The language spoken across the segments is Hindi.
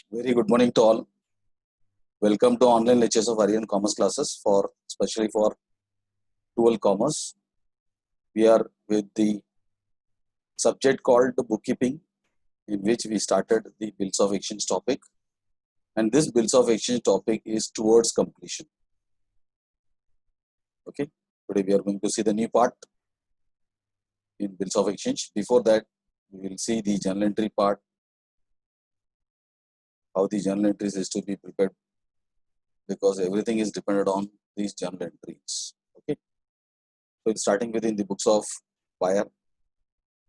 Very good morning to all. Welcome to online lectures of Aryan Commerce classes for especially for 12 Commerce. We are with the subject called the bookkeeping, in which we started the bills of exchange topic, and this bills of exchange topic is towards completion. Okay, today we are going to see the new part in bills of exchange. Before that, we will see the journal entry part, how the journal entries is to be prepared, because everything is dependent on these journal entries. Okay, so it's starting within the books of buyer.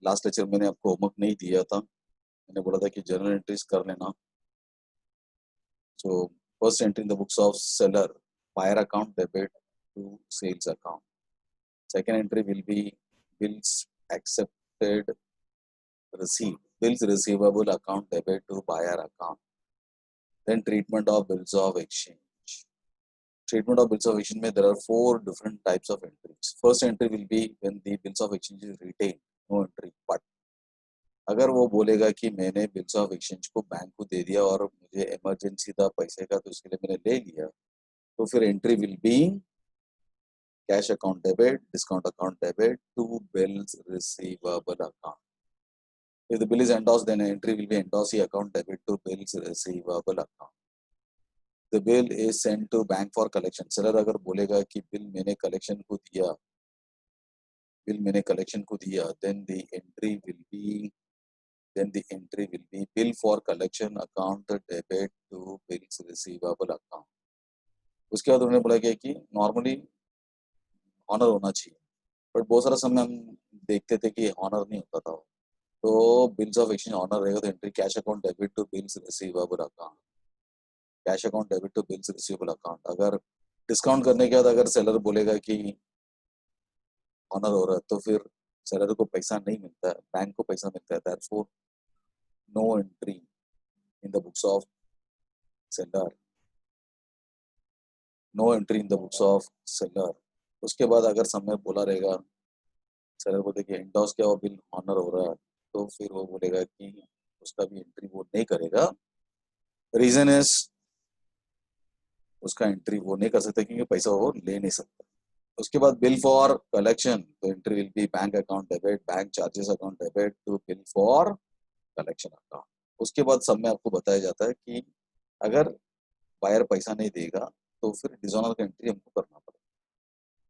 Last lecture मैंने आपको होमवर्क नहीं दिया था, मैंने बोला था कि जर्नल एंट्रीज कर लेना. So first entry in the books of seller, buyer account debit to sales account. Second entry will be bills accepted received, bills receivable account debit to buyer account. Then treatment of bills of exchange. Treatment of bills of exchange में there are 4 different types of entries. First entry will be when the bills of exchange is retained, no entry. But अगर वो बोलेगा कि मैंने बिल्स ऑफ एक्सचेंज को बैंक को दे दिया और मुझे इमरजेंसी था पैसे का, तो उसके लिए मैंने ले लिया, तो फिर entry will be cash account debit, discount account debit to bills receivable account. If the bill is endorsed, then entry will be endorsee account debit to bills receivable account. The bill is sent to bank for collection. Seller अगर बोलेगा कि बिल मैंने कलेक्शन को दिया, then the entry will be bill for collection account debit to bills receivable account. उसके बाद उन्होंने बोला कि नॉर्मली ऑनर होना चाहिए, बट बहुत सारा समय हम देखते थे कि ऑनर नहीं होता था. तो बिल्स ऑफ एक्सचेंज ऑनर रहेगा, तो entry cash account debit to bills receivable account. Cash account debit to bills receivable account. अगर डिस्काउंट करने के बाद अगर सेलर बोलेगा कि ऑनर हो रहा है, तो फिर सेलर को पैसा नहीं मिलता है, बैंक को पैसा मिलता है. therefore no entry in the books of seller. No entry in the books of seller. उसके बाद अगर समय बोला रहेगा, सेलर को देखिए एंडोर्स किया हुआ बिल ऑनर हो रहा है, तो फिर वो बोलेगा कि उसका भी एंट्री वो नहीं करेगा. रीजन इज उसका एंट्री वो नहीं कर सकता क्योंकि पैसा वो ले नहीं सकता. उसके बाद बिल फॉर कलेक्शन, तो entry will be bank account debit, bank charges account debit to bill for collection account. उसके बाद सब में आपको बताया जाता है कि अगर बायर पैसा नहीं देगा तो फिर डिसऑनर का एंट्री हमको करना पड़ेगा.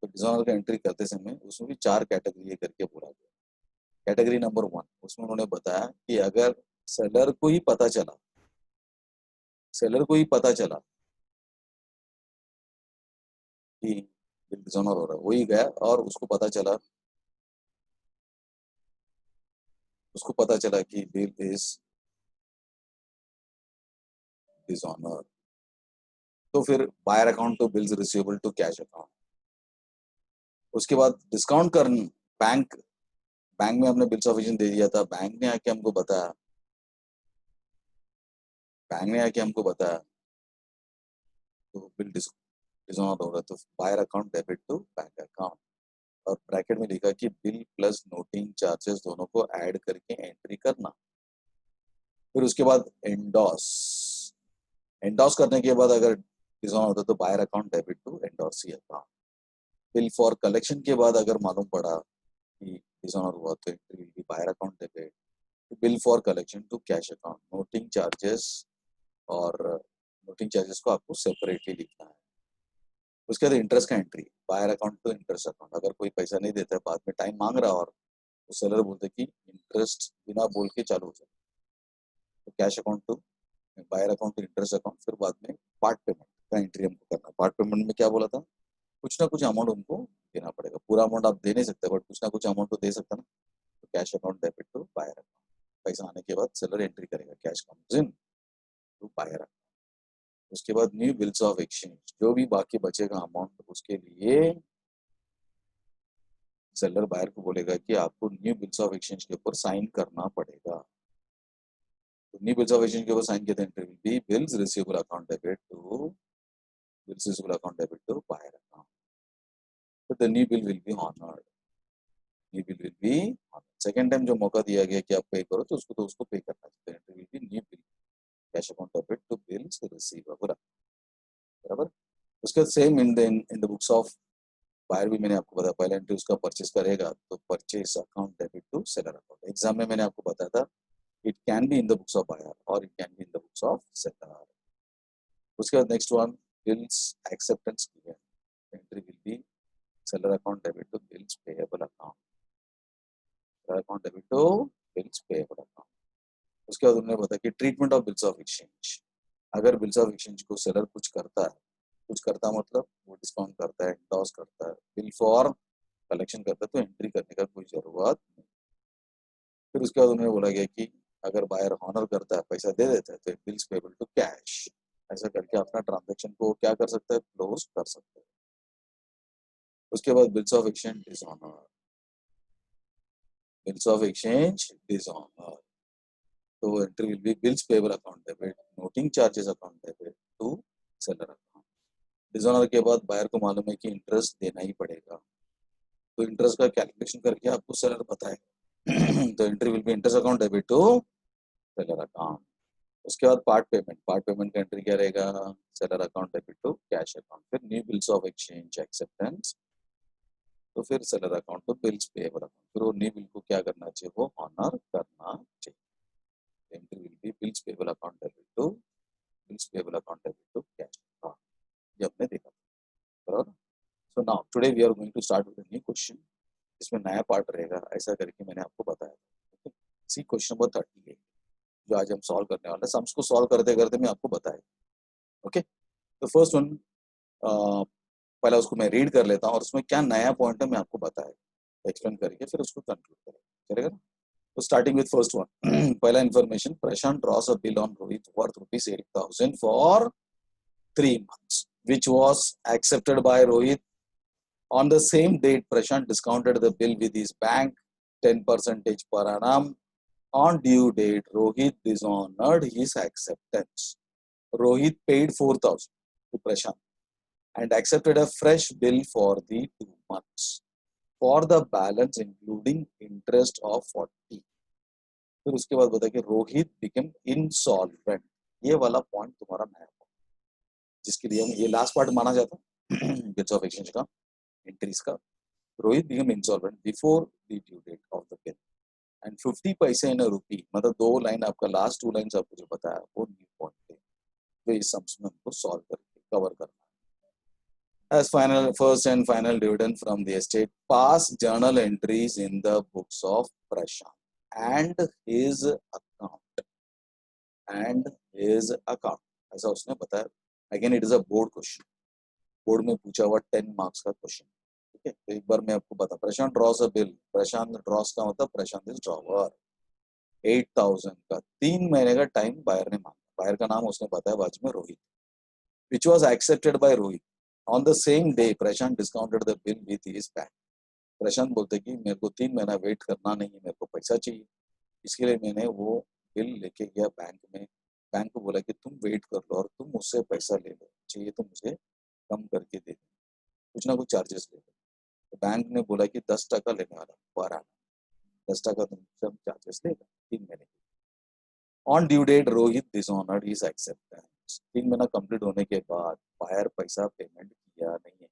तो डिसऑनर का एंट्री करते समय उसमें भी 4 कैटेगरी करके बोला गया. कैटेगरी नंबर 1, उसमें उन्होंने बताया कि अगर सेलर को ही पता चला कि बिल डिसऑनर हो रहा है, वही गया और उसको पता चला कि बिल इज डिसऑनर, तो फिर buyer account to bills receivable to cash account. उसके बाद डिस्काउंट कर बैंक में हमने बिल्स ऑफ एक्सचेंज दे दिया था, बैंक ने आके हमको बताया तो बिल डिसऑनर हो रहा है, तो buyer account debit to bank account. और ब्रैकेट में लिखा कि बिल प्लस नोटिंग चार्जेस दोनों को ऐड करके एंट्री करना. फिर उसके बाद एंडोर्स करने के बाद अगर डिसऑनर होता तो buyer account debit to endorsee account. Bill for collection के बाद अगर मालूम पड़ा कि डिसऑनर हुआ, तो entry will be buyer account debit bill for collection to cash account. Noting charges को आपको सेपरेटली लिखना है. उसके बाद इंटरेस्ट का entry, buyer account to interest account. अगर कोई पैसा नहीं देता है, बाद में टाइम मांग रहा और तो सेलर बोलते कि इंटरेस्ट बिना बोल के चालू हो जाए, तो cash account to buyer account to interest account. फिर बाद में पार्ट पेमेंट का एंट्री हमको करना. पार्ट पेमेंट में क्या बोला था, कुछ ना कुछ अमाउंट उनको देना पड़ेगा. पूरा अमाउंट आप दे नहीं सकते, बट कुछ ना कुछ अमाउंट तो दे सकता ना. तो cash account debit to buyer account. पैसा आने के बाद सेलर एंट्री करेगा cash comes in to buyer account. उसके बाद न्यू बिल्स ऑफ एक्सचेंज, जो भी बाकी बचेगा अमाउंट, उसके लिए सेलर बायर को बोलेगा कि आपको न्यू बिल्स ऑफ एक्सचेंज के ऊपर साइन करना पड़ेगा. तो न्यू बिल्स ऑफ एक्सचेंज के ऊपर साइन किया, entry will be bills receivable account debit to buyer account. तो the new bill will be honoured. Second time जो मौका दिया गया कि आप पे करो, तो उसको पे करना चाहिए. Entry will be new bill cash account debit to bills receivable, बराबर। उसके same in the books of buyer भी मैंने आपको बताया, पहला एंट्री उसका परचेस करेगा तो purchase account debit to seller account. Exam में मैंने आपको बताया था it can be in the books of buyer और it can be in the books of seller. उसके बाद next one, bills acceptance given. Entry will be seller account debit to bills payable account, seller account debit to bills payable account। उसके बाद उन्होंने बताया कि treatment of bills of exchange, अगर बिल्स ऑफ एक्सचेंज को सेलर कुछ करता है, कुछ करता मतलब वो डिस्काउंट करता है, एंडोर्स करता है, बिल फॉर कलेक्शन करता है, तो एंट्री करने का कोई जरूरत नहीं। फिर उसके बाद उन्होंने बोला गया कि अगर बायर ऑनर करता है, पैसा दे देता है, तो बिल्स पेबल टू कैश, ऐसा करके अपना ट्रांजेक्शन को क्या कर सकता है, क्लोज कर सकता है। उसके बाद bills of exchange dishonour, bills of exchange dishonour, तो entry will be bills payable account debit, noting charges account debit to seller account. Dishonour के बाद बायर को मालूम है कि इंटरेस्ट देना ही पड़ेगा, तो इंटरेस्ट का कैलकुलेशन करके आपको सेलर बताएगा तो entry will be interest account debit to seller account. उसके बाद पार्ट पेमेंट, पार्ट पेमेंट का एंट्री क्या रहेगा, seller account debit to cash account. फिर new bills of exchange acceptance, तो फिर seller account to bills payable account. फिर वो न्यू बिल को क्या करना चाहिए, वो ऑनर करना चाहिए। Entry will be bills payable account debit to bills payable account debit to cash account, ये हमने देखा, बराबर। So now today we are going to start with a new question, इसमें नया पार्ट रहेगा, ऐसा करके मैंने आपको बताया था। सी क्वेश्चन नंबर 38 जो आज हम सॉल्व करने वाले हैं, सम्स को सॉल्व करते करते मैं आपको बताया। ओके, तो फर्स्ट वन, पहले उसको मैं रीड कर लेता हूँ और उसमें क्या नया पॉइंट है मैं आपको बताया, एक्सप्लेन करके फिर उसको कंक्लूड करेंगे, चलेगा ना। तो स्टार्टिंग विद फर्स्ट वन, पहला information, Prashant draws a bill on Rohit worth ₹8,000 for 3 months which was accepted by Rohit. On the same date, Prashant discounted the bill with his bank 10% per annum. On due date, Rohit dishonored his acceptance. Rohit paid 4,000 to Prashant and accepted a fresh bill for the 2 months for the balance including interest of 40. फिर उसके बाद बताया कि रोहित बिकम इंसॉल्वेंट, ये वाला पॉइंट तुम्हारा नया पॉइंट, जिसके लिए ये लास्ट पार्ट माना जाता है बिल्स ऑफ एक्सचेंज का, एंट्रीज का। Rohit become insolvent before the due date of the bill and 50 पैसे इन अ रूपी, मतलब 2 लाइन आपका, लास्ट 2 लाइन आपको जो बताया वो न्यू पॉइंट है, तो इस सम्स में हमको सॉल्व करके कवर करना है। As final first and final dividend from the estate, pass journal entries in the books of Prashant and his account and his account, ऐसा उसने बताया। Again it is a board question, board में पूछा हुआ 10 मार्क्स का क्वेश्चन, ठीक है। तो एक बार मैं आपको बता, प्रशांत ड्रॉस अ बिल, प्रशांत ड्रॉस का मतलब प्रशांत इज ड्रॉवर, 8,000 का 3 महीने का टाइम बायर ने मांगा, बायर का नाम उसने बताया बाद में Rohit, which was accepted by Rohit. On the same day Prashant discounted the bill with his bank, Prashant बोलते कि मेरे को 3 महीना वेट करना नहीं है, मेरे को पैसा चाहिए, इसके लिए मैंने वो बिल लेके गया बैंक में, बैंक को बोला कि तुम वेट कर लो और तुम मुझसे पैसा ले लो, चाहिए तो मुझे कम करके दे दो, कुछ ना कुछ चार्जेस ले लो। तो बैंक ने बोला कि 10% लेने वाला पर आना, 10% तुम चार्जेस लेगा 3 महीने। On due date Rohit dishonoured his acceptance, 3 महीना कंप्लीट होने के बाद बायर पैसा पेमेंट किया नहीं है,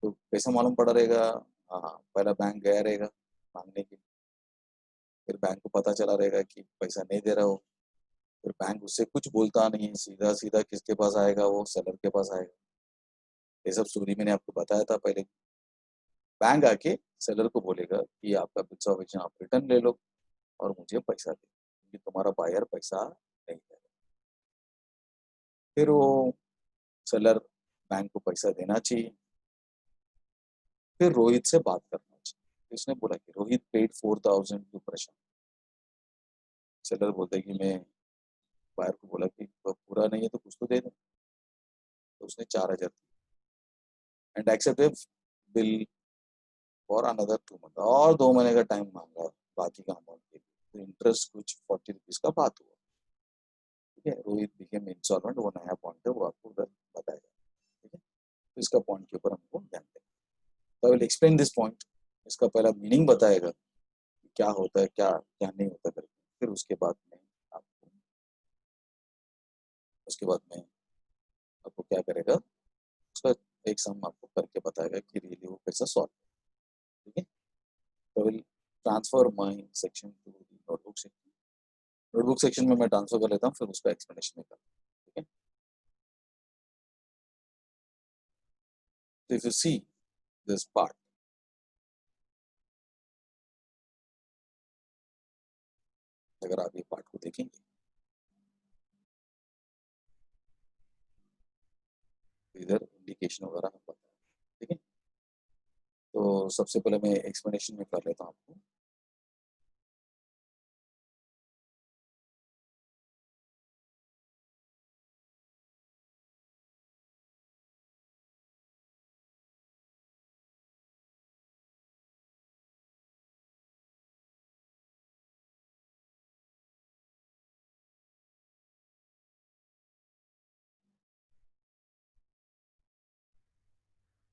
तो पैसा मालूम पड़ा रहेगा, हाँ पहला बैंक गया रहेगा मांगने के लिए, फिर बैंक को पता चला रहेगा कि पैसा नहीं दे रहा हो, फिर बैंक उससे कुछ बोलता नहीं है, सीधा सीधा किसके पास आएगा, वो सेलर के पास आएगा। ये सब स्टोरी मैंने आपको बताया था पहले। बैंक आके सेलर को बोलेगा कि आपका बिल्स ऑफ एक्सचेंज आप रिटर्न ले लो और मुझे पैसा दे, क्योंकि तुम्हारा बायर पैसा नहीं दे रहा। फिर वो सेलर बैंक को पैसा देना चाहिए, फिर रोहित से बात करना चाहिए। इसने बोला कि Rohit paid 4,000 to Prashant, seller बोलते कि मैं बायर को बोला कि पूरा नहीं है तो कुछ तो दे दे, तो उसने 4,000 and accepted bill for another 2 month, और 2 महीने का टाइम मांगा बाकी का अमाउंट के लिए, तो इंटरेस्ट कुछ 40 रुपीज का बात हुआ, ठीक है। रोहित बिकेम इंसॉल्वेंट, वो नया पॉइंट है, वो आपको उधर बताएगा, ठीक है। तो इसका पॉइंट के ऊपर हमको ध्यान दें, तो I will explain this point, इसका पहला मीनिंग बताएगा क्या होता है, क्या क्या नहीं होता करके, फिर उसके बाद में आपको उसके बाद में आपको क्या करेगा, उसका एक सम आपको करके बताएगा कि रियली वो कैसा सॉल्व, ठीक है। तो will transfer my section two notebook section. Notebook section में मैं ट्रांसफर कर लेता हूँ, फिर उसका एक्सप्लेनेशन में करता हूँ, ठीक है। तो if you see this part, अगर आप ये पार्ट को देखेंगे तो इधर इंडिकेशन वगैरह हम बताएं, ठीक है। तो सबसे पहले मैं एक्सप्लेनेशन में कर लेता हूँ आपको।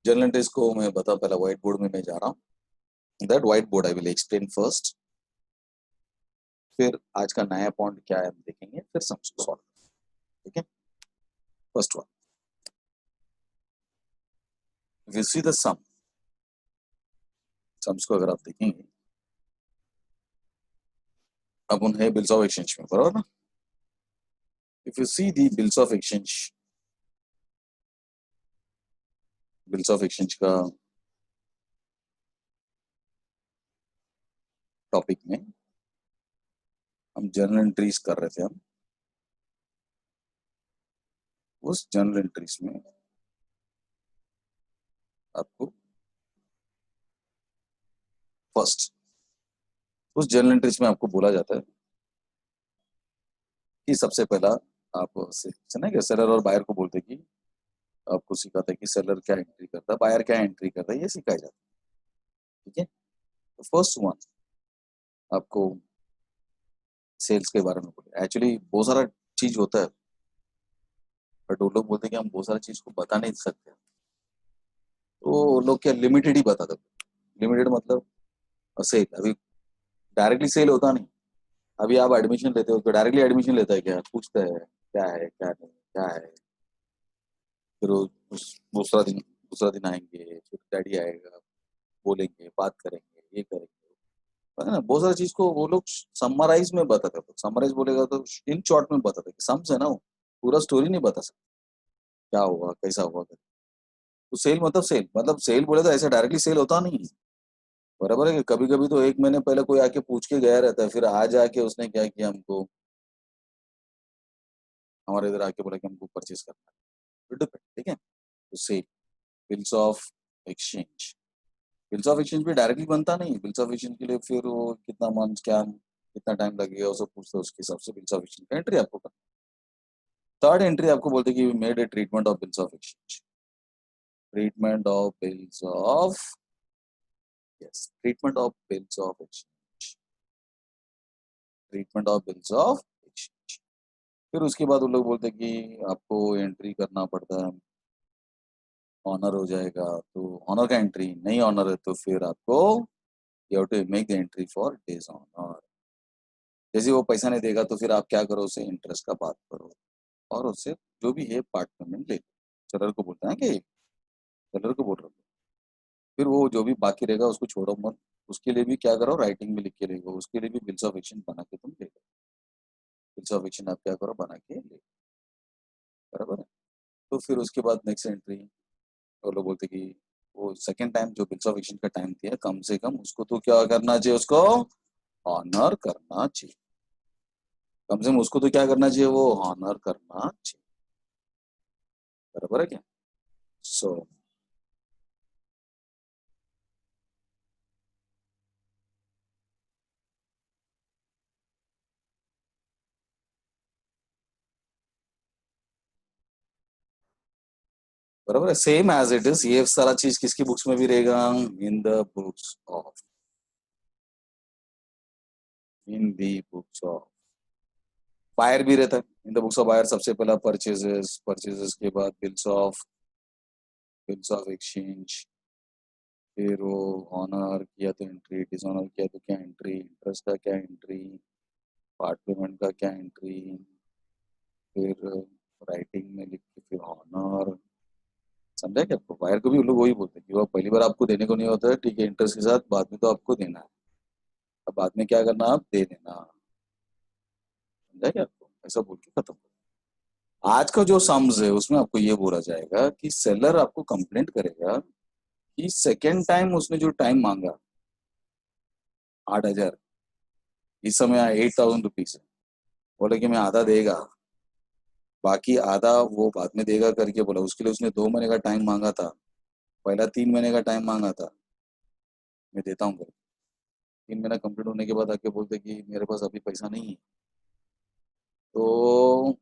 जर्नल एंट्रीज को मैं बता, पहला व्हाइट बोर्ड में मैं जा रहा हूँ। That white board I will explain first, फिर आज का नया पॉइंट क्या है हम देखेंगे, फिर सम्स को सॉल्व, ठीक है। First one, we see the sum, sums को अगर आप देखेंगे, अब उन है बिल्स ऑफ एक्सचेंज में, बराबर ना। If you see the bills of exchange, bills of exchange का टॉपिक में हम जर्नल एंट्रीज कर रहे थे। हम उस जर्नल एंट्रीज में आपको फर्स्ट, उस जर्नल एंट्रीज में आपको बोला जाता है कि सबसे पहला आप सुना कि सेलर और बायर को बोलते कि आपको सिखाता है कि सेलर क्या एंट्री करता है, बायर क्या एंट्री करता है, ये सिखाया जाता है, ठीक है। तो फर्स्ट वन आपको सेल्स के बारे में बोले। एक्चुअली बहुत सारा चीज होता है, बट वो लोग बोलते हैं कि हम बहुत सारा चीज को बता नहीं सकते, तो वो लोग क्या लिमिटेड ही बताते हैं। लिमिटेड मतलब सेल, अभी डायरेक्टली सेल होता नहीं। अभी आप एडमिशन लेते हो तो डायरेक्टली एडमिशन लेता है क्या, पूछता है क्या है क्या नहीं क्या है, फिर दूसरा दिन आएंगे, फिर डैडी आएगा, बोलेंगे, बात करेंगे, ये करेंगे, है ना। बहुत सारी चीज को वो लोग समराइज में बताते हैं। समराइज बोलेगा तो इन शॉर्ट में बताते हैं, सम्स है ना, वो पूरा स्टोरी नहीं बता सकते क्या होगा कैसा होगा। तो सेल मतलब सेल, मतलब सेल बोले तो ऐसे डायरेक्टली सेल होता नहीं है, बराबर है कि कभी कभी तो एक महीने पहले कोई आके पूछ के गया रहता है, फिर आज आके उसने क्या किया, हमको हमारे इधर आके बोला कि हमको परचेज करना है, तो डिपेंड, ठीक है। तो sale, bills of exchange, bills of exchange भी डायरेक्टली बनता नहीं। बिल्स ऑफ एक्सचेंज के लिए फिर वो कितना मंथ क्या कितना टाइम लगेगा वो सब पूछते हैं, उसके हिसाब से बिल्स ऑफ एक्सचेंज का एंट्री आपको करना। थर्ड एंट्री आपको बोलते हैं कि made a treatment of bills of exchange, treatment of bills of, yes, treatment of bills of exchange, treatment of bills of exchange. फिर उसके बाद वो लोग बोलते हैं कि आपको एंट्री करना पड़ता है, ऑनर हो जाएगा तो ऑनर का एंट्री, नहीं ऑनर है तो फिर आपको you have to make the entry for dishonour. जैसे वो पैसा नहीं देगा तो फिर आप क्या करो, उसे इंटरेस्ट का बात करो और उससे जो भी है पार्ट पेमेंट ले लो। सेलर को बोलते हैं कि सेलर को बोल रहे हो, फिर वो जो भी बाकी रहेगा उसको छोड़ो मत, उसके लिए भी क्या करो, राइटिंग में लिख के ले लो, उसके लिए भी बिल्स ऑफ एक्सचेंज बना के तुम ले लो। बिल्स ऑफ एक्सचेंज आप क्या करो, बना के ले लो, बराबर है। तो फिर उसके बाद नेक्स्ट एंट्री वो लोग बोलते कि वो सेकेंड टाइम जो बिल्स ऑफ एक्सचेंज का टाइम दिया, कम से कम उसको तो क्या करना चाहिए, उसको ऑनर करना चाहिए। कम से कम उसको तो क्या करना चाहिए, वो ऑनर करना चाहिए, बराबर है क्या। सो बराबर है, सेम एज इट इज, ये सारा चीज किसकी बुक्स में भी रहेगा, in the books of, in the books of buyer भी रहता है। In the books of buyer सबसे पहला परचेजेस, परचेजेस के बाद बिल्स ऑफ एक्सचेंज, फिर वो ऑनर किया तो एंट्री, डिसऑनर किया तो क्या एंट्री, इंटरेस्ट का क्या एंट्री, पार्ट पेमेंट का क्या एंट्री, फिर राइटिंग में लिख के फिर ऑनर, समझा क्या आपको? बायर को भी लोग वही बोलते हैं कि वो पहली बार आपको देने को नहीं होता है, ठीक है, इंटरेस्ट के साथ, बाद में तो आपको देना है, अब बाद में क्या करना, आप दे देना, समझा क्या आपको? ऐसा बोल के खत्म। आज का जो सम्स है उसमें आपको ये बोला जाएगा कि सेलर आपको कंप्लेंट करेगा कि सेकेंड टाइम उसने जो टाइम मांगा 8,000, इस समय 8,000 रुपीज है, बोले कि मैं आधा देगा, बाकी आधा वो बाद में देगा करके बोला, उसके लिए उसने 2 महीने का टाइम मांगा था, पहला 3 महीने का टाइम मांगा था, मैं देता हूँ करके, 3 महीना कंप्लीट होने के बाद आके बोलते कि मेरे पास अभी पैसा नहीं है, तो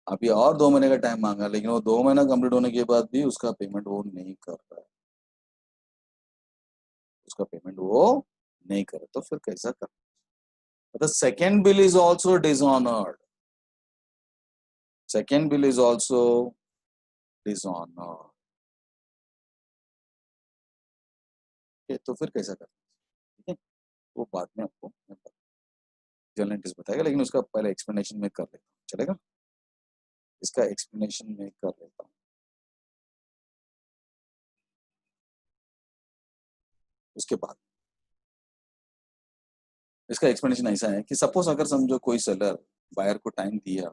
अभी और 2 महीने का टाइम मांगा, लेकिन वो 2 महीना कंप्लीट होने के बाद भी उसका पेमेंट वो नहीं कर रहा है, उसका पेमेंट वो नहीं करे, तो फिर कैसा कर? The second bill is also dishonored. Second bill is also dishonored. Okay, तो फिर कैसा करना? ठीक है, वो बाद में आपको जनरल एंट्रीज बताएगा, लेकिन उसका पहले एक्सप्लेनेशन में कर लेता हूँ, चलेगा? इसका एक्सप्लेनेशन में कर लेता हूँ। उसके बाद इसका एक्सप्लेनेशन ऐसा है कि सपोज अगर समझो कोई सेलर बायर को टाइम दिया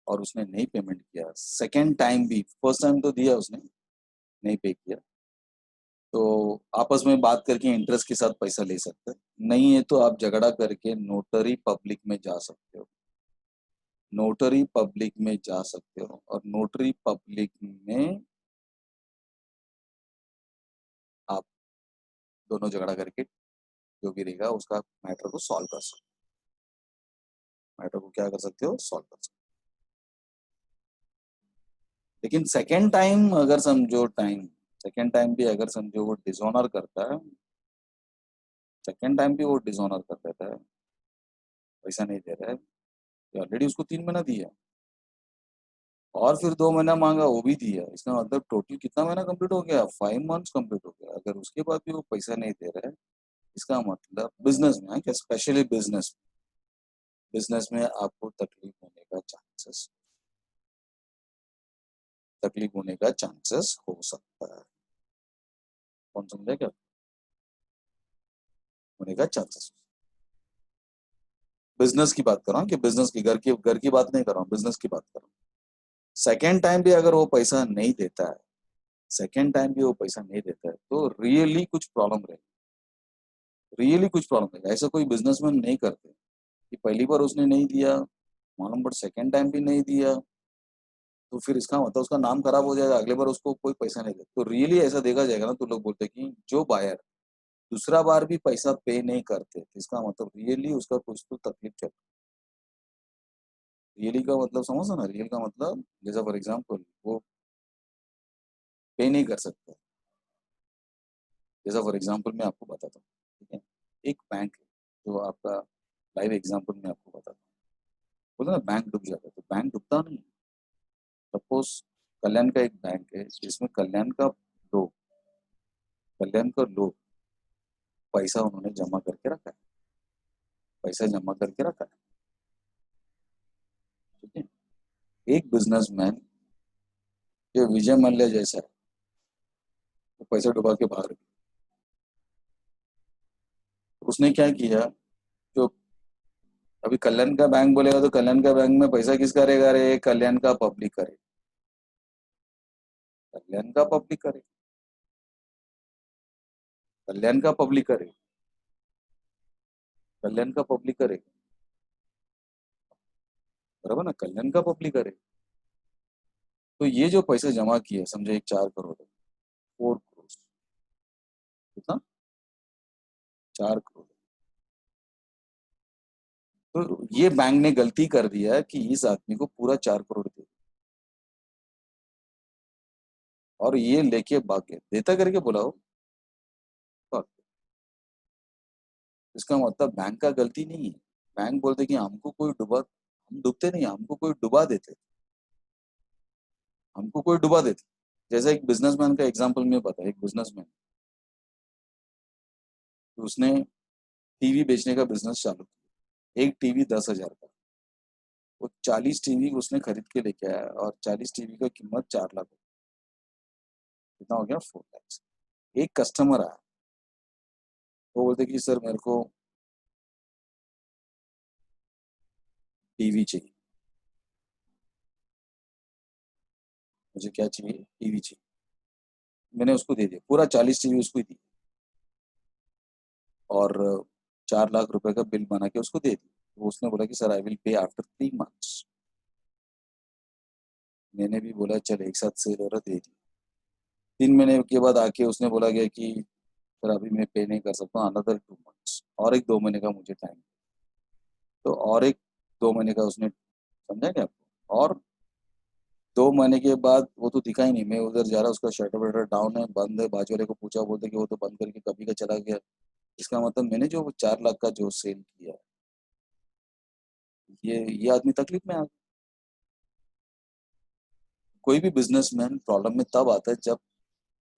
और उसने नहीं पेमेंट किया, सेकेंड टाइम भी, फर्स्ट टाइम तो दिया उसने, नहीं पे किया, तो आपस में बात करके इंटरेस्ट के साथ पैसा ले सकते हैं, नहीं है तो आप झगड़ा करके नोटरी पब्लिक में जा सकते हो, नोटरी पब्लिक में जा सकते हो, और नोटरी पब्लिक में आप दोनों झगड़ा करके जो भी रहेगा उसका मैटर को सॉल्व कर सकते हो, मैटर को क्या कर सकते हो, सॉल्व कर सकते हो। लेकिन सेकेंड टाइम अगर समझो टाइम, सेकेंड टाइम भी अगर समझो वो डिसऑनर करता है, सेकेंड टाइम भी वो डिसऑनर कर देता है, पैसा नहीं दे रहा है, ऑलरेडी उसको 3 महीना दिया और फिर 2 महीना मांगा वो भी दिया, इसका मतलब टोटल कितना महीना कंप्लीट हो गया, 5 मंथ्स कंप्लीट हो गया, अगर उसके बाद भी वो पैसा नहीं दे रहा है, इसका मतलब बिजनेस में है क्या, स्पेशली बिजनेस, बिजनेस में आपको तकलीफ होने का चांसेस हो सकता है, कौन समझे क्या, होने का चांसेस, बिजनेस की बात कर रहा हूँ कि बिजनेस की, घर की बात नहीं कर रहा हूँ, बिजनेस की बात कर रहा हूँ। सेकेंड टाइम भी अगर वो पैसा नहीं देता है, सेकेंड टाइम भी वो पैसा नहीं देता है, तो रियली कुछ प्रॉब्लम रहेगी, रियली कुछ प्रॉब्लम रहेगा, ऐसा कोई बिजनेसमैन नहीं करते कि पहली बार उसने नहीं दिया मालूम, बट सेकेंड टाइम भी नहीं दिया, तो फिर इसका मतलब उसका नाम खराब हो जाएगा, अगले बार उसको कोई पैसा नहीं दे, तो रियली ऐसा देखा जाएगा ना, तो लोग बोलते हैं कि जो बायर दूसरा बार भी पैसा पे नहीं करते, तो इसका मतलब रियली उसका कुछ तो तकलीफ चल, रियली का मतलब समझो ना, रियल का मतलब जैसा फॉर एग्जाम्पल वो पे नहीं कर सकते, जैसा फॉर एग्जाम्पल मैं आपको बताता हूँ, ठीक है, एक बैंक है, तो आपका लाइव एग्जाम्पल मैं आपको बताता हूँ, बोलते ना बैंक डूब जाता है, तो बैंक डूबता नहीं, सपोज कल्याण का एक बैंक है जिसमें लोग कल्याण का लोग पैसा उन्होंने जमा करके रखा है, पैसा जमा करके रखा है, ठीक है, एक बिजनेसमैन जो विजय मल्ल्या जैसा है, वो पैसा डुबा के बाहर गया, उसने क्या किया, जो अभी कल्याण का बैंक बोलेगा तो कल्याण का बैंक में पैसा किसका रहेगा, रे कल्याण का पब्लिक करे, कल्याण का पब्लिक करे, कल्याण का पब्लिक करे, कल्याण का पब्लिक करे, बराबर ना, कल्याण का पब्लिक करे, तो ये जो पैसे जमा किए समझे, एक 4 करोड़, 4 करोड़, कितना, 4 करोड़, तो ये बैंक ने गलती कर दिया कि इस आदमी को पूरा 4 करोड़ दे, और ये लेके भाग गया, देता करके बोला हो, भाग गया। इसका मतलब बैंक का गलती नहीं है, बैंक बोलते कि हमको कोई डुबा, हम डूबते नहीं, हमको कोई डुबा देते, हमको कोई डुबा देते, जैसे एक बिजनेसमैन का एग्जांपल में बता, एक बिजनेसमैन, उसने टीवी बेचने का बिजनेस चालू किया, एक टीवी 10,000 का, वो 40 टीवी उसने खरीद के लेके आया और 40 टीवी का कीमत 4 लाख, कितना हो गया 4 लाख। एक कस्टमर आया, वो बोलते कि सर मेरे को टीवी चाहिए, मुझे क्या चाहिए, टीवी चाहिए। मैंने उसको दे दिया, पूरा 40 टीवी उसको ही दी और 4 लाख रुपए का बिल बना के उसको दे दी। तो उसने बोला कि sir I will pay after 3 months. मैंने भी बोला चल एक साथ सेल हो रहा, दे दी। 3 महीने के बाद आके उसने बोला गया कि सर अभी मैं पे नहीं कर सकता, अनदर 2 मंथ्स, और एक 2 महीने का मुझे टाइम। तो और एक 2 महीने का उसने, समझा क्या आपको, और 2 महीने के बाद वो तो दिखा ही नहीं। मैं उधर जा रहा, उसका शटर वटर डाउन है, बंद है। बाजू वाले को पूछा, बोलते कि वो तो बंद करके कभी का चला गया। इसका मतलब मैंने जो 4 लाख का जो सेल किया, ये आदमी तकलीफ में आ गया। कोई भी बिजनेसमैन प्रॉब्लम में तब आता है जब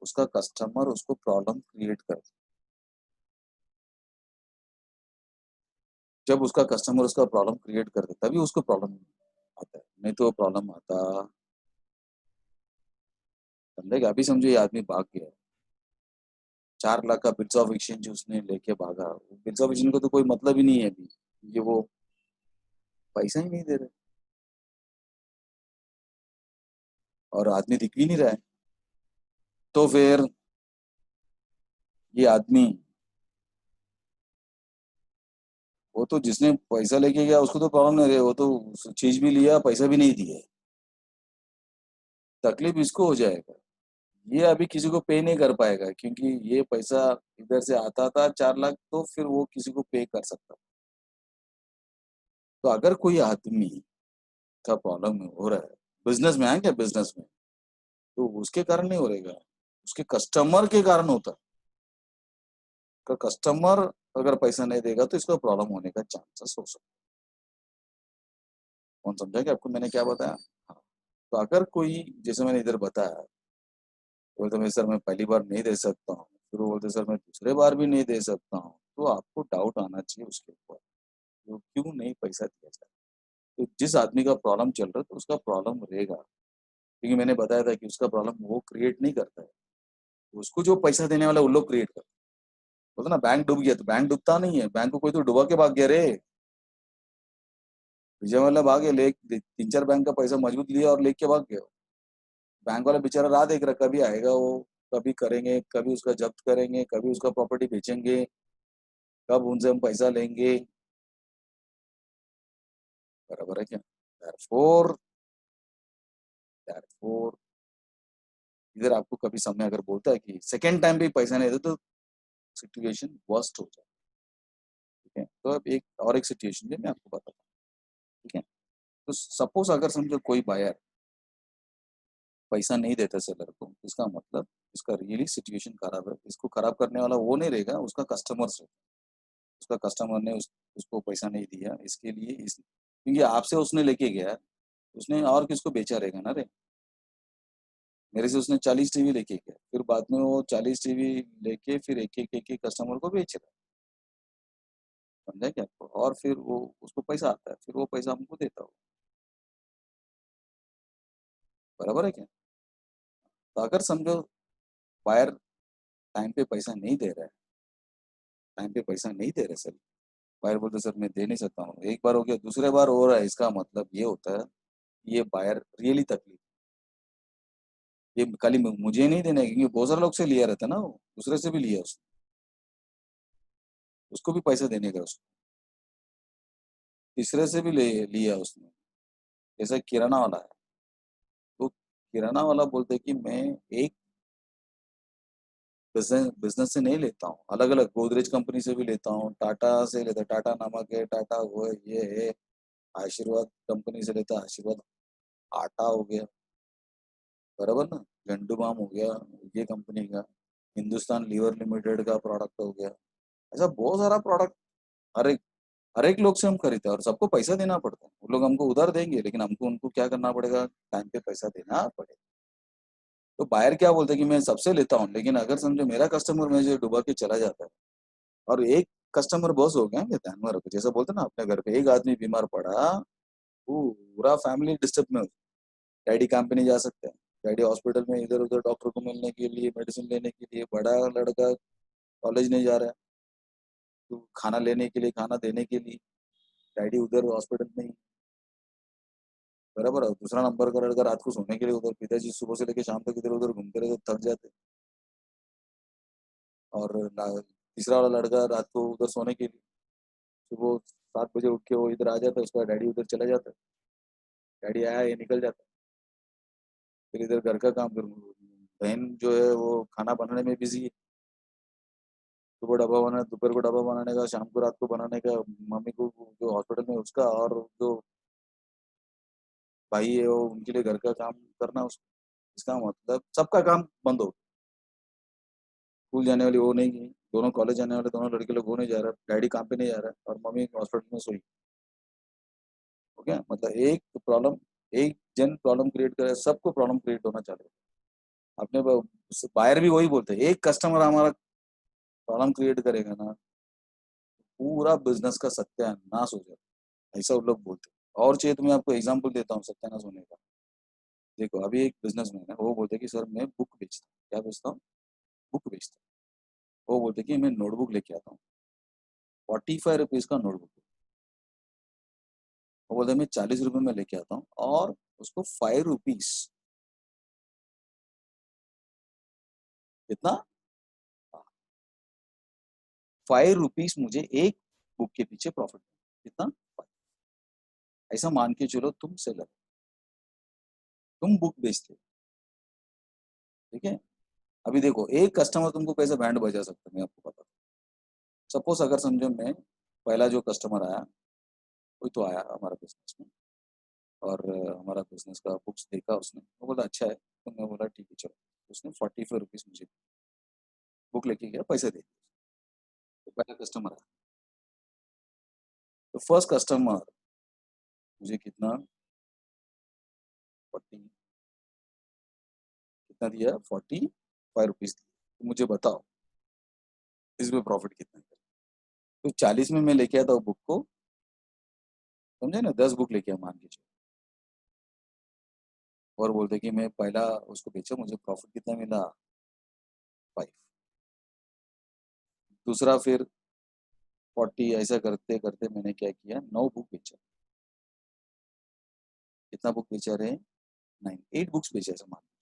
उसका कस्टमर उसको प्रॉब्लम क्रिएट कर, जब उसका कस्टमर उसका प्रॉब्लम क्रिएट कर दे तभी उसको प्रॉब्लम आता है, नहीं तो प्रॉब्लम आता। समझेगा? अभी समझो ये आदमी भाग गया, 4 लाख का बिल्स ऑफ एक्सचेंज उसने लेके भागा। बिल्स ऑफ एक्सचेंज को तो कोई मतलब ही नहीं है अभी, ये वो पैसा ही नहीं दे रहे और आदमी दिख भी नहीं रहा है। तो फिर ये आदमी, वो तो जिसने पैसा लेके गया उसको तो प्रॉब्लम नहीं रही, वो तो चीज भी लिया पैसा भी नहीं दिया, तकलीफ इसको हो जाएगा। ये अभी किसी को पे नहीं कर पाएगा क्योंकि ये पैसा इधर से आता था 4 लाख, तो फिर वो किसी को पे कर सकता। तो अगर कोई आदमी का प्रॉब्लम हो रहा है, बिजनेस में है क्या, बिजनेस में, तो उसके कारण नहीं हो रहेगा, उसके कस्टमर के कारण होता है। का कस्टमर अगर पैसा नहीं देगा तो इसको प्रॉब्लम होने का चांसेस हो सकता है। कौन समझा कि आपको मैंने क्या बताया? हाँ। तो अगर कोई, जैसे मैंने इधर बताया, बोलते मैं सर मैं पहली बार नहीं दे सकता हूँ, फिर वो बोलते सर मैं दूसरे बार भी नहीं दे सकता हूँ, तो आपको डाउट आना चाहिए उसके ऊपर, वो क्यों नहीं पैसा दिया जाए। तो जिस आदमी का प्रॉब्लम चल रहा है तो उसका प्रॉब्लम रहेगा, क्योंकि मैंने बताया था कि उसका प्रॉब्लम वो क्रिएट नहीं करता है, उसको जो पैसा देने वाला वो लोग क्रिएट करते हैं। बोलते ना बैंक डूब गया, तो बैंक डूबता नहीं है, बैंक को कोई तो डुबा के भाग गया रे। विजय वाला भागे, ले 3-4 बैंक का पैसा मजबूत लिया और लेके भाग गया। बैंक वाला बेचारा राह देख रहा, कभी आएगा वो, कभी करेंगे, कभी उसका जब्त करेंगे, कभी उसका प्रॉपर्टी बेचेंगे, कब उनसे हम पैसा लेंगे। बराबर है क्या? therefore therefore इधर आपको कभी समय अगर बोलता है कि सेकेंड टाइम भी पैसा नहीं दे, तो सिचुएशन वर्स्ट हो जाए। ठीक है, तो अब एक और एक सिचुएशन है, मैं आपको बताता हूँ। ठीक है, तो सपोज अगर समझो कोई बायर पैसा नहीं देता सेलर को, इसका मतलब इसका रियली सिचुएशन खराब है। इसको खराब करने वाला वो नहीं रहेगा, उसका कस्टमर से, उसका कस्टमर ने उसको पैसा नहीं दिया इसके लिए, इस क्योंकि आपसे उसने लेके गया, उसने और किसको बेचा रहेगा ना रे। मेरे से उसने 40 टीवी लेके गया, फिर बाद में वो 40 टीवी लेके फिर एक एक कस्टमर को बेच रहा है। समझा क्या आपको? और फिर वो उसको पैसा आता है, फिर वो पैसा हमको देता हो। बराबर है क्या? तो अगर समझो बायर टाइम पे पैसा नहीं दे रहा है, टाइम पे पैसा नहीं दे रहे सर, बायर बोलते सर मैं दे नहीं सकता हूँ, एक बार हो गया, दूसरे बार हो रहा है, इसका मतलब ये होता है ये बायर रियली तकलीफ, ये खाली मुझे नहीं देना है, क्योंकि बहुत सारे लोग से लिया रहता है ना, वो दूसरे से भी लिया उसने, उसको भी पैसा देने का, उसको तीसरे से भी लिया उसने। जैसे किराना वाला है, तो किराना वाला बोलते हैं कि मैं एक बिजनेस बिजनेस से नहीं लेता हूँ, अलग अलग गोदरेज कंपनी से भी लेता हूँ, टाटा से लेता, टाटा नमक है, टाटा वो है, ये है, आशीर्वाद कंपनी से लेता, आशीर्वाद आटा हो गया, बराबर ना, झंडू बाम हो गया, ये कंपनी का, हिंदुस्तान लीवर लिमिटेड का प्रोडक्ट हो गया। ऐसा बहुत सारा प्रोडक्ट हर एक, हर एक लोग से हम खरीदते हैं और सबको पैसा देना पड़ता है। वो लोग हमको उधार देंगे लेकिन हमको उनको क्या करना पड़ेगा, टाइम पे पैसा देना पड़ेगा। तो बायर क्या बोलते हैं कि मैं सबसे लेता हूँ, लेकिन अगर समझो मेरा कस्टमर मुझे डुबा के चला जाता है, और एक कस्टमर बॉस हो गया, क्या ध्यान में रखो, जैसा बोलते हैं ना अपने घर पे एक आदमी बीमार पड़ा, पूरा फैमिली डिस्टर्ब में हो। डैडी काम पे नहीं जा सकते, डैडी हॉस्पिटल में इधर उधर डॉक्टर को मिलने के लिए, मेडिसिन लेने के लिए, बड़ा लड़का कॉलेज नहीं जा रहा है, तो खाना लेने के लिए, खाना देने के लिए डैडी उधर हॉस्पिटल में ही, बराबर है। दूसरा नंबर का लड़का रात को सोने के लिए उधर, पिताजी सुबह से लेकर शाम तक इधर उधर घूमते रहे तो थक जाते। और तीसरा वाला लड़का रात को उधर सोने के लिए, सुबह 7 बजे उठ के वो इधर आ जाता है, उसका डैडी उधर चला जाता है, डैडी आया ये निकल जाता है, फिर इधर घर का काम, फिर बहन जो है वो खाना बनाने में बिजी है, सुबह डब्बा बनाना, दोपहर को डब्बा बनाने का, शाम को रात को बनाने का, मम्मी को जो हॉस्पिटल में उसका, और जो भाई है वो उनके लिए घर का काम करना उसको। इसका मतलब सबका काम बंद हो, स्कूल जाने वाली वो नहीं गई, दोनों कॉलेज जाने वाले दोनों लड़के लोग वो नहीं जा रहा, डैडी काम पे नहीं जा रहा है, और मम्मी हॉस्पिटल में सोई। हो गया, मतलब एक प्रॉब्लम, एक जन प्रॉब्लम क्रिएट करे, सबको प्रॉब्लम क्रिएट होना चालू है। अपने बायर भी वही बोलते हैं, एक कस्टमर हमारा प्रॉब्लम क्रिएट करेगा ना, पूरा बिजनेस का सत्यानाश हो जाएगा, ऐसा वो लोग बोलते हैं। और चाहिए तो मैं आपको एग्जांपल देता हूँ सत्यानाश होने का। देखो अभी एक बिजनेसमैन है, वो बोलते हैं कि सर मैं बुक बेचता हूँ, क्या बेचता हूँ, बुक बेचता हूँ। वो बोलते हैं कि मैं नोटबुक लेके आता हूँ, 45 रुपीज का नोटबुक। वो बोलते हैं मैं 40 रुपए में लेके आता हूँ, और उसको 5 रुपीज, कितना, 5 रुपीज मुझे एक बुक के पीछे प्रॉफिट, कितना, ऐसा मान के चलो तुम सेलर, तुम बुक बेचते हो, ठीक है। अभी देखो एक कस्टमर तुमको कैसे बैंड बजा सकता है, मैं आपको बता। सपोज अगर समझो मैं, पहला जो कस्टमर आया, कोई तो आया हमारा बिजनेस में, और हमारा बिजनेस का बुक्स देखा उसने, वो बोला अच्छा है, तो मैं बोला ठीक है चलो, उसने 45 रुपीज मुझे बुक लेके गया, पैसे दे दिए। तो पहला कस्टमर आया, तो फर्स्ट कस्टमर मुझे कितना, 40, कितना दिया, 45 रुपीज दिया। तो मुझे बताओ इसमें प्रॉफिट कितना है। तो 40 में मैं लेके आता हूँ बुक को, समझे ना, 10 बुक लेके आया मान के चलो, और बोलते कि मैं पहला उसको बेचा, मुझे प्रॉफिट कितना मिला, 5। दूसरा फिर 40, ऐसा करते करते मैंने क्या किया, 9 बुक बेचा। कितना बुक बेचा रहे, 8 बुक्स बेचे, ऐसा मान लीजिए,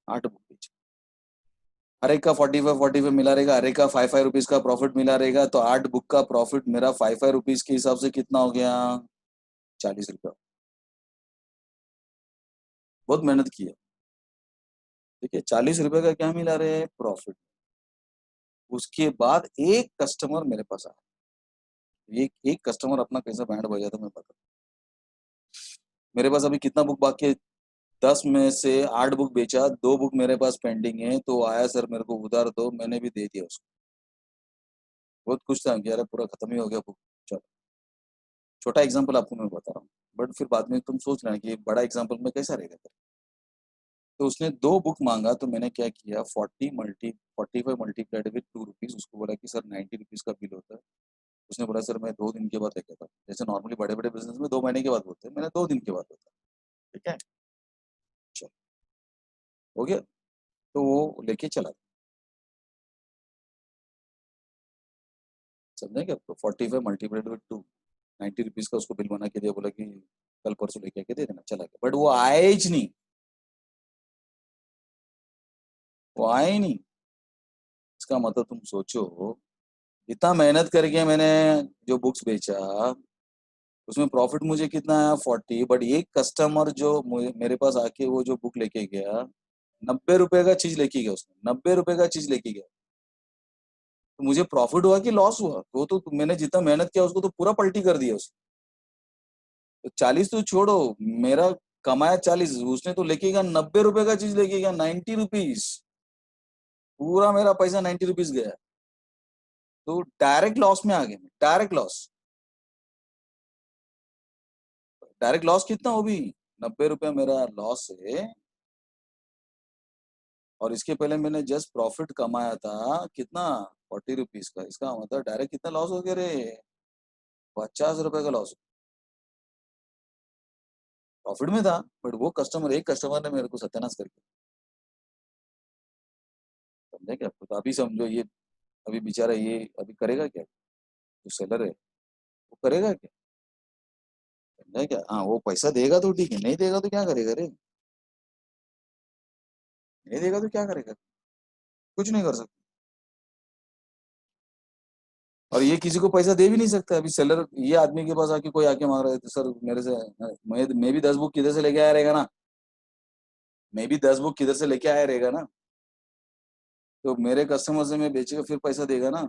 8 बुक बेचे। हर एक का 45 मिला रहेगा, हर एक का 5 5 रुपीज का प्रॉफिट मिला रहेगा, तो 8 बुक का प्रॉफिट मेरा 5 5 रुपीज के हिसाब से कितना हो गया, 40 रुपया। बहुत मेहनत की है, ठीक है, 40 रुपए का क्या मिला रहे, प्रॉफिट। उसके बाद एक कस्टमर मेरे पास आया, एक एक कस्टमर अपना कैसा बैंड बजा था मैं बता, मेरे पास अभी कितना बुक बाकी है, 10 में से 8 बुक बेचा, 2 बुक मेरे पास पेंडिंग है, तो आया सर मेरे को उधार दो, मैंने भी दे दिया उसको। बहुत खुश था कि यार पूरा खत्म ही हो गया बुक। चलो, छोटा एग्जांपल आपको मैं बता रहा हूँ, बट फिर बाद में तुम सोच लेना कि बड़ा एग्जांपल में कैसा रहेगा फिर। तो उसने 2 बुक मांगा, तो मैंने क्या किया, 45 मल्टीप्लाइड विद 2 रुपीज, उसको बोला कि सर 90 रुपीज का बिल होता है। उसने बोला सर मैं 2 दिन के बाद लेके आता हूँ, जैसे नॉर्मली बड़े बड़े बिजनेस में 2 महीने के बाद बोलते हैं, मैंने 2 दिन के बाद होता है, ठीक है। चलो, हो गया, तो वो लेके चला, समझे क्या आपको, 45 मल्टीप्लाइड विद 2, 90 रुपीज का उसको बिल बना के दिया, बोला कि कल परसों लेके आके दे देना, चला गया, बट वो आया ही नहीं, वो आया ही नहीं। इसका मतलब तुम सोचो, इतना मेहनत करके मैंने जो बुक्स बेचा, उसमें प्रॉफिट मुझे कितना आया, 40, बट एक कस्टमर जो मेरे पास आके वो जो बुक लेके गया, 90 रुपए का चीज लेके गया, उसने 90 रुपए का चीज लेके गया, तो मुझे प्रॉफिट हुआ कि लॉस हुआ, तो मैंने जितना मेहनत किया उसको तो पूरा पलटी कर दिया उसने। तो 40 तो छोड़ो, मेरा कमाया 40, उसने तो लेके गया 90 रुपए का चीज लेके गया, 90 रुपीज, पूरा मेरा पैसा 90 रुपीज गया, तो डायरेक्ट लॉस में आ गया, डायरेक्ट लॉस। डायरेक्ट लॉस कितना हो भी, 90 रुपया मेरा लॉस है, और इसके पहले मैंने जस्ट प्रॉफिट कमाया था कितना, 40 रुपीज का, इसका मतलब डायरेक्ट कितना लॉस हो गया रे, 50 रुपए का लॉस। प्रॉफिट में था, बट वो कस्टमर, एक कस्टमर ने मेरे को सत्यानाश करके, समझे क्या? तो अभी समझो ये, अभी बेचारा ये अभी करेगा क्या? जो सेलर है वो करेगा क्या? समझा क्या? हाँ, वो पैसा देगा तो ठीक है, नहीं देगा तो क्या करेगा रे? नहीं देगा तो क्या करेगा? कुछ नहीं कर सकता। और ये किसी को पैसा दे भी नहीं सकता। अभी सेलर ये आदमी के पास आके कोई आके मांग रहा है तो सर मेरे से, मैं भी 10 बुक किधर से लेके आया रहेगा ना, मैं भी 10 बुक किधर से लेके आया रहेगा ना, तो मेरे कस्टमर से मैं बेचेगा फिर पैसा देगा ना।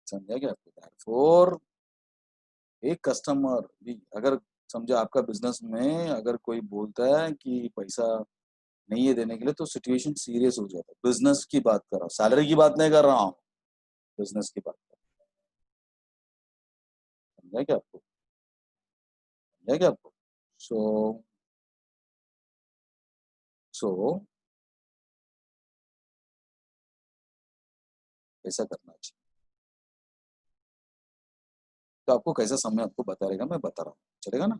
समझा क्या? फोर, एक कस्टमर भी अगर, समझो आपका बिजनेस में अगर कोई बोलता है कि पैसा नहीं है देने के लिए, तो सिचुएशन सीरियस हो जाता है। बिजनेस की बात कर रहा हूँ, सैलरी की बात नहीं कर रहा हूँ, बिजनेस की बात कर रहा हूँ। समझा क्या आपको? समझा क्या आपको? सो सो ऐसा करना चाहिए। तो आपको कैसा समय आपको बता रहेगा, मैं बता रहा हूँ, चलेगा ना?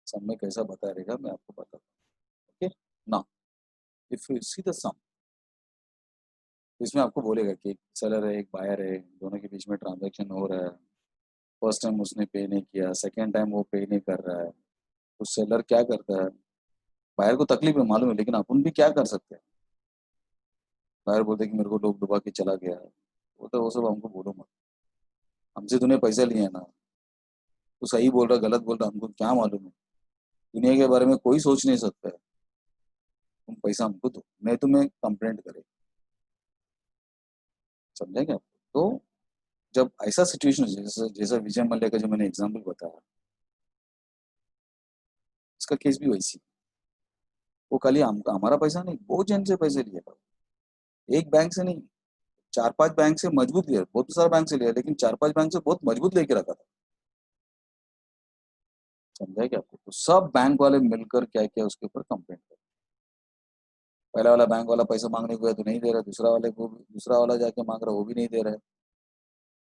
समय कैसा बता रहेगा मैं आपको बता रहा हूँ। ओके ना? इफ यू सी द सम, इसमें आपको बोलेगा कि एक सेलर है, एक बायर है, दोनों के बीच में ट्रांजैक्शन हो रहा है। फर्स्ट टाइम उसने पे नहीं किया, सेकेंड टाइम वो पे नहीं कर रहा है, तो सेलर क्या करता है? बायर को तकलीफ है मालूम है, लेकिन अपन भी क्या कर सकते हैं? बायर बोलते हैं कि मेरे को लोग डुबा के चला गया है, वो सब हमको बोलो मत, हमसे तूने पैसा लिया ना, तो सही बोल रहा गलत बोल रहा हमको क्या मालूम है? दुनिया के बारे में कोई सोच नहीं सकता है। तुम पैसा हमको दो, नहीं तो मैं कंप्लेंट करे। समझे क्या? तो जब ऐसा सिचुएशन, जैसा जैसा विजय मल्ल्या का जो मैंने एग्जाम्पल बताया, इसका केस भी वैसी। वो खाली हमारा पैसा नहीं, बहुत जन से पैसे लिए था, एक बैंक से नहीं, 4-5 बैंक से मजबूत लिया, बहुत सारा बैंक से लिया, लेकिन 4-5 बैंक से बहुत मजबूत लेके रखा था। समझा क्या आपको? तो सब बैंक वाले मिलकर क्या किया, उसके ऊपर कंप्लेंट कर। पहला वाला बैंक वाला पैसा मांगने को गया तो नहीं दे रहा, दूसरा वाला जाके मांग रहा, वो भी नहीं दे रहा है।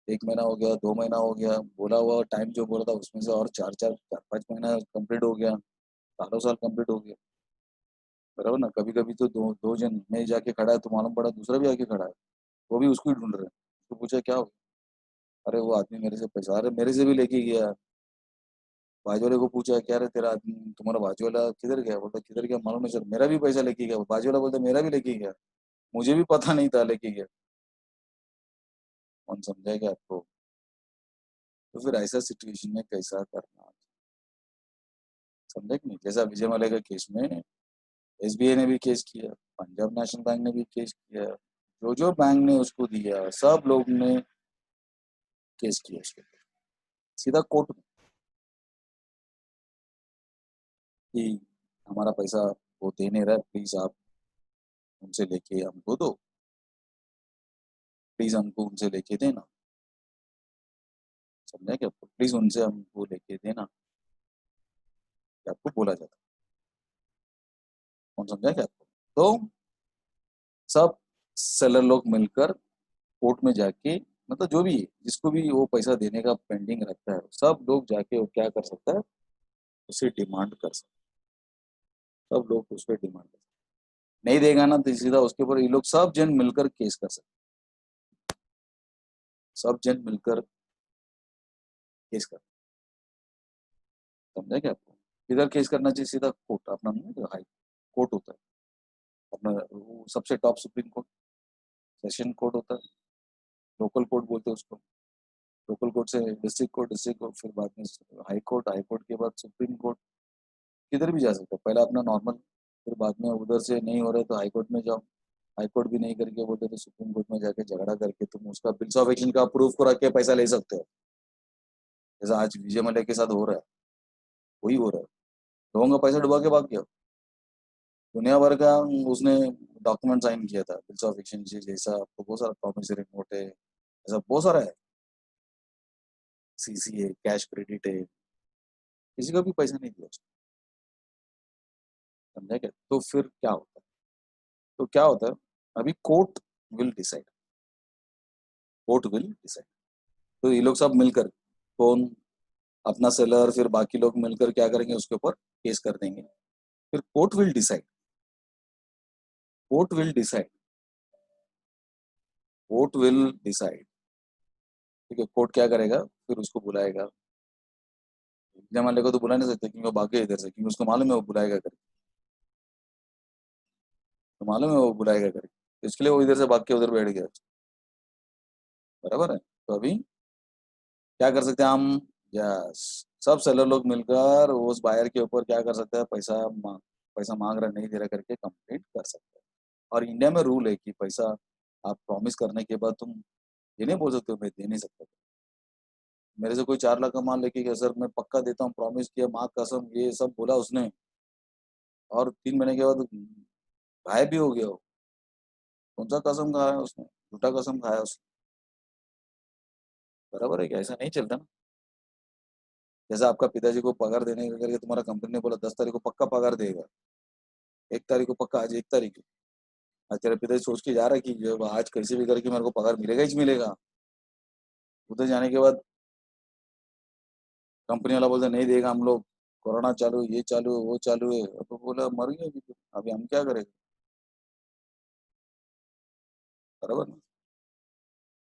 1 महीना हो गया, 2 महीना हो गया, बोला हुआ टाइम जो बोला था उसमें से और 4-5 महीना कंप्लीट हो गया, सालों साल कंप्लीट हो गया। बराबर ना? कभी कभी तो दो दो जन में जाके खड़ा है तो मालूम पड़ा दूसरा भी आके खड़ा है, वो भी उसको ही ढूंढ रहे हैं। उसको पूछा क्या हो गया? अरे वो आदमी मेरे से पैसा, अरे मेरे से भी लेके गया। बाजू वाले को पूछा क्या रे तेरा आदमी, तुम्हारा बाजू वाला किधर गया? बोलता किधर गया मालूम नहीं सर, मेरा भी पैसा लेके गया। बाजू वाला बोलता मेरा भी लेके गया, मुझे भी पता नहीं था लेके गया। कौन समझाएगा आपको? तो फिर ऐसा सिचुएशन में कैसा करना? समझे कि नहीं? जैसा विजय माल्या के केस में एसबीआई ने भी केस किया, पंजाब नेशनल बैंक ने भी केस किया, जो जो बैंक ने उसको दिया सब लोग ने केस किया उसके ऊपर, सीधा कोर्ट में, कि हमारा पैसा वो दे नहीं रहा है, प्लीज आप उनसे लेके हमको दो, प्लीज हमको उनसे लेके देना। समझा क्या आपको? प्लीज उनसे हमको लेके देना, ये आपको बोला जाता है। कौन समझा क्या आपको? तो सब सेलर लोग मिलकर कोर्ट में जाके, मतलब जो भी जिसको भी वो पैसा देने का पेंडिंग रखता है, सब लोग जाके वो क्या कर सकता है, उसे डिमांड कर सकता है। सब लोग उस पर डिमांड कर सकते हैं। नहीं देगा ना तो सीधा उसके ऊपर ये लोग सब जन मिलकर केस कर सकते हैं। सब जन मिलकर केस कर, समझा क्या आपको? किधर केस करना चाहिए? सीधा कोर्ट, अपना हाई कोर्ट होता है अपना, वो सबसे top supreme court, session court होता है, लोकल कोर्ट बोलते हैं उसको। लोकल कोर्ट से डिस्ट्रिक्ट कोर्ट, फिर बाद में हाई कोर्ट के बाद सुप्रीम कोर्ट। किधर भी जा सकते हो, पहले अपना नॉर्मल, फिर बाद में उधर से नहीं हो रहे तो हाई कोर्ट में जाओ, हाई कोर्ट भी नहीं करके बोलते तो सुप्रीम कोर्ट में जाके झगड़ा करके तुम उसका बिल्स ऑफ एक्शन का प्रूफ को रख के पैसा ले सकते हो, जैसा आज विजय मल्ल्या के साथ हो रहा है, वही हो रहा है। लोगों का पैसा डुबा के भाग गया, दुनिया भर का उसने डॉक्यूमेंट साइन किया था बिल्स ऑफ एक्सचेंज जैसा, आपको बहुत सारा प्रॉमिसरी नोट है, ऐसा बहुत सारा है, सीसी है, कैश क्रेडिट है, किसी का भी पैसा नहीं दिया उसने। समझा क्या? तो फिर क्या होता है? तो क्या होता है, अभी court will decide, court will decide. तो ये लोग सब मिलकर कौन, अपना सेलर, फिर बाकी लोग मिलकर क्या करेंगे, उसके ऊपर केस कर देंगे। फिर court will decide, court will decide, court will decide. ठीक है, कोर्ट क्या करेगा, फिर उसको बुलाएगा। जमा वाले को तो बुला नहीं सकते क्योंकि वो भाग गया इधर से, क्योंकि उसको मालूम है वो बुलाएगा करके, तो मालूम है वो बुलाएगा करके, इसके लिए वो इधर से भाग के उधर बैठ गया। बराबर है। तो अभी क्या कर सकते हैं हम, यस, सब सेलर लोग मिलकर उस बायर के ऊपर क्या कर सकते हैं, पैसा मांग रहा नहीं दे रहा करके कंप्लेंट कर सकते हैं। और इंडिया में रूल है कि पैसा आप प्रॉमिस करने के बाद तुम ये नहीं बोल सकते हो मैं दे नहीं सकता। मेरे से कोई 4 लाख का माल लेके गया, सर मैं पक्का देता हूँ, प्रॉमिस किया, माँ कसम, ये सब बोला उसने, और 3 महीने के बाद गायब भी हो गया हो। कौन सा कसम खाया उसने, झूठा कसम खाया उसने। बराबर है क्या, ऐसा नहीं चलता ना। जैसे आपका पिताजी को पगार देने का करके तुम्हारा कंपनी ने बोला 10 तारीख को पक्का पगार देगा, 1 तारीख को पक्का, आज 1 तारीख है, आज तेरा पिताजी सोच के जा रहा है कि जब आज कैसे भी करके मेरे को पगार मिलेगा ही मिलेगा। उधर जाने के बाद कंपनी वाला बोलता नहीं देगा हम लोग, कोरोना चालू है, ये चालू है, वो चालू है, तो बोला मर गया अभी तो, अभी हम क्या करेंगे। बराबर ना।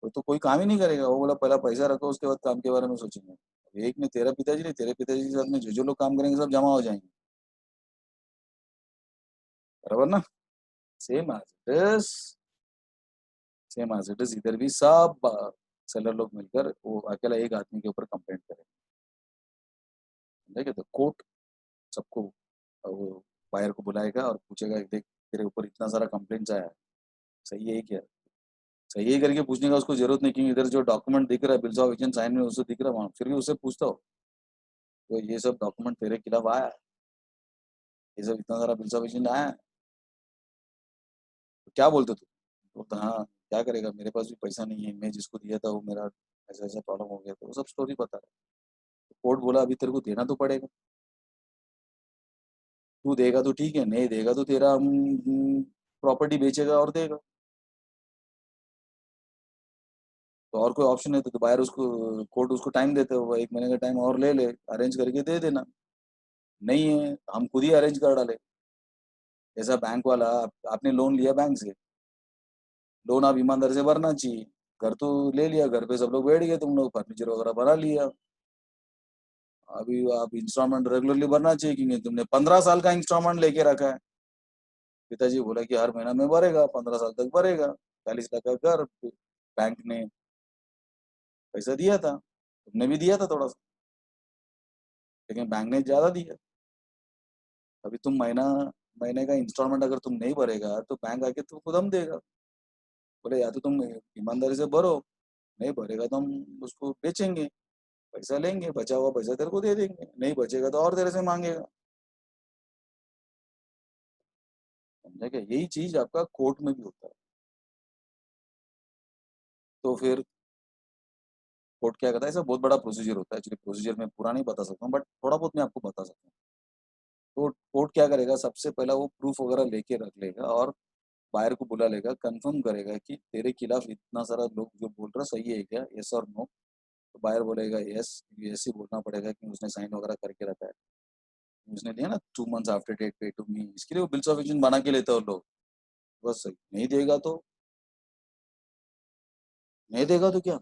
तो कोई काम ही नहीं करेगा, वो बोला पहला पैसा रखो उसके बाद काम के बारे में सोचेंगे। अब एक ने तेरा पिताजी नहीं, तेरे पिताजी के साथ में जो जो लोग काम करेंगे सब जमा हो जाएंगे। बराबर ना। Same as it is, same as it is, इधर भी सब सेलर लोग मिलकर वो अकेला एक आदमी के ऊपर कंप्लेंट करेंगे। देखिए, तो कोर्ट सबको वो बायर को बुलाएगा और पूछेगा कि देख तेरे ऊपर इतना सारा कंप्लेंट्स आया है, सही है क्या, सही है करके पूछने का उसको जरूरत नहीं, क्योंकि इधर जो डॉक्यूमेंट दिख रहा है, बिल्स ऑफ एक्सचेंज साइन में उससे दिख रहा है वहाँ, फिर भी उससे पूछता हो तो ये सब डॉक्यूमेंट तेरे खिलाफ आया है, ये सब इतना सारा बिल्स ऑफ एक्सचेंज आया है, तो क्या बोलते तू, बोलता हाँ क्या करेगा, मेरे पास भी पैसा नहीं है, मैं जिसको दिया था वो मेरा ऐसा ऐसा प्रॉब्लम हो गया, तो वो सब स्टोरी बता रहा है। कोर्ट बोला अभी तेरे को देना तो पड़ेगा, तू देगा तो ठीक है, नहीं देगा तो तेरा हम प्रॉपर्टी बेचेगा और देगा। तो और कोई ऑप्शन है तो बायर उसको, कोर्ट उसको टाइम देते हो, 1 महीने का टाइम और ले ले, अरेंज करके दे देना। नहीं है हम खुद ही अरेंज कर डाले। जैसा बैंक वाला, आपने लोन लिया बैंक से, लोन आप ईमानदारी से भरना चाहिए। घर तो ले लिया, घर पे सब लोग बैठ गए, तुम लोग फर्नीचर वगैरह बना लिया, अभी आप इंस्टॉलमेंट रेगुलरली भरना चाहिए, क्योंकि तुमने 15 साल का इंस्टॉलमेंट लेके रखा है। पिताजी बोला कि हर महीना में भरेगा, 15 साल तक भरेगा, 40 लाख का घर, बैंक ने पैसा दिया था, तुमने भी दिया था थोड़ा सा, लेकिन बैंक ने ज्यादा दिया। अभी तुम महीने का इंस्टॉलमेंट अगर तुम नहीं भरेगा तो बैंक आके तुमको दम देगा, बोले या तो तुम ईमानदारी से भरो, नहीं भरेगा तो हम उसको बेचेंगे, पैसा लेंगे, बचा हुआ पैसा तेरे को दे देंगे, नहीं बचेगा तो और तेरे से मांगेगा। समझा क्या, यही चीज आपका कोर्ट में भी होता है। तो फिर कोर्ट क्या करता है, ऐसा बहुत बड़ा प्रोसीजर होता है, एक्चुअली प्रोसीजर मैं पूरा नहीं बता सकता हूँ, बट थोड़ा बहुत मैं आपको बता सकता हूँ। तो कोर्ट क्या करेगा, सबसे पहला वो प्रूफ वगैरह लेके रख लेगा और बायर को बुला लेगा, कंफर्म करेगा कि तेरे खिलाफ इतना सारा लोग जो बोल रहा सही है क्या, यस और नो। तो बायर बोलेगा यस, यस ही बोलना पड़ेगा कि उसने साइन वगैरह करके रखा है, उसने दिया ना 2 मंथ्स आफ्टर डेट पे टू मी, इसके लिए वो बिल्स ऑफ एक्सचेंज बना के लेते हैं लोग। बस सही नहीं देगा तो, नहीं देगा तो क्या,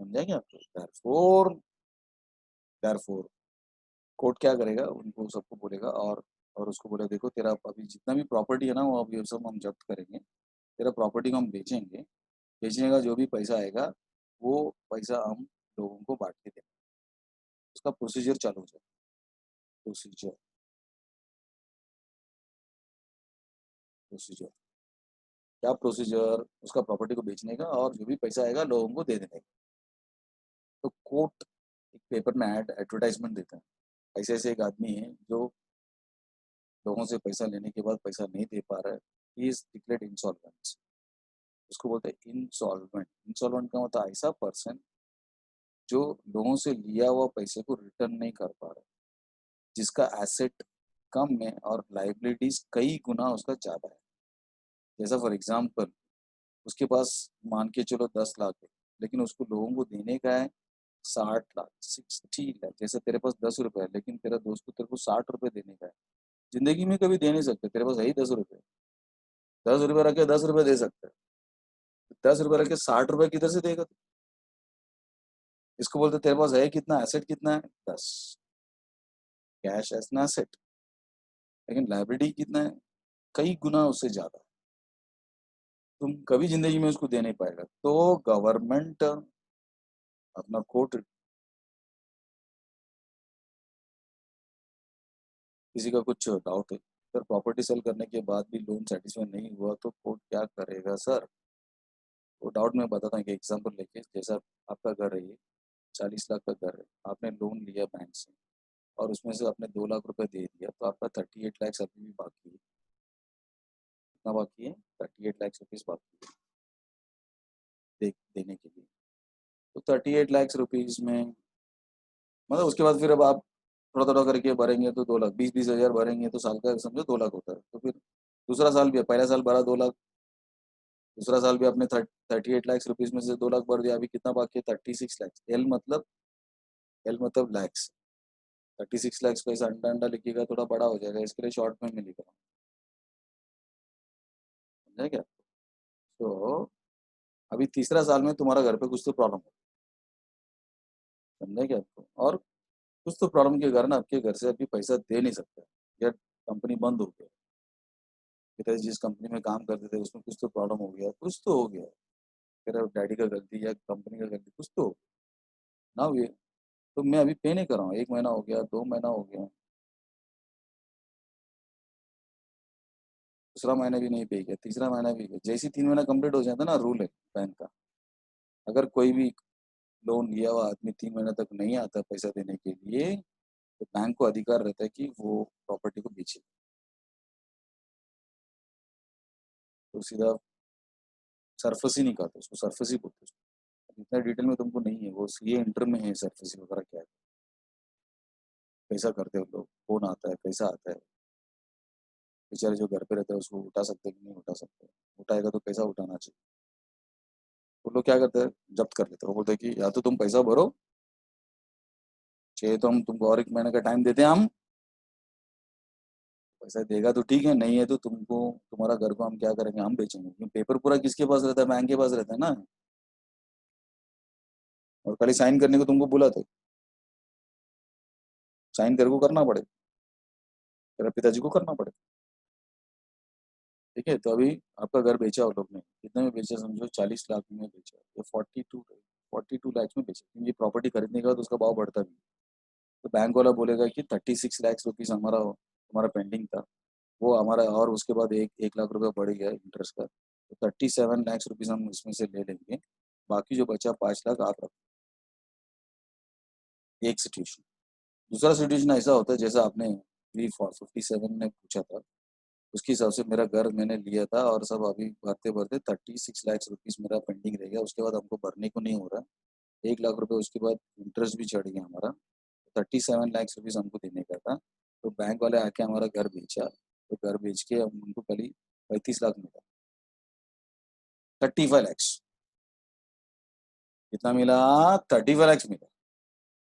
समझा क्या आपको। देयरफॉर कोर्ट क्या करेगा, उनको सबको बोलेगा और उसको बोले देखो तेरा अभी जितना भी प्रॉपर्टी है ना वो अभी सब हम जब्त करेंगे, तेरा प्रॉपर्टी को हम बेचेंगे, बेचने का जो भी पैसा आएगा वो पैसा हम लोगों को बांट के देंगे। उसका प्रोसीजर चालू हो जाए। प्रोसीजर, प्रोसीजर क्या प्रोसीजर, उसका प्रॉपर्टी को बेचने का और जो भी पैसा आएगा लोगों को दे देने का। तो कोर्ट एक पेपर में एडवर्टाइजमेंट देता है, ऐसे ऐसे एक आदमी है जो लोगों से पैसा लेने के बाद पैसा नहीं दे पा रहा है, ही इज डिक्लेयर्ड इंसॉल्वेंट। उसको बोलते हैं इंसॉल्वेंट। इंसॉल्वेंट का मतलब ऐसा पर्सन जो लोगों से लिया हुआ पैसे को रिटर्न नहीं कर पा रहा, जिसका एसेट कम है और लाइबिलिटीज कई गुना उसका ज्यादा है। जैसा फॉर एग्जाम्पल उसके पास मान के चलो 10 लाख है, लेकिन उसको लोगों को देने का है 60 लाख, 60 लाख। जैसे तेरे पास 10 रुपए है, लेकिन तेरा दोस्त को तेरे को 60 रुपए देने का है। जिंदगी में कभी दे नहीं सकते, तेरे पास है ही 10 रुपए। 10 रुपए रख के 10 रुपए दे सकते हैं, 10 रुपए रख के 60 रुपए किधर से देगा तू? इसको बोलते तेरे पास है कितना, एसेट कितना है? 10। कैश एज एन एसेट, लेकिन लाइबिलिटी कितना है? कई गुना उससे ज्यादा। तुम कभी जिंदगी में उसको दे नहीं पाएगा। तो गवर्नमेंट अपना कोर्ट, किसी का कुछ डाउट है सर, प्रॉपर्टी सेल करने के बाद भी लोन सेटिस्फाई नहीं हुआ तो कोर्ट क्या करेगा सर? वो डाउट मैं बताता हूँ कि एग्जांपल लेके, जैसा आपका घर है, ये 40 लाख का घर है, आपने लोन लिया बैंक से और उसमें से आपने 2 लाख रुपए दे दिया, तो आपका 38 लैक्स अभी भी बाकी है। कितना बाकी है? 38 लैक्स रुपीज बाकी है देने के लिए। तो 38 लैक्स रुपीज में मतलब उसके बाद फिर अब आप थोड़ा थोड़ा करके भरेंगे तो 2 लाख, 20-20 हज़ार भरेंगे तो साल का समझो 2 लाख होता है। तो फिर दूसरा साल भी है, पहला साल भरा 2 लाख, दूसरा साल भी आपने 38 लैक्स रुपीज में से 2 लाख भर दिया, अभी कितना बाकी है? 36 लैक्स। एल मतलब लैक्स। 36 लैक्स को ऐसा अंडा अंडा लिखिएगा, थोड़ा बड़ा हो जाएगा, इसके लिए शॉर्ट में मैं लिख रहा हूँ। समझा क्या? तो अभी तीसरा साल में तुम्हारा घर पे कुछ तो प्रॉब्लम है। समझा क्या आपको? और कुछ तो प्रॉब्लम के कारण आपके घर से अभी पैसा दे नहीं सकते, या कंपनी बंद हो गया, पिताजी जिस कंपनी में काम करते थे उसमें कुछ तो प्रॉब्लम हो गया, कुछ तो हो गया, तेरा डैडी का गलती या कंपनी का गलती, कुछ तो ना हुई। तो मैं अभी पे नहीं कर रहा हूँ, 1 महीना हो गया, 2 महीना हो गया, दूसरा महीना भी नहीं पे किया, तीसरा महीना भी गया। जैसे ही 3 महीना कंप्लीट हो जाता है ना, रूल है बैंक का, अगर कोई भी लोन लिया हुआ आदमी 3 महीने तक नहीं आता पैसा देने के लिए, तो बैंक को अधिकार रहता है कि वो प्रॉपर्टी को बेचे। तो सीधा सरफसी नहीं कहते उसको, सरफसी बोलते हैं उसको। इतना डिटेल में तुमको नहीं है, वो ये इंटर में है सरफसी वगैरह क्या है, कैसा करते हो लोग, कौन आता है, कैसा आता है, बेचारे जो घर पे रहते हैं उसको उठा सकते हैं कि नहीं उठा सकते, उठाएगा तो पैसा उठाना चाहिए। वो लोग क्या करते हैं, जब्त कर लेते हैं। वो बोलते हैं कि या तो तुम पैसा भरो, चाहिए तो हम तुमको और 1 महीने का टाइम देते हैं, हम पैसा देगा तो ठीक है, नहीं है तो तुमको, तुम्हारा घर को हम क्या करेंगे, हम बेचेंगे। क्योंकि पेपर पूरा किसके पास रहता है? बैंक के पास रहता है ना। और खाली साइन करने को तुमको बुला तो साइन तेरे को करना पड़े, तेरा पिताजी को करना पड़े। ठीक है, तो अभी आपका घर बेचा, वो लोग ने कितने में बेचा समझो? 40 लाख में बेचा, या 42 लैक्स में बेचा, क्योंकि प्रॉपर्टी खरीदने के बाद उसका भाव बढ़ता भी है। तो बैंक वाला बोलेगा कि 36 लैक्स रुपीज हमारा तुम्हारा पेंडिंग था, वो हमारा, और उसके बाद 1 लाख रुपया बढ़ गया इंटरेस्ट का, तो 37 लैक्स रुपीज हम इसमें से ले लेंगे, बाकी जो बचा 5 लाख आप रखो। एक सिचुएशन। दूसरा सिचुएशन ऐसा होता है, जैसा आपने 357 में पूछा था, उसके हिसाब से मेरा घर मैंने लिया था और सब अभी भरते भरते 36 लैक्स रुपीज मेरा पेंडिंग रह गया, उसके बाद हमको भरने को नहीं हो रहा। 1 लाख रुपए उसके बाद इंटरेस्ट भी चढ़ गया हमारा, 37 लैक्स रुपीज हमको देने का था। तो बैंक वाले आके हमारा घर बेचा, तो घर बेच के हम उनको कल ही 35 लाख मिला। 35 लैक्स। कितना मिला? 35 लैक्स मिला।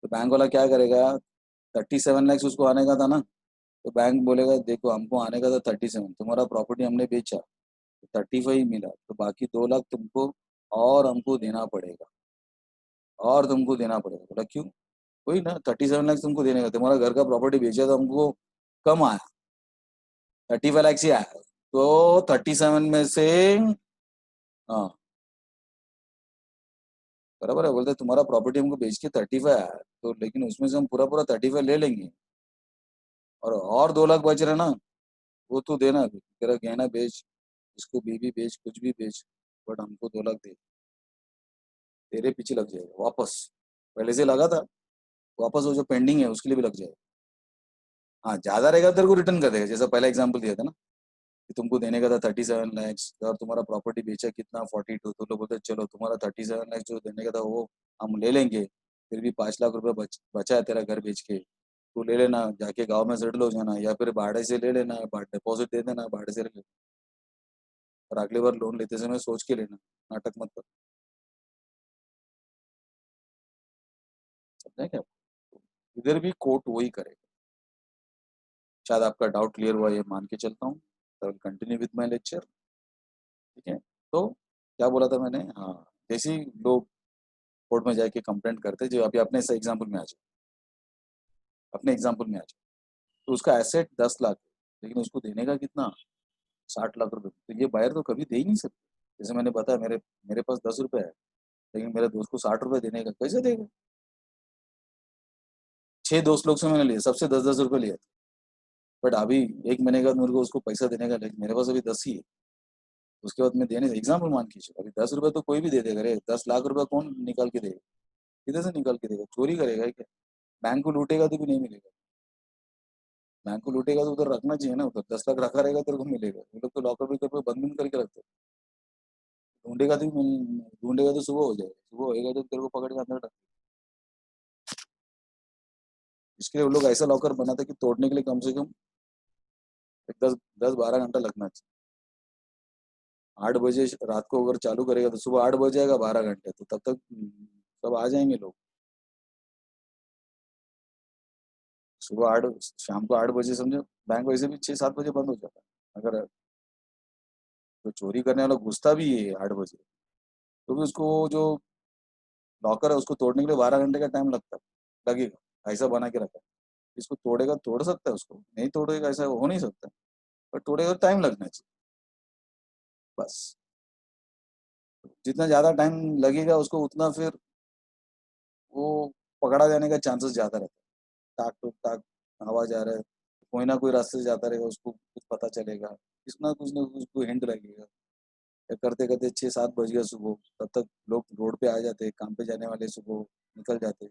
तो बैंक वाला क्या करेगा? 37 लैक्स उसको आने का था ना, तो बैंक बोलेगा देखो हमको आने का था 37, तुम्हारा प्रॉपर्टी हमने बेचा, 35 मिला, तो बाकी 2 लाख तुमको और हमको देना पड़ेगा, और तुमको देना पड़ेगा। बोला क्यों? कोई ना, 37 लैक्स तुमको देने का, तुम्हारा घर का प्रॉपर्टी बेचा तो हमको कम आया, 35 लैक्स ही आया, तो 37 में से, हाँ बराबर है। बोलते तुम्हारा प्रॉपर्टी हमको बेच के 35 आया, तो लेकिन उसमें से हम पूरा पूरा 35 ले लेंगे, और 2 लाख बच रहे ना, वो तू देना, तेरा गहना बेच, इसको बीवी बेच, कुछ भी बेच, बट हमको 2 लाख दे। तेरे पीछे लग जाएगा वापस, पहले से लगा था, वापस वो जो पेंडिंग है उसके लिए भी लग जाएगा। हाँ ज्यादा रहेगा तो तेरे को रिटर्न कर देगा, जैसा पहला एग्जाम्पल दिया था ना, कि तुमको देने का था 37 लैक्स, और तुम्हारा प्रॉपर्टी बेचा कितना 42, तो लोग बोलते चलो तुम्हारा 37 लैक्स जो देने का था वो हम ले लेंगे, फिर भी 5 लाख रुपए बचा है तेरा घर बेच के, तू ले लेना, जाके गाँव में सेटल हो जाना, या फिर भाड़े से ले लेना, डिपॉजिट दे देना, भाड़े से ले लेना। और अगली बार लोन लेते समय सोच के लेना, नाटक मत कर। समझे क्या? इधर भी कोर्ट वही करेगा। शायद आपका डाउट क्लियर हुआ ये मान के चलता हूँ। I will continue with my lecture. ठीक है, तो क्या बोला था मैंने? हाँ, जैसे ही लोग कोर्ट में जाके कंप्लेंट करते, जो अभी अपने से एग्जाम्पल में आ जाए, अपने एग्जाम्पल में आ जाए, तो उसका एसेट 10 लाख है, लेकिन उसको देने का कितना? 60 लाख रुपए। तो ये बायर तो कभी दे ही नहीं सकते। जैसे मैंने बताया, मेरे मेरे पास 10 रुपए है, लेकिन मेरे दोस्त को 60 रुपए देने का, कैसे देगा? 6 दोस्त लोग से मैंने लिए, सबसे 10-10 रुपए लिए थे। बट अभी 1 महीने के बाद मेरे को उसको पैसा देने का, लेकिन मेरे पास अभी 10 ही है। उसके बाद मैं देने, एग्जाम्पल मान कीजिए, अभी 10 रुपए तो कोई भी दे देगा रे। 10 लाख रुपए कौन निकाल के देगा? किधर से निकाल के देगा? चोरी करेगा क्या? बैंक को लूटेगा तो भी नहीं मिलेगा। बैंक को लूटेगा तो उधर रखना चाहिए ना, उधर 10 लाख रखा रहेगा तेरे को मिलेगा। ये लोग तो लॉकर भी करके बंद बंद करके रखते हैं। ढूंढेगा तो सुबह हो जाएगा, सुबह होएगा तो तेरे को पकड़ के अंदर डाल। इसके लिए वो लोग ऐसा लॉकर बनाते कि तोड़ने के लिए कम से कम एक 10-12 घंटा लगना चाहिए। 8 बजे रात को अगर चालू करेगा तो सुबह 8 बज जाएगा, 12 घंटे, तो तब तक सब आ जाएंगे लोग। सुबह 8, शाम को 8 बजे समझो, बैंक वैसे भी 6-7 बजे बंद हो जाता है। अगर तो चोरी करने वाला घुसता भी है 8 बजे, तो भी उसको जो लॉकर है उसको तोड़ने के लिए 12 घंटे का टाइम लगता है, लगेगा। ऐसा बना के रखा है। इसको तोड़ेगा, तोड़ सकता है, उसको नहीं तोड़ेगा ऐसा हो नहीं सकता। पर तोड़ेगा तो टाइम लगना चाहिए बस। जितना ज्यादा टाइम लगेगा उसको, उतना फिर वो पकड़ा जाने का चांसेस ज्यादा रहता है। टाक टूक टाक आवाज आ रहा है, कोई ना कोई रास्ते से जाता रहेगा, उसको कुछ पता चलेगा, कुछ ना कुछ ना कुछ उसको हिंट लगेगा। या करते करते 6-7 बज गया सुबह, तब तक लोग रोड पे आ जाते, काम पे जाने वाले सुबह निकल जाते।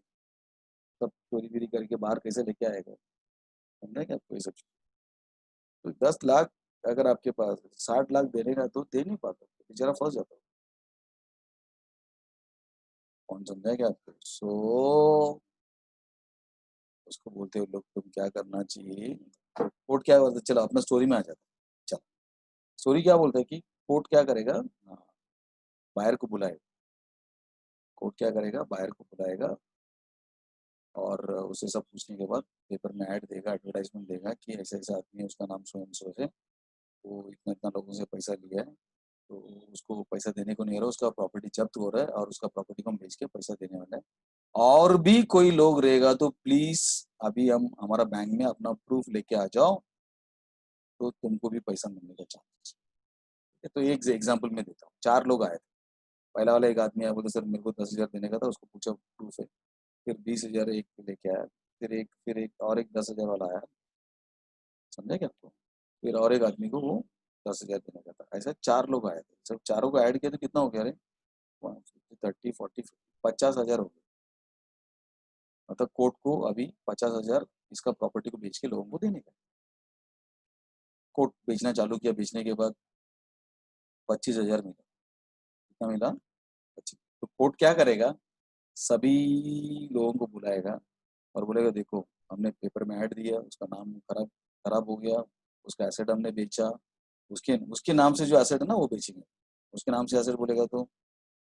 सब चोरी वोरी करके बाहर कैसे लेके आएगा? समझा क्या आपको ये सब चीज़? तो 10 लाख अगर आपके पास 60 लाख देने का तो दे नहीं पाता, बेचारा फंस जाता। कौन समझा क्या आपको? उसको बोलते हैं लोग, तुम क्या करना चाहिए। तो कोर्ट क्या बोलता है, चलो अपना स्टोरी में आ जाता है। चलो, स्टोरी क्या बोलता है कि कोर्ट क्या करेगा? हाँ, बायर को बुलाएगा। कोर्ट क्या करेगा? बायर को बुलाएगा, और उसे सब पूछने के बाद पेपर में ऐड देगा, एडवर्टाइजमेंट देगा कि ऐसे ऐसा आदमी है, उसका नाम सो एंड सो है, वो इतना इतना लोगों से पैसा लिया है, तो उसको पैसा देने को नहीं रहा, उसका प्रॉपर्टी जब्त हो रहा है, और उसका प्रॉपर्टी को हम बेच के पैसा देने वाला है। और भी कोई लोग रहेगा तो प्लीज अभी हम हमारा बैंक में अपना प्रूफ लेके आ जाओ, तो तुमको भी पैसा मिलने का चांस है। तो एक एग्जाम्पल में देता हूँ, 4 लोग आए थे। पहला वाला एक आदमी आया, बोले सर मेरे को 10,000 देने का था, उसको पूछा प्रूफ है। फिर 20,000 एक लेके आया, फिर एक और एक 10,000 वाला आया। समझा क्या आपको? फिर और एक आदमी को वो 10,000 देने का था। ऐसा 4 लोग आए थे, सब चारों को ऐड किया तो कितना हो गया रे? 30, 40, 50, 50,000 हो गया। मतलब कोर्ट को अभी 50,000 इसका प्रॉपर्टी को बेच के लोगों को देने का। कोर्ट बेचना चालू किया, बेचने के बाद 25,000 मिला। कितना मिला? 25। तो कोर्ट क्या करेगा? सभी लोगों को बुलाएगा और बोलेगा देखो, हमने पेपर में ऐड दिया, उसका नाम खराब खराब हो गया, उसका एसेट हमने बेचा। उसके उसके नाम से जो एसेट है ना वो बेचेंगे। उसके नाम से एसेट बोलेगा तो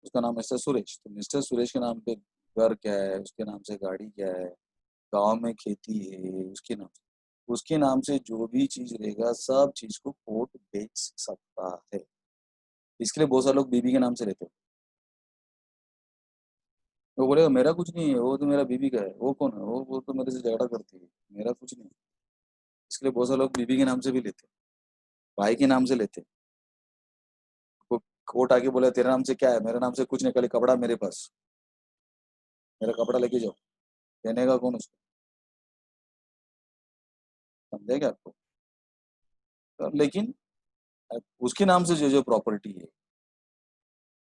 उसका नाम मिस्टर सुरेश, तो मिस्टर सुरेश के नाम पे घर क्या है, उसके नाम से गाड़ी क्या है, गांव में खेती है, उसके नाम से जो भी चीज रहेगा, सब चीज को कोर्ट बेच सकता है। इसके लिए बहुत सारे लोग बीबी के नाम से रहते हैं। वो बोलेगा मेरा कुछ नहीं है, वो तो मेरा बीबी का है। वो कौन है? वो तो मेरे से झगड़ा करती है, मेरा कुछ नहीं है। इसके लिए बहुत सारे लोग बीबी के नाम से भी लेते हैं, भाई के नाम से लेते हैं। को- कोर्ट आके बोला तेरे नाम से क्या है? मेरे नाम से कुछ नहीं, खाली कपड़ा मेरे पास, मेरा कपड़ा लेके जाओ। देने का कौन उसको? समझे क्या आपको? तो लेकिन उसके नाम से जो जो प्रॉपर्टी है,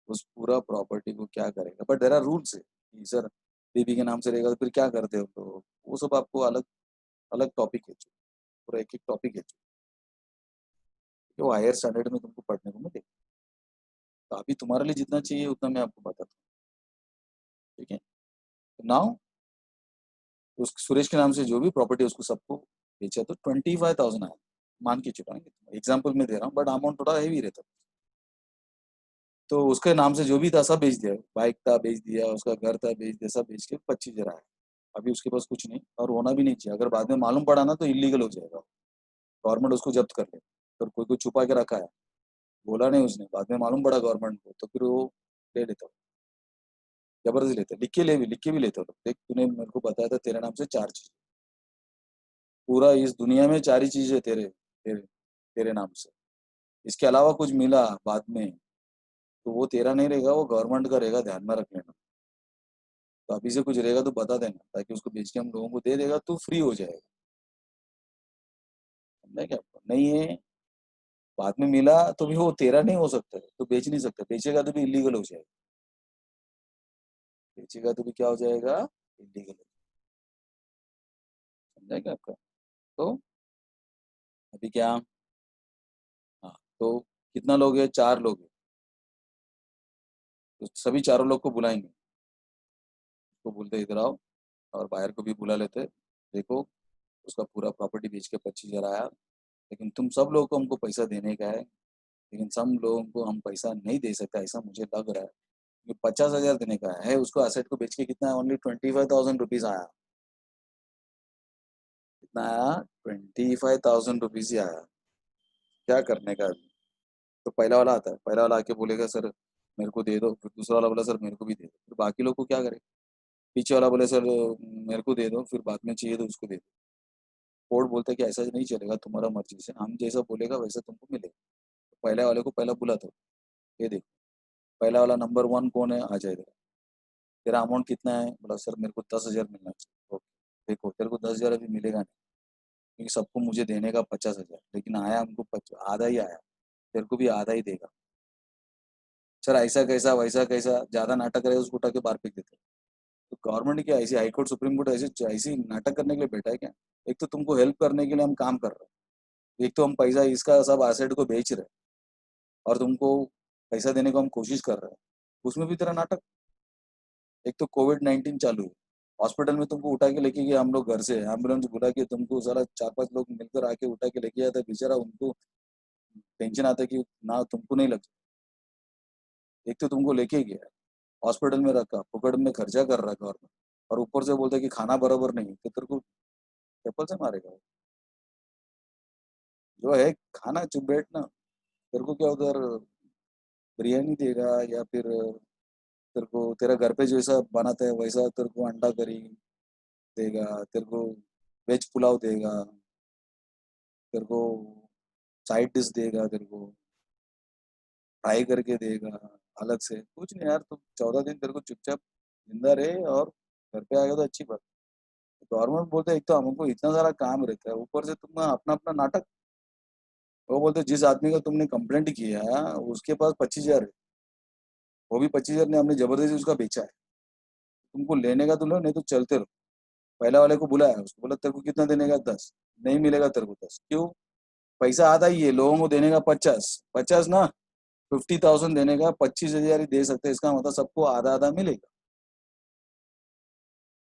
उस पूरा प्रॉपर्टी को क्या करेगा? बट देयर आर रूल्स है कि सर बीबी के नाम से रहेगा तो फिर क्या करते हो? तो वो सब आपको अलग अलग टॉपिक है, जो पूरा एक एक टॉपिक है, जो हायर स्टैंडर्ड में तुमको पढ़ने को मिलेगा। तो अभी तुम्हारे लिए जितना चाहिए उतना मैं आपको बताता हूँ। ठीक है, तो नाउ उस सुरेश के नाम से जो भी प्रॉपर्टी उसको सबको बेचा, तो 25,000 आया, मान के चलो। एग्जाम्पल में दे रहा हूँ, बट अमाउंट थोड़ा हैवी रहता। तो उसके नाम से जो भी था सब बेच दिया, बाइक था बेच दिया, उसका घर था बेच दिया, सब बेच के 25,000 आया। अभी उसके पास कुछ नहीं और होना भी नहीं चाहिए। अगर बाद में मालूम पड़ा ना तो इलीगल हो जाएगा, गवर्नमेंट उसको जब्त कर ले। पर कोई कोई छुपा के रखा है, बोला नहीं उसने, बाद में मालूम पड़ा गवर्नमेंट को तो फिर वो ले लेता, जबरदस्ती लेते, लिख के भी लेते हो लोग। देख तूने मेरे को बताया था तेरे नाम से 4 चीज, पूरा इस दुनिया में 4 ही चीज है तेरे तेरे तेरे नाम से। इसके अलावा कुछ मिला बाद में तो वो तेरा नहीं रहेगा, वो गवर्नमेंट का रहेगा, ध्यान में रख लेना। तो अभी से कुछ रहेगा तो बता देना, ताकि उसको बेच के हम लोगों को दे देगा तो फ्री हो जाएगा। समझा क्या? नहीं है, बाद में मिला तो भी वो तेरा नहीं हो सकता है, तो बेच नहीं सकता, बेचेगा तो भी इलीगल हो जाएगा, बेचेगा तो भी क्या हो जाएगा, इलीगल। समझा क्या आपका? तो अभी क्या, हाँ, तो कितना लोग है, 4 लोग है, तो सभी चारों लोग को बुलाएंगे, उसको बोलते इधर आओ, और बाहर को भी बुला लेते, देखो उसका पूरा प्रॉपर्टी बेच के 25,000 आया, लेकिन तुम सब लोगों को हमको पैसा देने का है, लेकिन सब लोगों को हम पैसा नहीं दे सकते ऐसा मुझे लग रहा है, ये 50,000 देने का है, उसको एसेट को बेच के कितना, ओनली 25,000 रुपीज आया। कितना आया, 25,000 रुपीज ही आया। क्या करने का अभी? तो पहला वाला आता है, पहला वाला आके बोलेगा सर मेरे को दे दो, फिर दूसरा वाला बोला सर मेरे को भी दे दो, फिर बाकी लोग को क्या करे? पीछे वाला बोले सर मेरे को दे दो, फिर बाद में चाहिए तो उसको दे दो। कोर्ट बोलता है कि ऐसा नहीं चलेगा, तुम्हारा मर्जी से, हम जैसा बोलेगा वैसा तुमको मिलेगा। तो पहले वाले को पहला बुला दो, ये देखो पहला वाला नंबर 1 कौन है, आ जाएगा। तेरा अमाउंट कितना है, बोला सर मेरे को 10,000 मिलना चाहिए। ओके, देखो तेरे को 10,000 अभी मिलेगा नहीं, क्योंकि सबको मुझे देने का 50,000, लेकिन आया हमको आधा ही आया, तेरे को भी आधा ही देगा। सर ऐसा कैसा वैसा कैसा, ज्यादा नाटक करे उसको उठा के बाहर फेंक देते। तो गवर्नमेंट क्या ऐसी, हाई कोर्ट सुप्रीम कोर्ट ऐसी ऐसी नाटक करने के लिए बैठा है क्या? एक तो तुमको हेल्प करने के लिए हम काम कर रहे हैं, एक तो हम पैसा इसका सब एसेट को बेच रहे हैं, और तुमको पैसा देने को हम कोशिश कर रहे हैं, उसमें भी तेरा नाटक। एक तो कोविड-19 चालू है, हॉस्पिटल में तुमको उठा के लेके गए हम लोग घर से, एम्बुलेंस बुला के तुमको साला 4-5 लोग मिलकर आके उठा के लेके जाता है, बेचारा उनको टेंशन आता है कि ना तुमको नहीं लग। एक तो तुमको लेके गया, हॉस्पिटल में रखा, फुकड़ में खर्चा कर रहा है गवर्नमेंट, और ऊपर से बोलता है कि खाना बराबर नहीं है, तो तेरे को चप्पल से मारेगा वो। जो है खाना चुप बैठ ना, तेरे को क्या उधर बिरयानी देगा, या फिर तेरे को तेरा घर पे जैसा बनाता है वैसा तेरे को अंडा करी देगा, तेरे को वेज पुलाव देगा, तेरे को साइड डिश देगा, तेरे को फ्राई करके देगा अलग से, कुछ नहीं यार, तुम 14 दिन तेरे को चुपचाप जिंदा रहे और घर पे आ गया तो अच्छी बात। गवर्नमेंट बोलते है एक तो हमको इतना सारा काम रहता है, ऊपर से तुम अपना अपना नाटक। वो बोलते जिस आदमी का तुमने कंप्लेंट किया उसके पास 25,000 है, वो भी 25,000 ने हमने जबरदस्ती उसका बेचा है, तुमको लेने का तो लो नहीं तो चलते रहो। पहला वाले को बुलाया, उसको बोला तेरे को कितना देने का, 10, नहीं मिलेगा तेरे को 10, क्यों? पैसा आधा ही है, लोगों को देने का 50, 50 ना, 50,000 देने का 25,000 ही दे सकते हैं, इसका मतलब सबको आधा आधा मिलेगा,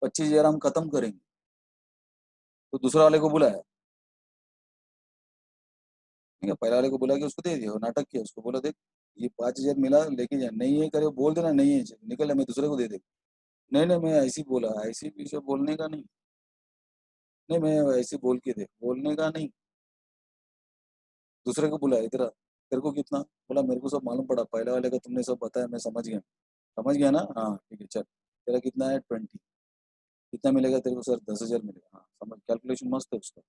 25,000 हम खत्म करेंगे। तो दूसरा वाले को बुलाया, ठीक है, पहले वाले को बुला के उसको दे दिया, वो नाटक किया, उसको बोला देख ये 5,000 मिला लेके जा, नहीं है करे बोल देना नहीं है, निकल मैं दूसरे को दे दे। नहीं नहीं मैं ऐसी बोला, ऐसी पीछे बोलने का नहीं, नहीं मैं ऐसे बोल के दे, बोलने का नहीं। दूसरे को बुलाया, इधर आ, तेरे को कितना, बोला मेरे को सब मालूम पड़ा, पहले वाले का तुमने सब बताया, मैं समझ गया, समझ गया ना, हाँ ठीक है चल, तेरा कितना है, 20, कितना मिलेगा तेरे को, सर 10,000 मिलेगा, हाँ समझ, कैलकुलेशन मस्त है उसका।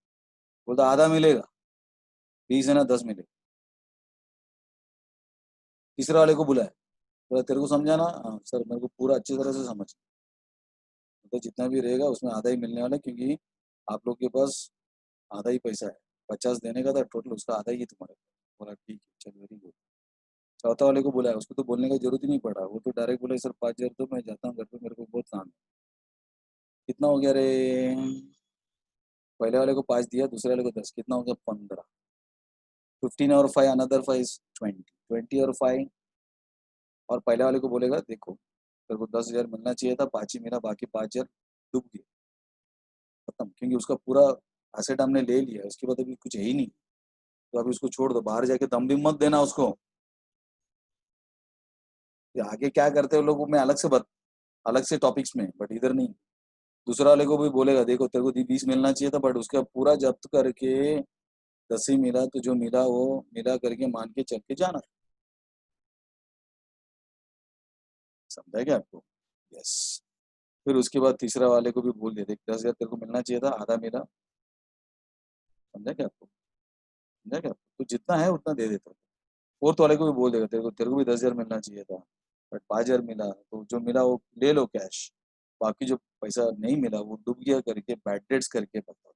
बोलता आधा मिलेगा, 20 है ना 10 मिलेगा। तीसरे वाले को बुलाया, बोला तेरे को समझाना, हाँ सर मेरे को पूरा अच्छी तरह से समझ, तो जितना भी रहेगा उसमें आधा ही मिलने वाला है, क्योंकि आप लोग के पास आधा ही पैसा है, 50 देने का था टोटल, उसका आधा ही है तुम्हारे पास। बोला ठीक है चल, वेरी गुड। चौथा वाले को बुलाया, उसको तो बोलने की जरूरत ही नहीं पड़ा, वो तो डायरेक्ट बोले सर 5,000 तो मैं जाता हूँ घर पे, मेरे को बहुत काम है। कितना हो गया रे, पहले वाले को 5 दिया, दूसरे वाले को 10, कितना हो गया, 15, 15 और 5 अनदर 5 इज 20, 20 और 5, और पहले वाले को बोलेगा देखो तेरे को 10,000 मिलना चाहिए था, 5 ही मिला, बाकी 5,000 डूब गए, खत्म, क्योंकि उसका पूरा एसेट हमने ले लिया, उसके बाद अभी कुछ है ही नहीं। तो अभी उसको छोड़ दो, बाहर जाके दम भी मत देना उसको। ये आगे क्या करते हैं लोग मैं अलग से अलग से टॉपिक्स में, बट इधर नहीं। दूसरा वाले को भी बोलेगा देखो तेरे को 20 मिलना चाहिए था, बट उसका पूरा जब्त करके 10 ही मिला, तो जो मिला वो मिला करके मान के चल के जाना। समझा क्या आपको? यस। फिर उसके बाद तीसरा वाले को भी बोल दे देख 10,000 तेरे को मिलना चाहिए था, आधा मिला। समझा क्या आपको? समझा क्या? तो जितना है उतना दे देता। फोर्थ वाले को भी बोल देगा तेरे को भी 10,000 मिलना चाहिए था, बट 5,000 मिला, तो जो मिला वो ले लो कैश। बाकी जो पैसा नहीं मिला वो डूब गया करके बैड डेट्स करके बताओ।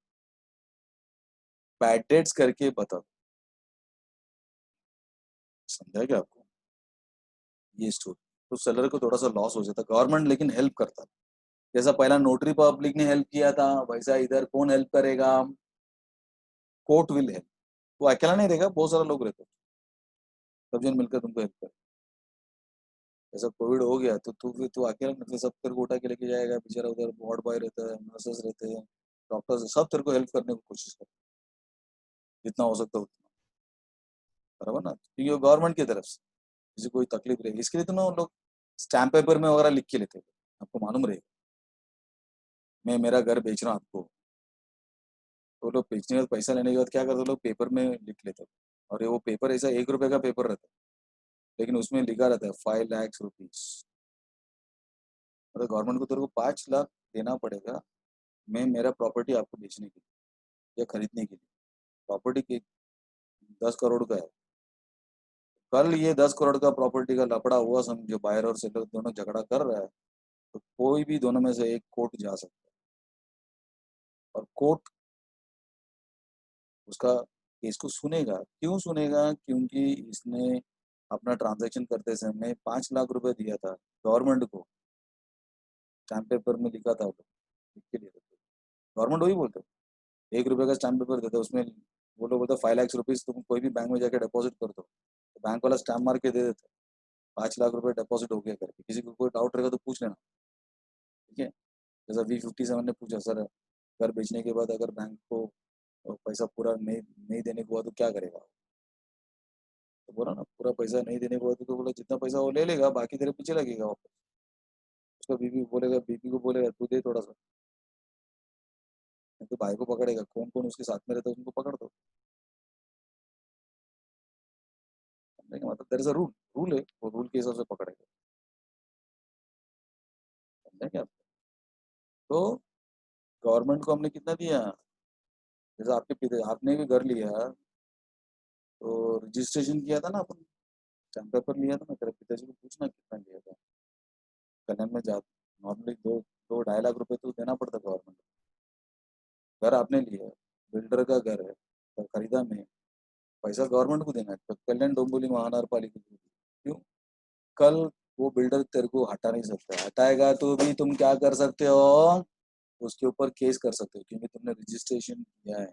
बैड डेट्स करके बताओ। समझा क्या आपको? ये स्टोरी। तो सेलर को थोड़ा सा लॉस हो जाता, गवर्नमेंट लेकिन हेल्प करता। जैसा पहला नोटरी पब्लिक ने हेल्प किया था, वैसा इधर कौन हेल्प करेगा? Court will help. वो अकेला नहीं रहेगा, बहुत सारे लोग रहते हैं, सब जन मिलकर तुमको हेल्प कर। जैसा कोविड हो गया तो तू फिर तू अकेला नहीं, सब तेरे को उठा के लेके जाएगा, बेचारा उधर वार्ड बॉय रहता है, नर्सेस रहते हैं, डॉक्टर्स, सब तेरे को हेल्प करने की कोशिश कर, जितना हो सकता है उतना। बराबर ना? क्योंकि गवर्नमेंट की तरफ से किसी कोई तकलीफ रहेगी, इसके लिए तो ना वो लोग स्टैम्प पेपर में वगैरह लिख के लेते हैं। आपको मालूम रहेगा, मैं मेरा घर बेच रहा हूँ आपको, तो लोग बेचने का पैसा लेने के बाद क्या करते हैं, लोग पेपर में लिख लेते हैं। और ये वो पेपर ऐसा 1 रुपए का पेपर रहता है, लेकिन उसमें लिखा रहता है 5 लाख रुपीज। मतलब गवर्नमेंट को तेरे को 5 लाख देना पड़ेगा, मैं मेरा प्रॉपर्टी आपको बेचने के लिए या खरीदने के लिए। प्रॉपर्टी के 10 करोड़ का है। कल ये 10 करोड़ का प्रॉपर्टी का लफड़ा हुआ, समझो बायर और सेलर दोनों झगड़ा कर रहा है, तो कोई भी दोनों में से एक कोर्ट जा सकता है, और कोर्ट उसका केस को सुनेगा। क्यों सुनेगा? क्योंकि इसने अपना ट्रांजैक्शन करते समय 5 लाख रुपए दिया था गवर्नमेंट को, स्टैम्प पेपर में लिखा था, वो लिख के लिए गवर्नमेंट वही बोलते, 1 रुपए का स्टैम्प पेपर देता उसमें, वो लोग बोलते 5 लाख रुपीज तुम कोई भी बैंक में जाके डिपॉजिट कर दो, तो बैंक वाला स्टैम्प मार के दे देता, 5 लाख रुपए डिपॉजिट हो गया करके। किसी को कोई डाउट रहेगा तो पूछ लेना। ठीक है? जैसा V57 ने पूछा, सर घर बेचने के बाद अगर बैंक को पैसा पूरा नहीं नहीं देने को हुआ तो क्या करेगा? तो बोला ना पूरा पैसा नहीं देने को हुआ तो बोला जितना पैसा वो ले लेगा, बाकी तेरे पीछे लगेगा वापस। उसका बीबी बोलेगा, बीबी को बोलेगा तू दे थोड़ा सा, नहीं तो भाई को पकड़ेगा, कौन कौन उसके साथ में रहता है उनको पकड़ दो। समझे क्या? मतलब there is a rule, rule है, वो रूल के हिसाब से पकड़ेगा। समझे क्या? तो गवर्नमेंट को हमने कितना दिया? जैसे आपके पिता आपने भी घर लिया, तो रजिस्ट्रेशन किया था ना अपन, स्टैम्प पेपर लिया था ना, तेरे पिताजी को पूछना कितना लिया था। कल्याण में जा, नॉर्मली 2-2 ढाई लाख रुपए तो देना पड़ता गवर्नमेंट। घर आपने लिया, बिल्डर का घर है, तो खरीदा में पैसा गवर्नमेंट को देना है, तो कल्याण डोंबिवली महानगर पालिका को। क्यों? कल वो बिल्डर तेरे को हटा नहीं सकता, हटाएगा तो भी तुम क्या कर सकते हो? उसके ऊपर केस कर सकते हो, क्योंकि तुमने रजिस्ट्रेशन किया है,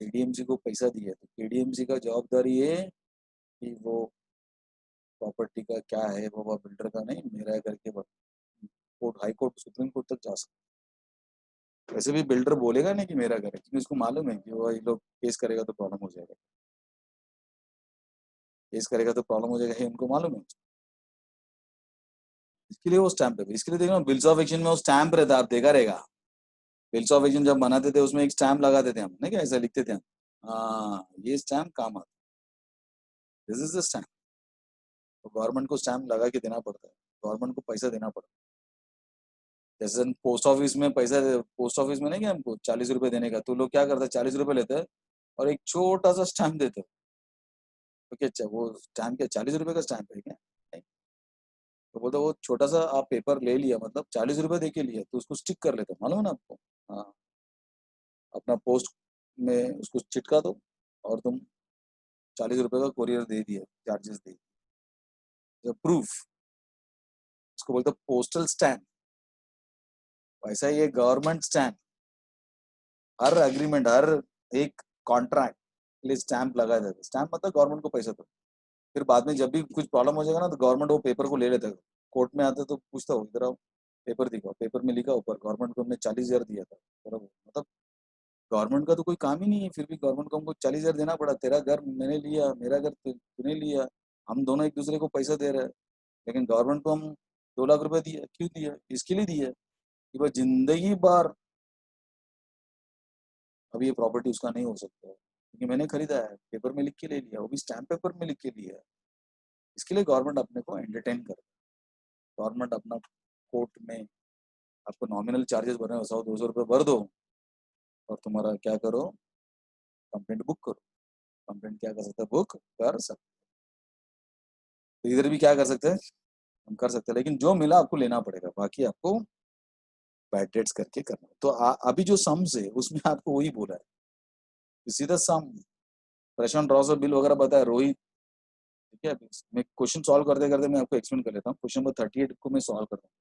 केडीएमसी को पैसा दिया है, तो केडीएमसी का जवाबदारी है कि वो प्रॉपर्टी का क्या है, वो बिल्डर का नहीं मेरा है करके court, high court, supreme court तक जा सकते। वैसे भी बिल्डर बोलेगा नहीं कि मेरा घर है, क्योंकि उसको मालूम है कि वो ये लोग केस करेगा तो प्रॉब्लम हो जाएगा, केस करेगा तो प्रॉब्लम हो जाएगा, ये उनको मालूम है। इसके लिए वो स्टैंप है, इसके लिए देखना बिल्स ऑफ एक्शन में वो स्टैंप रहता है, आप देखा रहेगा। बिल्स ऑफ एक्शन जब बनाते थे उसमें एक स्टैंप लगाते थे हम, नहीं क्या ऐसा लिखते थे हम? हाँ, ये स्टैंप काम आता है, दिस इज द स्टैंप। तो गवर्नमेंट को स्टैंप लगा के देना पड़ता है, गवर्नमेंट को पैसा देना पड़ता है। जैसे पोस्ट ऑफिस में पैसा, पोस्ट ऑफिस में नहीं क्या हमको 40 रुपए देने का, तो लोग क्या करते हैं 40 रुपए लेते हैं और एक छोटा सा स्टैंप देते हैं। तो क्या वो स्टैंप क्या 40 रुपए का स्टैंप है क्या? नहीं। तो बोलते वो छोटा सा आप पेपर ले लिया, मतलब 40 रुपए दे के लिया, तो उसको स्टिक कर लेते हैं, मालूम है ना आपको? हाँ, अपना पोस्ट में उसको चिटका दो, और तुम 40 रुपए का कोरियर दे दिया, चार्जेस दे दिया, प्रूफ। उसको बोलते पोस्टल स्टैंप। वैसा ही ये गवर्नमेंट स्टैंप, हर एग्रीमेंट, हर एक कॉन्ट्रैक्ट के लिए स्टैंप लगा देता है। स्टैंप मतलब गवर्नमेंट को पैसा दो, फिर बाद में जब भी कुछ प्रॉब्लम हो जाएगा ना, तो गवर्नमेंट वो पेपर को ले लेता है। कोर्ट में आते तो पूछता हो, इधर आओ पेपर दिखाओ, पेपर में लिखा ऊपर गवर्नमेंट को हमने 40,000 दिया था, बराबर? मतलब गवर्नमेंट का तो कोई काम ही नहीं है, फिर भी गवर्नमेंट को हमको 40,000 देना पड़ा। तेरा घर मैंने लिया, मेरा घर तूने लिया, हम दोनों एक दूसरे को पैसा दे रहे हैं, लेकिन गवर्नमेंट को हम 2 लाख रुपए दिया, क्यों दिया? इसके लिए दिया, कि वह जिंदगी भर अब ये प्रॉपर्टी उसका नहीं हो सकता है, क्योंकि मैंने खरीदा है, पेपर में लिख के ले लिया, वो भी स्टैम्प पेपर में लिख के लिया है। इसके लिए गवर्नमेंट अपने को एंटरटेन करे, गवर्नमेंट अपना कोर्ट में आपको नॉमिनल चार्जेस भरने 100-200 रुपये भर दो और तुम्हारा क्या करो, कंप्लेंट बुक करो। कंप्लेंट क्या कर सकते हैं, बुक कर सकते। तो इधर भी क्या कर सकते हैं, हम कर सकते हैं, लेकिन जो मिला आपको लेना पड़ेगा, बाकी आपको बैड डेट्स करके करना। तो अभी जो सम्स है उसमें आपको वही बोला है, सीधा सम। प्रशांत राव से बिल वगैरह बताया, रोहित, ठीक है। अभी मैं क्वेश्चन सॉल्व करते करते मैं आपको एक्सप्लेन कर लेता हूँ। क्वेश्चन नंबर 38 को मैं सॉल्व करता हूँ।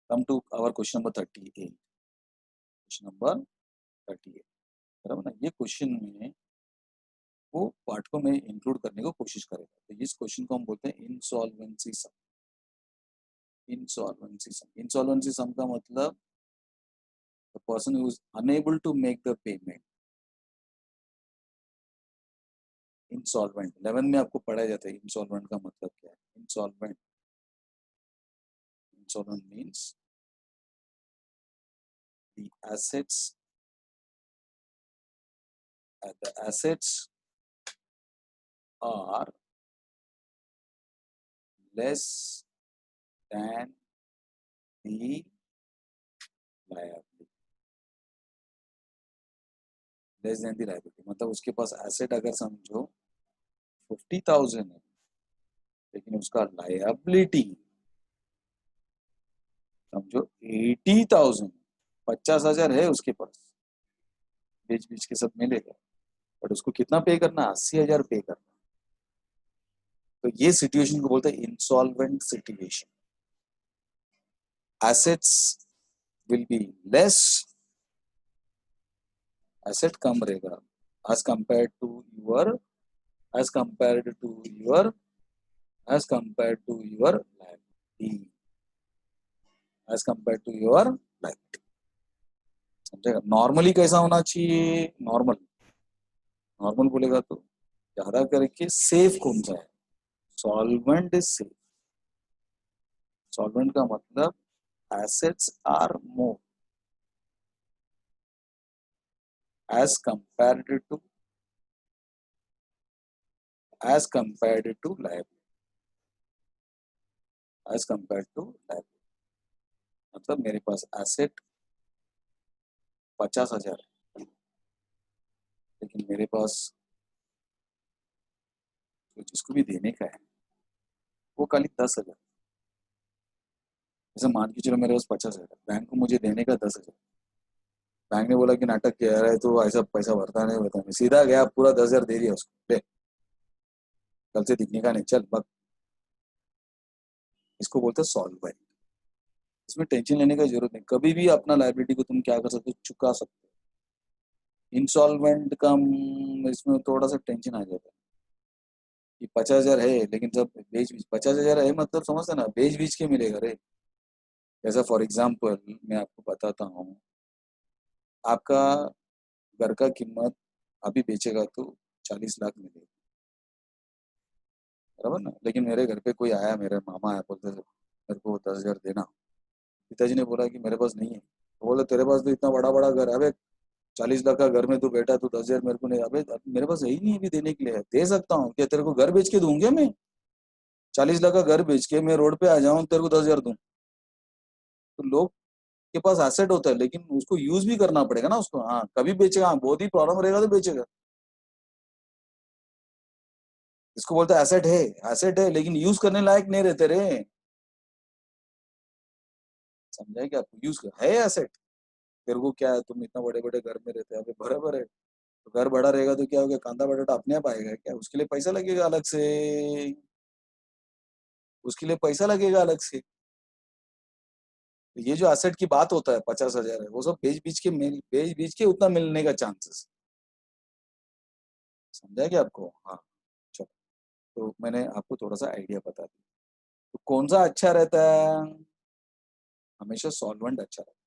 Come to our question number 38। Question number 38, बराबर ना। ये क्वेश्चन में वो पार्ट को मैं इंक्लूड करने को कोशिश करेगा। तो इस क्वेश्चन को हम बोलते हैं insolvency sum. Insolvency sum, insolvency sum का मतलब the person who is unable to make the payment. Insolvent 11 में आपको पढ़ाया जाता है इंसॉल्वेंट का मतलब क्या है। Insolvent, insolvent means the assets the assets are less than the liability। Less than the liability मतलब उसके पास एसेट अगर समझो 50,000 है, लेकिन उसका लायबिलिटी समझो 80,000, 50,000 है उसके पास, बेच बीच के सब मिलेगा, बट उसको कितना पे करना, 80,000 पे करना। तो ये सिचुएशन को बोलते हैं insolvent situation. Assets will be less, asset कम रहेगा as compared to your as compared to your as compared to your liability, as compared to your liability। समझेगा। नॉर्मली कैसा होना चाहिए, नॉर्मल, नॉर्मल बोलेगा तो ज्यादा करके सेफ कौन सा है, सॉल्वेंट इज सेफ। सॉल्वेंट का मतलब assets are more as compared to as compared to liability, as compared to liability। मतलब मेरे पास एसेट 50,000 है, लेकिन मेरे पास तो जिसको भी देने का है वो खाली 10,000। जैसे मान के चलो मेरे पास 50,000, बैंक को मुझे देने का 10,000। बैंक ने बोला कि नाटक किया रहा है तो ऐसा पैसा भरता नहीं, सीधा गया पूरा 10,000 दे दिया उसको, ले कल से दिखने का नहीं, चल बक। इसको बोलते हैं सॉल्वेंट। इसमें टेंशन लेने की जरूरत नहीं, कभी भी अपना लायबिलिटी को तुम क्या कर सकते हो, चुका सकते हो। इंसॉल्वेंट का इसमें थोड़ा सा टेंशन आ जाता है कि 50,000 है, लेकिन सब बेच बीच, 50,000 है मतलब समझते ना, बेच बीच के मिलेगा रे। जैसा फॉर एग्जाम्पल मैं आपको बताता हूँ, आपका घर का कीमत अभी बेचेगा तो 40 लाख मिलेगी, बराबर ना। लेकिन मेरे घर पे कोई आया, मेरे मामा आया, बोलते मेरे को 10,000 देना। पिताजी ने बोला कि मेरे पास नहीं है, तो बोले तेरे पास तो इतना बड़ा बड़ा घर है, अबे 40 लाख का घर में तू बैठा, तू 10,000 मेरे को नहीं, अबे मेरे पास है ही नहीं अभी देने के लिए। दे सकता हूँ क्या, तेरे को घर बेच के दूंगे मैं, 40 लाख का घर बेच के मैं रोड पे आ जाऊं तेरे को 10,000 दूं। तो लोग के पास एसेट होता है, लेकिन उसको यूज भी करना पड़ेगा ना उसको। हाँ कभी बेचेगा, हाँ बहुत ही प्रॉब्लम रहेगा तो बेचेगा। इसको बोलते हैं एसेट है, एसेट है लेकिन यूज करने लायक नहीं रहते रे। समझाए कि आपको यूज कर है एसेट। तेरे को क्या है, तुम इतना बड़े बड़े घर में रहते हैं, अभी बराबर है। तो घर बड़ा रहेगा तो क्या हो गया, कांदा बटाटा अपने आप आएगा क्या, उसके लिए पैसा लगेगा अलग से, उसके लिए पैसा लगेगा अलग से। तो ये जो एसेट की बात होता है 50,000 है, वो सब बेच बीच के उतना मिलने का चांसेस। समझा क्या आपको। हाँ चलो, तो मैंने आपको थोड़ा सा आइडिया बता दिया। तो कौन सा अच्छा रहता है, हमेशा सॉल्वेंट अच्छा रहता है।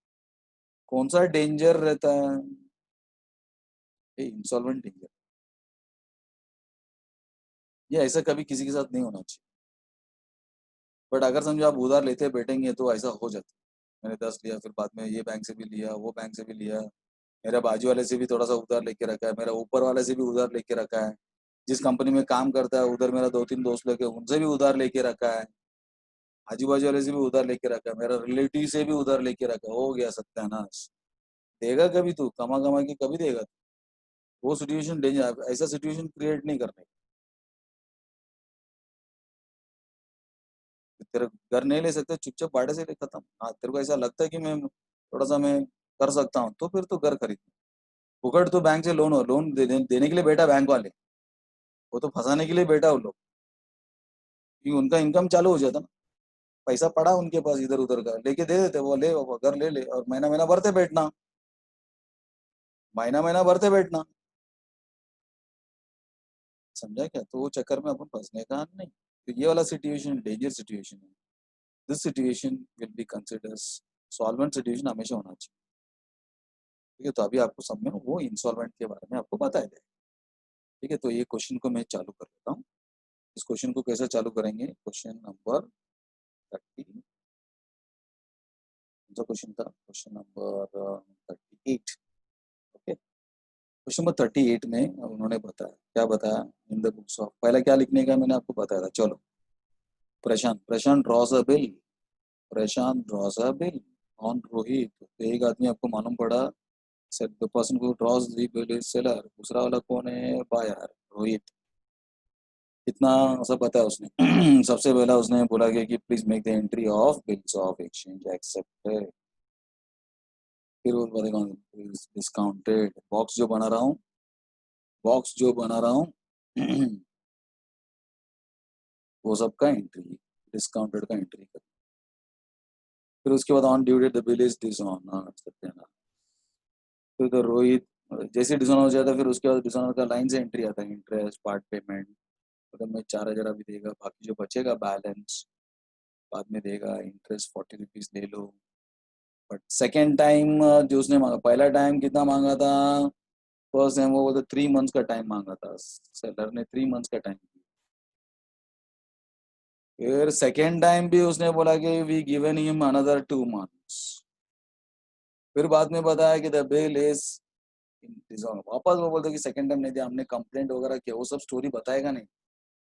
कौन सा डेंजर रहता है, ये इंसॉल्वेंट डेंजर। ये ऐसा कभी किसी के साथ नहीं होना चाहिए, बट अगर समझो आप उधार लेते बैठेंगे तो ऐसा हो जाता है। मैंने 10 लिया, फिर बाद में ये बैंक से भी लिया, वो बैंक से भी लिया, मेरे बाजू वाले से भी थोड़ा सा उधार लेके रखा है, मेरा ऊपर वाले से भी उधार लेके रखा है, जिस कंपनी में काम करता है उधर मेरा 2-3 दोस्त लेके उनसे भी उधार लेके रखा है, आजू बाजू वाले से भी उधार लेके रखा है, मेरा रिलेटिव से भी उधार लेके रखा है। हो गया सत्यानाश। देगा कभी तू, कमा कमा के कभी देगा? वो सिचुएशन डेंजर, ऐसा सिचुएशन क्रिएट नहीं करने। तेरा घर नहीं ले सकते, चुपचाप भाड़े से ले, खत्म। हाँ, तेरे को ऐसा लगता है कि मैं थोड़ा सा मैं कर सकता हूँ, तो फिर तो घर खरीद। फुकट तो बैंक से लोन हो, लोन देने के लिए बैठा बैंक वाले, वो तो फंसाने के लिए बैठा वो लोग, क्योंकि उनका इनकम चालू हो जाता ना। पैसा पड़ा उनके पास इधर उधर का, लेके दे देते, वो ले बाबा घर ले ले, और महीना महीना भरते बैठना, महीना महीना भरते बैठना। समझा क्या? तो वो चक्कर में अपन फंसने का नहीं। तो ये वाला सिचुएशन डेंजर सिचुएशन है। This situation will be considered solvent situation, हमेशा होना चाहिए। ठीक है, तो अभी आपको सब में वो इंसॉल्वेंट के बारे में आपको बताया जाए। ठीक है, तो ये क्वेश्चन को मैं चालू कर लेता हूँ। इस क्वेश्चन को कैसे चालू करेंगे? क्वेश्चन नंबर 30, जो क्वेश्चन था question number 38। Okay, question number 38 में उन्होंने बताया, क्या बताया? इन द बुक्स ऑफ, पहला क्या लिखने का मैंने आपको बताया था, चलो। Prashant draws a bill, Prashant draws a bill on Rohit. तो एक आदमी आपको मालूम पड़ा, the person who draws the bill is seller, दूसरा वाला कौन है? बायर, रोहित। कितना सब पता है उसने? सबसे पहला उसने बोला कि please make the entry of bills of exchange accepted. फिर वो बताएगा डिस्काउंटेड, बॉक्स जो बना रहा हूँ, बॉक्स जो बना रहा हूँ वो सबका एंट्री, डिस्काउंटेड का एंट्री कर। फिर उसके बाद on due date the bill is dishonour, सत्यानाश। फिर तो रोहित जैसे डिसऑनर हो जाता है, फिर उसके बाद डिसऑनर का लाइन से एंट्री आता है, इंटरेस्ट पार्ट पेमेंट, मतलब मैं 4,000 अभी देगा, बाकी जो बचेगा बैलेंस बाद में देगा, इंटरेस्ट 40 रुपीज ले लो। बट सेकेंड टाइम जो उसने मांगा, पहला टाइम कितना मांगा था? फर्स्ट टाइम वो बोलते 3 मंथ्स का टाइम मांगा था, सेलर ने 3 मंथ्स का टाइम। फिर सेकेंड टाइम भी उसने बोला कि we given him another 2 months. फिर बाद में बताया कि द बिल इज डिसऑनर, वापस वो बोलते कि सेकेंड टाइम नहीं दिया, हमने कंप्लेंट वगैरह किया, वो सब स्टोरी बताएगा नहीं,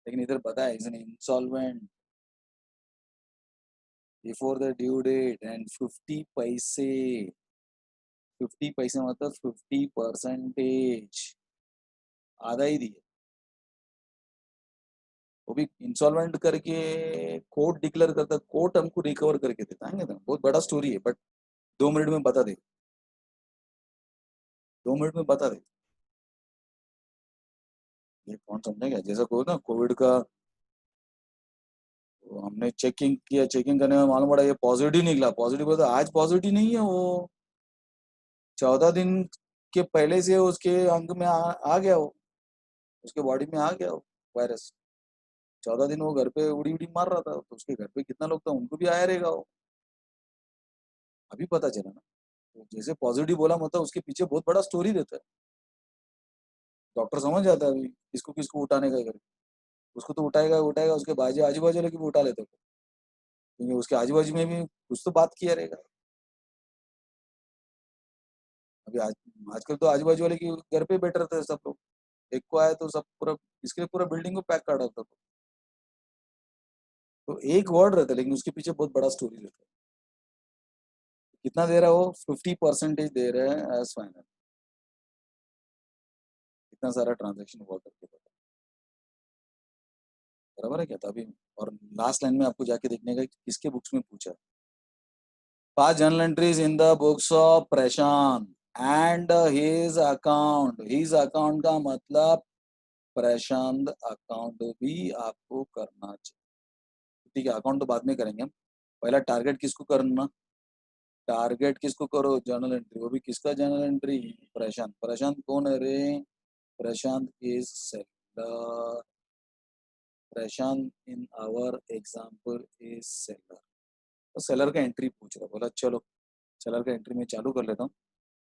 लेकिन इधर बताया is an insolvent before the due date and 50 पैसे, 50 पैसे मतलब 50%, आधा ही दिए। वो भी इंसॉल्वेंट करके कोर्ट डिक्लेयर करता, कोर्ट हमको रिकवर करके देता है ना, बहुत बड़ा स्टोरी है, बट 2 मिनट में बता दे, 2 मिनट में बता दे। ये कौन समझेगा? जैसा कोई ना कोविड का, वो हमने चेकिंग किया, चेकिंग करने में मालूम पड़ा ये पॉजिटिव निकला, पॉजिटिव बोला, आज पॉजिटिव नहीं है वो, 14 दिन के पहले से उसके अंग में आ गया वो, उसके बॉडी में आ गया वो वायरस। 14 दिन वो घर पे उड़ी उड़ी मार रहा था, तो उसके घर पे कितना लोग था, उनको भी आया रहेगा वो, अभी पता चला ना। तो जैसे पॉजिटिव बोला मतलब उसके पीछे बहुत बड़ा स्टोरी रहता है। डॉक्टर समझ जाता है अभी किसको किसको उठाने का करके, उसको तो उठाएगा उठाएगा, उसके बाजू आजू बाजू वाले की भी उठा लेते हैं, क्योंकि उसके आजू बाजू में भी कुछ तो बात किया रहेगा। अभी आजकल तो आजू बाजू वाले की घर पे बैठ रहते हैं सब लोग, एक को आया तो सब पूरा, इसके लिए पूरा बिल्डिंग को पैक कर डालता था। तो एक वर्ड रहता है, लेकिन उसके पीछे बहुत बड़ा स्टोरी रहता है। कितना दे रहा है वो? 50% दे रहे हैं एज फाइनल। इतना सारा ट्रांजेक्शन हुआ करके पता, बराबर है क्या था अभी? और लास्ट लाइन में आपको जाके देखने का कि किसके बुक्स में पूछा है। 5 journal entries in the books of Prashant and his account का मतलब प्रशांत अकाउंट भी आपको करना चाहिए। ठीक है, अकाउंट तो बाद में करेंगे हम, पहला टारगेट किसको करना? टारगेट किसको करो? जर्नल एंट्री, वो भी किसका जर्नल एंट्री? प्रशांत। प्रशांत कौन है रे? Prashant is seller, Prashant in our example is seller. तो सेलर का एंट्री पूछ रहा, बोला चलो सेलर का एंट्री में चालू कर लेता हूँ।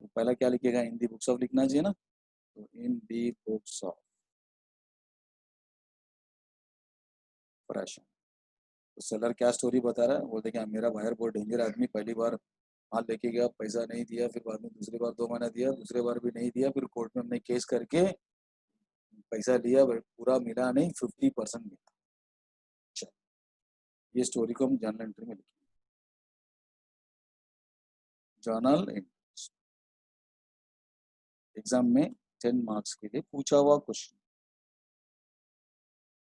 तो पहला क्या लिखेगा? इन दी बुक्स ऑफ लिखना चाहिए ना, तो इन दी बुक्स ऑफ प्रशांत। तो सेलर क्या स्टोरी बता रहा है? बोलते कि मेरा बाहर बहुत डेंजर आदमी, पहली बार माल लेके गया, पैसा नहीं दिया, फिर बाद में दूसरी बार 2 महीना दिया, दूसरी बार भी नहीं दिया, फिर कोर्ट में हमने केस करके पैसा लिया, बट पूरा मिला नहीं, 50% मिला। अच्छा, ये स्टोरी को हम जर्नल एंट्री में लिखेंगे। जर्नल एग्जाम में 10 मार्क्स के लिए पूछा हुआ क्वेश्चन,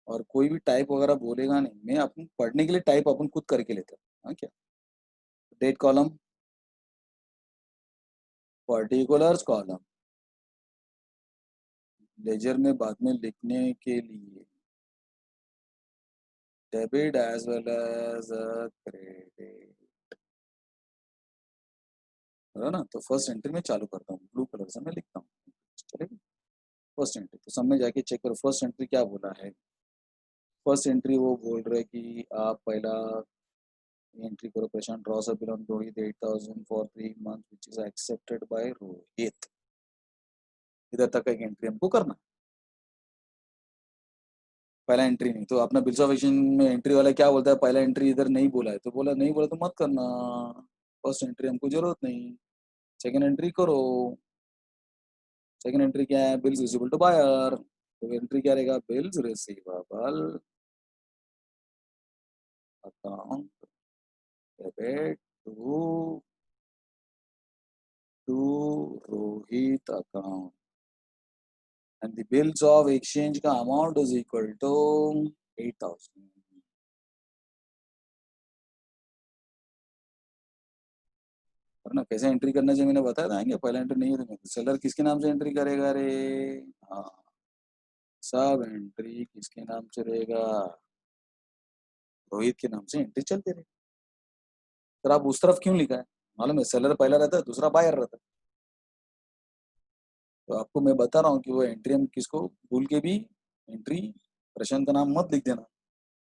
और कोई भी टाइप वगैरह बोलेगा नहीं, मैं अपन पढ़ने के लिए टाइप अपन खुद करके लेते हैं। हाँ क्या, date column, particulars column, ledger में बाद में लिखने के लिए debit as well as credit, है ना। तो फर्स्ट एंट्री में चालू करता हूँ, ब्लू कलर से मैं लिखता हूँ, चलेगा। फर्स्ट एंट्री तो सब में जाके चेक करो, फर्स्ट एंट्री क्या बोला है। फर्स्ट एंट्री वो बोल रहे कि आप पहला एंट्री करो, Prashant draws a bill on Rohit 8,000 for 3 month which is accepted by Rohit. इधर तक का एक एंट्री हमको करना। पहला एंट्री नहीं, तो अपना बिल्स ऑफ एक्सचेंज में एंट्री वाला क्या बोलता है, पहला एंट्री इधर नहीं बोला है, तो बोला नहीं बोला तो मत करना, फर्स्ट एंट्री हमको जरूरत नहीं। सेकंड एंट्री करो। सेकंड एंट्री क्या है, बिल्स रिसीवेबल टू बायर, तो एंट्री क्या रहेगा, bills receivable account debit to Rohit account, and the bills of exchange का amount is equal to 8,000। और ना कैसे एंट्री करना चाहिए मैंने बताया था, पहला एंट्री नहीं है तो सेलर किसके नाम से एंट्री करेगा रे। हाँ, सब एंट्री किसके नाम से रहेगा, रोहित के नाम से एंट्री चलती रहेगी। फिर आप उस तरफ क्यों लिखा है, मालूम है, सेलर पहला रहता है, दूसरा बायर रहता है। तो आपको मैं बता रहा हूँ कि वो एंट्री हम किसको भूल के भी एंट्री प्रशांत का नाम मत लिख देना।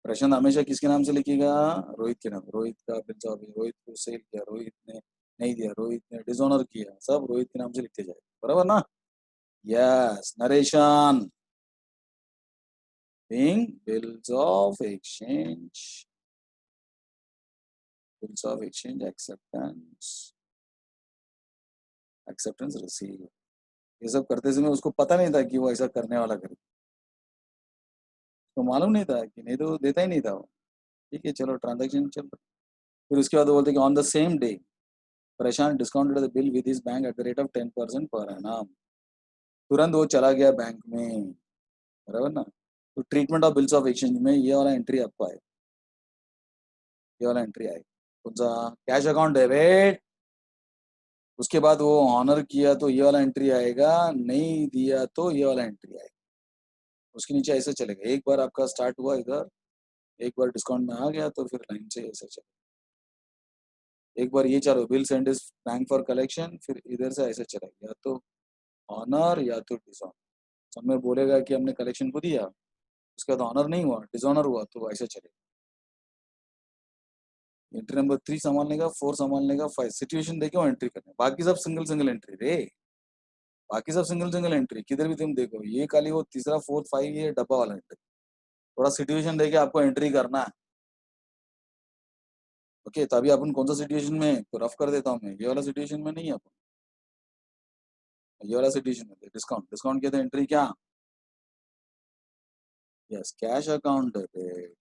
प्रशांत हमेशा किसके नाम से लिखेगा, रोहित के नाम, रोहित का बिल जॉब है, रोहित को सेल किया, रोहित ने नहीं दिया, रोहित ने डिसऑनर किया, सब रोहित के नाम से लिखते जाए, बराबर ना। Yes, narration being bills of exchange, bills of exchange acceptance receive, ये सब करते समय उसको पता नहीं था कि वो ऐसा करने वाला करे, तो मालूम नहीं था कि नहीं तो देता ही नहीं था वो। ठीक है, चलो ट्रांजैक्शन चल रहा। फिर उसके बाद वो बोलते कि on the same day Prashant discounted the bill with his bank at the rate of 10% per annum, तुरंत वो चला गया बैंक में, बराबर ना। तो treatment of bills of exchange में ये वाला एंट्री आपको आए, ये वाला एंट्री आए, कौन सा, कैश अकाउंट डेबिट। उसके बाद वो ऑनर किया तो ये वाला एंट्री आएगा, नहीं दिया तो ये वाला एंट्री आएगा। उसके नीचे ऐसे चलेगा, एक बार आपका स्टार्ट हुआ इधर, एक बार डिस्काउंट में आ गया तो फिर लाइन से ऐसे चलेगा। एक बार ये चालू, bill send is bank for collection, फिर इधर से ऐसे चलेगा, या तो ऑनर या तो डिसऑनर। सब में बोलेगा कि हमने कलेक्शन को दिया, उसके बाद ऑनर नहीं हुआ, डिसऑनर हुआ, तो ऐसे चलेगा। एंट्री नंबर 3 संभालने का, 4 संभालने का, 5 सिचुएशन देखे वो एंट्री करने, बाकी सब सिंगल सिंगल एंट्री रे, बाकी सब सिंगल सिंगल एंट्री, किधर भी तुम देखो, ये खाली वो तीसरा 4 5 ये डब्बा वाला एंट्री, थोड़ा सिचुएशन देके आपको एंट्री करना है। ओके, तो अभी अपन कौन सा सिचुएशन में, तो रफ कर देता हूँ मैं, ये वाला सिचुएशन में नहीं है अपन, ये वाला सिचुएशन में डिस्काउंट, डिस्काउंट किया तो एंट्री क्या, yes, cash account debit,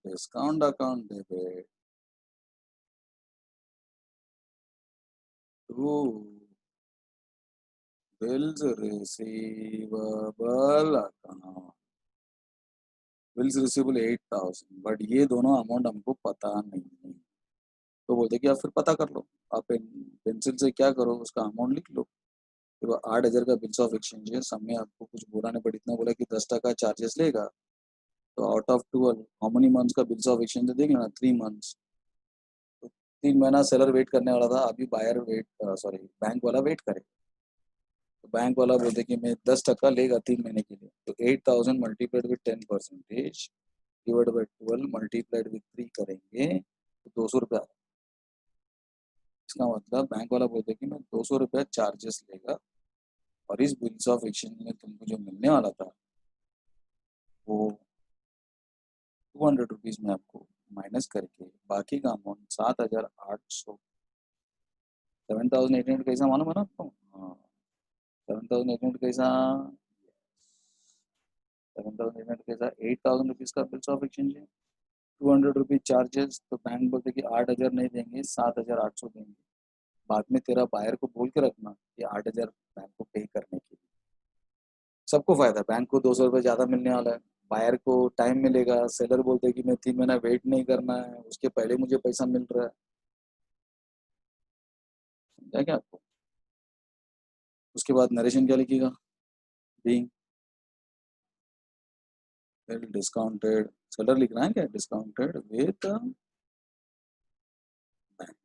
discount account debit to bills receivable account, bills receivable 8,000, but ये दोनों अमाउंट हमको पता नहीं है, तो बोलते कि आप फिर पता कर लो, आप पेंसिल से क्या करो, उसका अमाउंट लिख लो। तो 8,000 का बिल्स ऑफ एक्सचेंज है, सब में आपको कुछ बोला नहीं, बट इतना बोला कि 10% चार्जेस लेगा, तो out of 12 how many months का बिल्स ऑफ एक्सचेंज है, देख लेना 3 मंथ्स, तो 3 महीना सेलर वेट करने वाला था, अभी बायर वेट, सॉरी बैंक वाला वेट करे, तो बैंक वाला बोलते कि मैं 10% लेगा 3 महीने के लिए, तो 8,000 multiplied with 10% divide by 12 multiplied with 3 करेंगे तो 200 रुपया। इसका मतलब बैंक वाला बोलते कि मैं 200 रुपया चार्जेस लेगा, और इस बिल्स ऑफ एक्सचेंज में तुमको जो मिलने वाला था वो 200 रुपीज में आपको माइनस करके बाकी का अमाउंट 7,800 7,800 कैसा मालूम है ना आपको? हाँ, 7,800 कैसा 7,800 कैसा 8,000 रुपीज का बिल्स ऑफ एक्सचेंज है। 200 रुपीज चार्जेस, तो बैंक बोलते कि 8,000 नहीं देंगे, 7,800 देंगे। बाद में तेरा बायर को बोल के रखना कि 8,000 बैंक को पे करने के लिए। सबको फायदा, बैंक को 200 रुपये ज्यादा मिलने वाला है, बायर को टाइम मिलेगा, सेलर बोलते हैं कि मैं 3 महीना वेट नहीं करना है, उसके पहले मुझे पैसा मिल रहा है। समझा क्या आपको? उसके बाद नरेशन क्या लिखिएगा? बीइंग डिस्काउंटेड, सेलर लिखना है क्या? डिस्काउंटेड विथ बैंक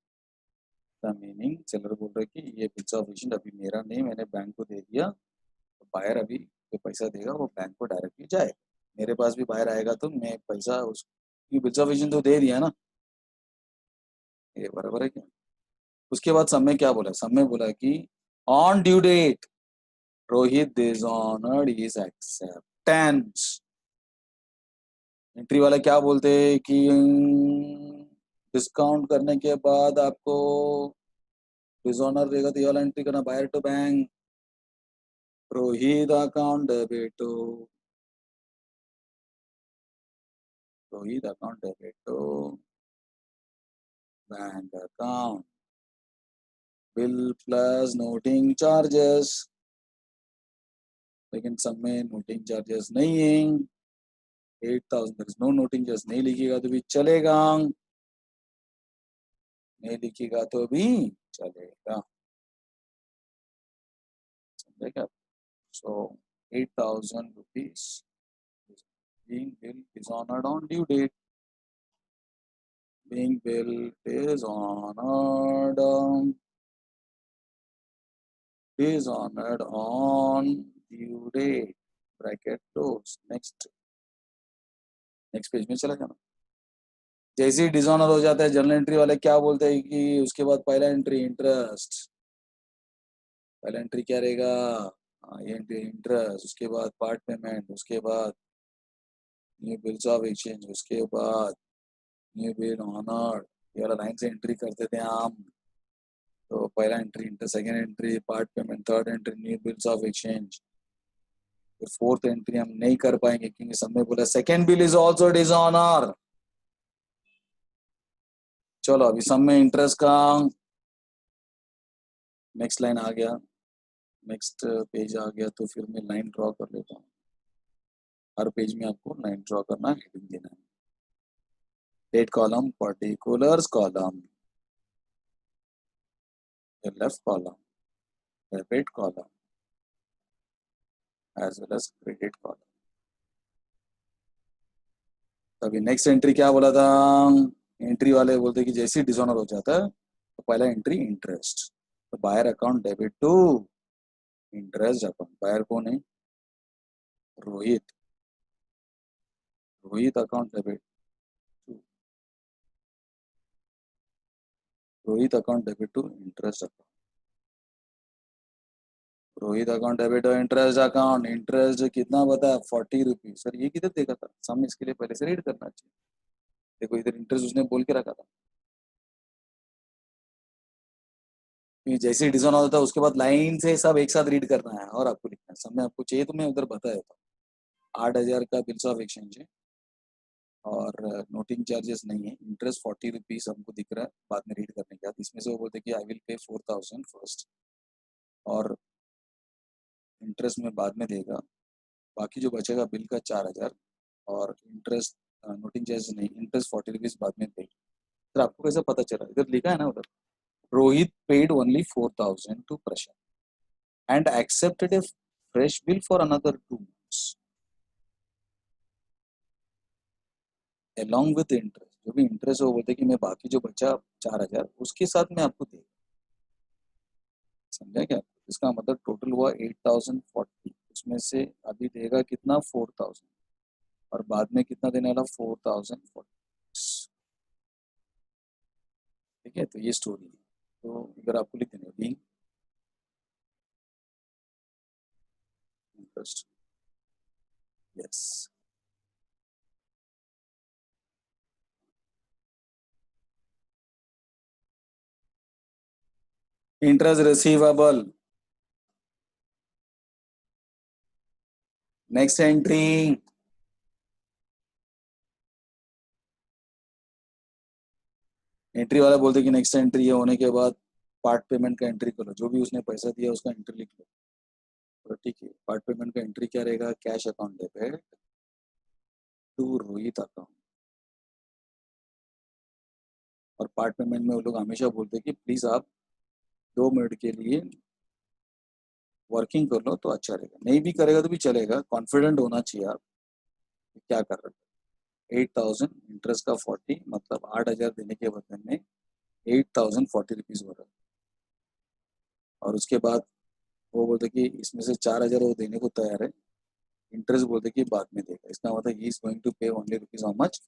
का मीनिंग सेलर बोल रहा है कि ये बिल्स ऑफ एक्सचेंज अभी मेरा नहीं, मैंने बैंक को दे दिया, तो बायर अभी जो पैसा देगा वो बैंक को डायरेक्टली जाए। मेरे पास भी बायर आएगा तो मैं पैसा उसकी बिल्स ऑफ एक्सचेंज तो दे दिया ना, ये बराबर है क्या? उसके बाद सब में क्या बोला? सब में बोला कि on due date Rohit dishonoured his acceptance. Entry वाला क्या बोलते हैं कि डिस्काउंट करने के बाद आपको डिसऑनर देगा, तो ये वाला एंट्री करना, buyer to bank Rohit account debit to Rohit account debit to bank account bill plus noting charges. लेकिन सब में नोटिंग चार्जेस नहीं है, 8,000 नो नोटिंग चार्जेस, नहीं लिखिएगा तो भी चलेगा, नहीं लिखिएगा तो भी चलेगा। समझे क्या? सो 8,000 rupees being bill dishonored on due date, being bill dishonored on due date, bracket close. Next page में चला जाना। जैसे ही डिसऑनर हो जाता है, जर्नल एंट्री वाले क्या बोलते हैं कि उसके बाद पहला एंट्री इंटरेस्ट, पहला एंट्री क्या रहेगा? ये एंट्री इंटरेस्ट, उसके बाद पार्ट पेमेंट, उसके बाद न्यू बिल्स ऑफ एक्सचेंज, उसके बाद न्यू बिल ऑनर्ड। ये वाला लाइन से एंट्री करते थे हम। तो पहला entry inter, second entry part payment, third entry new bills of exchange, फिर फोर्थ एंट्री हम नहीं कर पाएंगे क्योंकि सबने बोला second bill is also dishonour. चलो अभी सब में इंटरेस्ट का नेक्स्ट लाइन आ गया, नेक्स्ट पेज आ गया, तो फिर मैं लाइन ड्रॉ कर लेता हूँ। हर पेज में आपको लाइन ड्रॉ करना, हेडिंग देना है। Date column, particulars column, left column, debit column as well as credit column. अभी नेक्स्ट एंट्री क्या बोला था? एंट्री वाले बोलते कि जैसे ही डिसऑनर हो जाता है तो पहला एंट्री इंटरेस्ट, तो buyer account debit to interest account. Buyer कौन है? Rohit, Rohit account debit to Rohit account debit to interest account, Rohit account debit to interest account. Interest कितना बताया? 40 रुपीज। सर ये किधर देखा था? सामने इसके लिए पहले से रीड करना चाहिए। देखो इधर इंटरेस्ट उसने बोल के रखा था, कि जैसे ही डिसऑनर होता है उसके बाद लाइन से सब एक साथ रीड करना है और आपको लिखना है। सामने आपको चाहिए तो मैं उधर बताया था। 8,000 का बिल्स ऑफ एक्सचेंज है और नोटिंग चार्जेस नहीं है। इंटरेस्ट 40 रुपीज हमको दिख रहा है बाद में रीड करने के बाद। इसमें से वो बोलते कि आई विल पे 4,000 फर्स्ट, और इंटरेस्ट में बाद में देगा, बाकी जो बचेगा बिल का 4,000, और इंटरेस्ट नोटिंग चार्जेस नहीं, इंटरेस्ट 40 रुपीज बाद में देगा। सर आपको कैसे पता चला? इधर लिखा है ना उधर, Rohit paid only 4,000 to Prashant and accepted a fresh bill for another 2 months along with interest. जो भी इंटरेस्ट हो बोलते कि मैं बाकी जो बचा 4,000 उसके साथ में आपको दे। समझा क्या? इसका मतलब टोटल हुआ 8,040, उसमें से अभी देगा कितना? 4,000, और बाद में कितना देने वाला? 4,040। ठीक है, तो ये स्टोरी है। तो इधर आपको लिख देना being interest. Yes, interest receivable, next entry, entry वाला बोलते कि नेक्स्ट एंट्री ये होने के बाद पार्ट पेमेंट का एंट्री करो, जो भी उसने पैसा दिया उसका एंट्री लिख लो। तो ठीक है, पार्ट पेमेंट का एंट्री क्या रहेगा, cash account debit to Rohit account. और पार्ट पेमेंट में वो लोग हमेशा बोलते हैं कि प्लीज आप 2 मिनट के लिए वर्किंग कर लो तो अच्छा रहेगा, नहीं भी करेगा तो भी चलेगा, कॉन्फिडेंट होना चाहिए आप क्या कर रहे हो। 8,000 इंटरेस्ट का 40, मतलब 8,000 देने के बदले में 8,040 रुपीज हो रहा है। और उसके बाद वो बोलते कि इसमें से 4,000 वो देने को तैयार है, इंटरेस्ट बोलते कि बाद में देगा, इसका मतलब ही इज गोइंग टू पे ओनली रुपीज हाउ मच,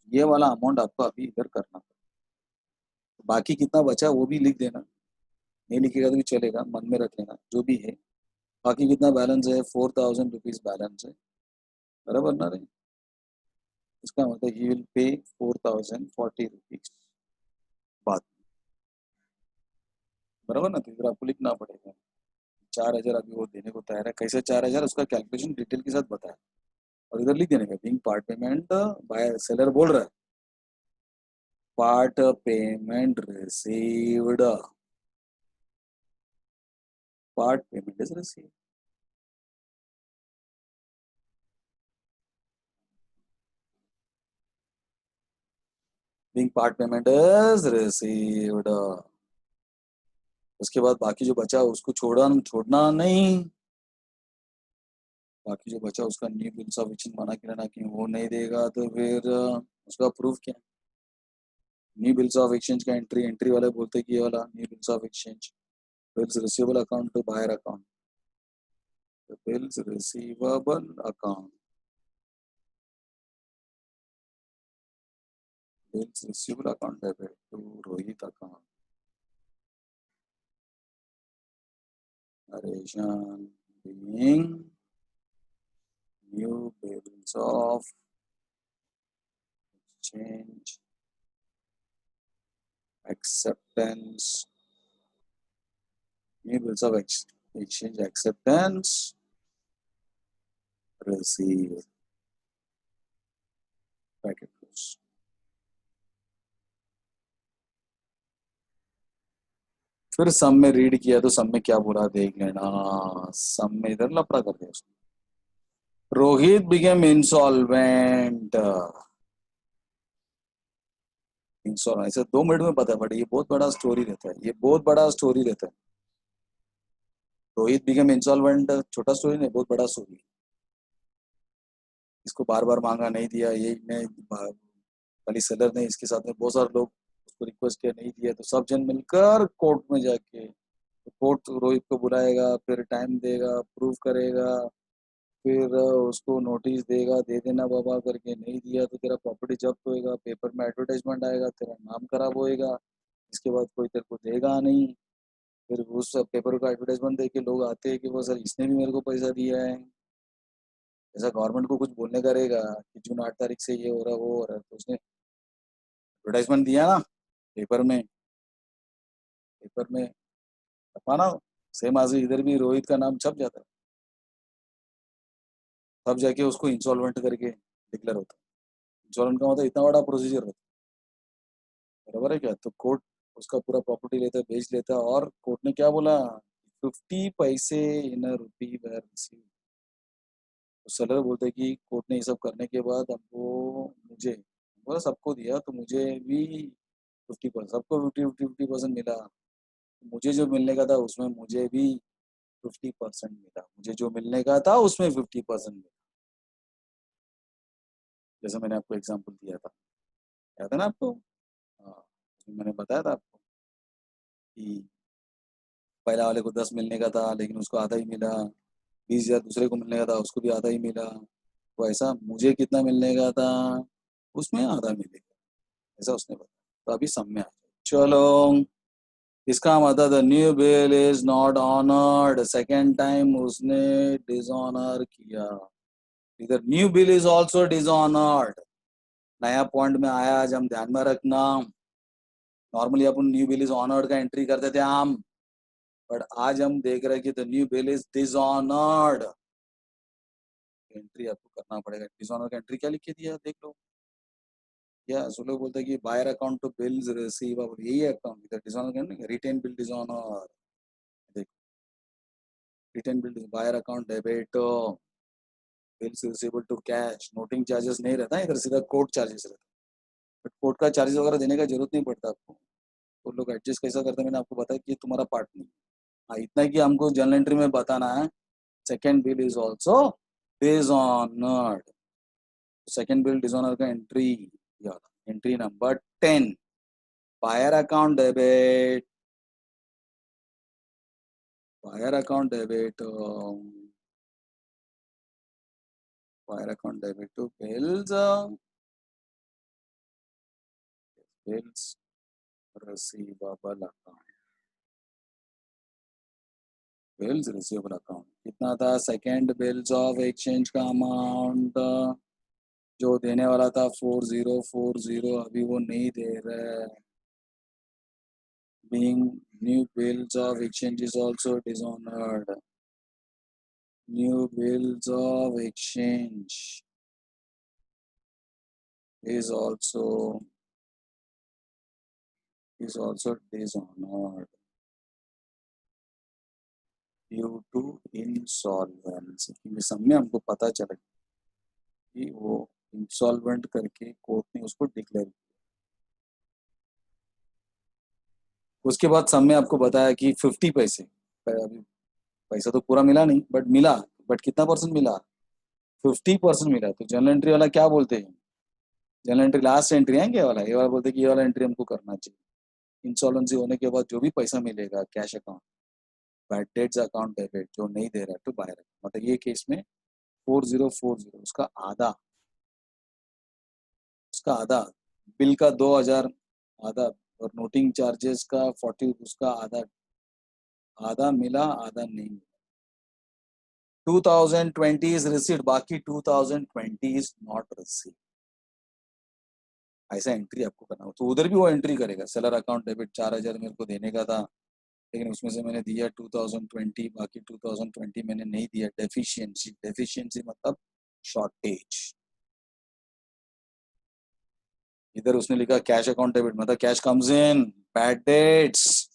ये वाला अमाउंट आपको अभी इधर करना पड़ेगा। बाकी कितना बचा वो भी लिख देना, नहीं लिखेगा तो भी चलेगा, मन में रख लेना जो भी है। बाकी कितना बैलेंस है, 4,000 रुपीज बैलेंस है, बराबर ना रे। इसका मतलब ही विल पे 4,040 रुपीज बाद में, बराबर ना। तो इधर आपको लिखना पड़ेगा 4,000 अभी वो देने को तैयार है, कैसे 4,000 उसका कैलकुलेशन डिटेल के साथ बताया, और इधर लिख देने का being part payment by seller बोल रहा है, part payment received, part payment is received, being part payment is received. उसके बाद बाकी जो बचा उसको छोड़ना नहीं, बाकी जो बचा उसका न्यू बिल्स ऑफ एक्सचेंज बना के रहना, कि वो नहीं देगा तो फिर उसका प्रूफ क्या, न्यू बिल्स ऑफ एक्सचेंज का एंट्री, एंट्री वाले बोलते कि ये वाला new bills of exchange, bills receivable account to buyer account, bills receivable account, bills receivable account debit to Rohit account, narration being new bills of exchange acceptance, new bills of exchange acceptance receive, bracket close। फिर सम में रीड किया तो सम में क्या बोला देख लेना, सम में इधर लफड़ा कर दिया उसने, रोहित बिकेम इंसॉल्वेंट, इंसॉल्वेंट ऐसे 2 मिनट में पता है, बट ये बहुत बड़ा स्टोरी रहता है, ये बहुत बड़ा स्टोरी रहता है। रोहित बिकेम इंसॉल्वेंट छोटा स्टोरी नहीं, बहुत बड़ा स्टोरी। इसको बार बार मांगा नहीं दिया, ये ने खाली सेलर ने, इसके साथ में बहुत सारे लोग उसको रिक्वेस्ट किया नहीं दिया, तो सब जन मिलकर कोर्ट में जाके, तो कोर्ट रोहित को बुलाएगा, फिर टाइम देगा, प्रूव करेगा, फिर उसको नोटिस देगा, दे देना बाबा करके, नहीं दिया तो तेरा प्रॉपर्टी जब्त होएगा, पेपर में एडवर्टाइजमेंट आएगा, तेरा नाम खराब होएगा, इसके बाद कोई तेरे को देगा नहीं। फिर उस पेपर का एडवर्टाइजमेंट देख के लोग आते हैं कि वो सर इसने भी मेरे को पैसा दिया है, ऐसा गवर्नमेंट को कुछ बोलने का रहेगा कि जून 8 तारीख से ये हो रहा है वो हो रहा है, तो उसने एडवर्टाइजमेंट दिया ना पेपर में, पेपर में छपा ना, सेम आज इधर भी रोहित का नाम छप जाता है, तब जाके उसको इंसॉल्वेंट करके डिक्लेयर होता है। इंश्योरेंस का मतलब इतना बड़ा प्रोसीजर होता है, बराबर है क्या। तो कोर्ट उसका पूरा प्रॉपर्टी लेता है, बेच लेता है, और कोर्ट ने क्या बोला, 50 पैसे इन अ रूपी वेर रिसीव्ड। तो सेलर बोलते हैं कि कोर्ट ने ये सब करने के बाद हमको, मुझे बोला सबको दिया तो मुझे भी 50%, सबको 50% मिला, मुझे जो मिलने का था उसमें मुझे भी 50% मिला, मुझे जो मिलने का था उसमें 50% मिला, जैसे मैंने आपको एग्जांपल दिया था, याद है ना आपको। हाँ, मैंने बताया था आपको कि पहला वाले को 10 मिलने का था लेकिन उसको आधा ही मिला, 20,000 दूसरे को मिलने का था उसको भी आधा ही मिला, तो ऐसा मुझे कितना मिलने का था उसमें आधा मिलेगा, ऐसा उसने बताया। तो अभी सब में आ जाए, चलो, इसका मतलब the new bill is not honoured, second time उसने डिसऑनर किया, इधर new bill is also dishonoured. नया पॉइंट में आया, आज हम ध्यान में रखना, normally upon new bill is honoured का एंट्री करते थे हम, बट आज हम देख रहे हैं कि the new bill is dishonoured, entry आपको करना पड़ेगा। डिसऑनर का एंट्री क्या लिख के दिया देख लो। या सो लोग बोलते हैं कि buyer account to bills receivable, यही है अकाउंट इधर डिसऑनर का नहीं, रिटेन बिल डिसऑनर। देखो written bill buyer account debit, bills receivable to cash, noting charges नहीं रहता है इधर, सीधा कोर्ट चार्जेस रहता है। बट कोर्ट का चार्जेस वगैरह देने का जरूरत नहीं पड़ता आपको, तो लोग एडजस्ट कैसा करते हैं मैंने आपको बताया कि ये तुम्हारा पार्ट नहीं। हाँ इतना ही कि हमको जर्नल एंट्री में बताना है second bill is also dishonoured. Second bill dishonour का entry, entry number 10, buyer account debit, buyer account debit, buyer account debit to bills, bills receivable account, bills receivable account कितना था, सेकेंड बिल्स ऑफ एक्सचेंज का अमाउंट जो देने वाला था 4040, अभी वो नहीं दे रहे। Being new bills of exchange is also dishonored. New bills of exchange is also dishonored due to insolvency। क्योंकि सब में हमको पता चला कि वो इंसॉल्वेंट करके कोर्ट ने उसको डिक्लेयर किया। उसके बाद सब में आपको बताया कि 50 पैसे, अभी पैसा तो पूरा मिला नहीं बट मिला, बट कितना परसेंट मिला, 50% मिला। तो जर्नल एंट्री वाला क्या बोलते हैं, जर्नल एंट्री लास्ट एंट्री है क्या वाला, ये वाला बोलते हैं कि ये वाला एंट्री हमको करना चाहिए। इंसॉल्वेंसी होने के बाद जो भी पैसा मिलेगा cash account, bad debts account debit जो नहीं दे रहा है तो बाहर, मतलब ये केस में 4040 उसका आधा बिल का 2000 आधा, और नोटिंग चार्जेस का 40 उसका आधा, आधा मिला आधा नहीं मिला। 2020 इज रिसीव्ड, बाकी 2020 इज नॉट रिसीव्ड, ऐसा एंट्री आपको करना हो तो उधर भी वो एंट्री करेगा। सेलर अकाउंट डेबिट 4000 मेरे को देने का था, लेकिन उसमें से मैंने दिया 2020, बाकी 2020 मैंने नहीं दिया। डेफिशिएंसी, डेफिशिएंसी मतलब शॉर्टेज। इधर उसने लिखा कैश अकाउंट डेबिट, मतलब cash comes in, bad debts,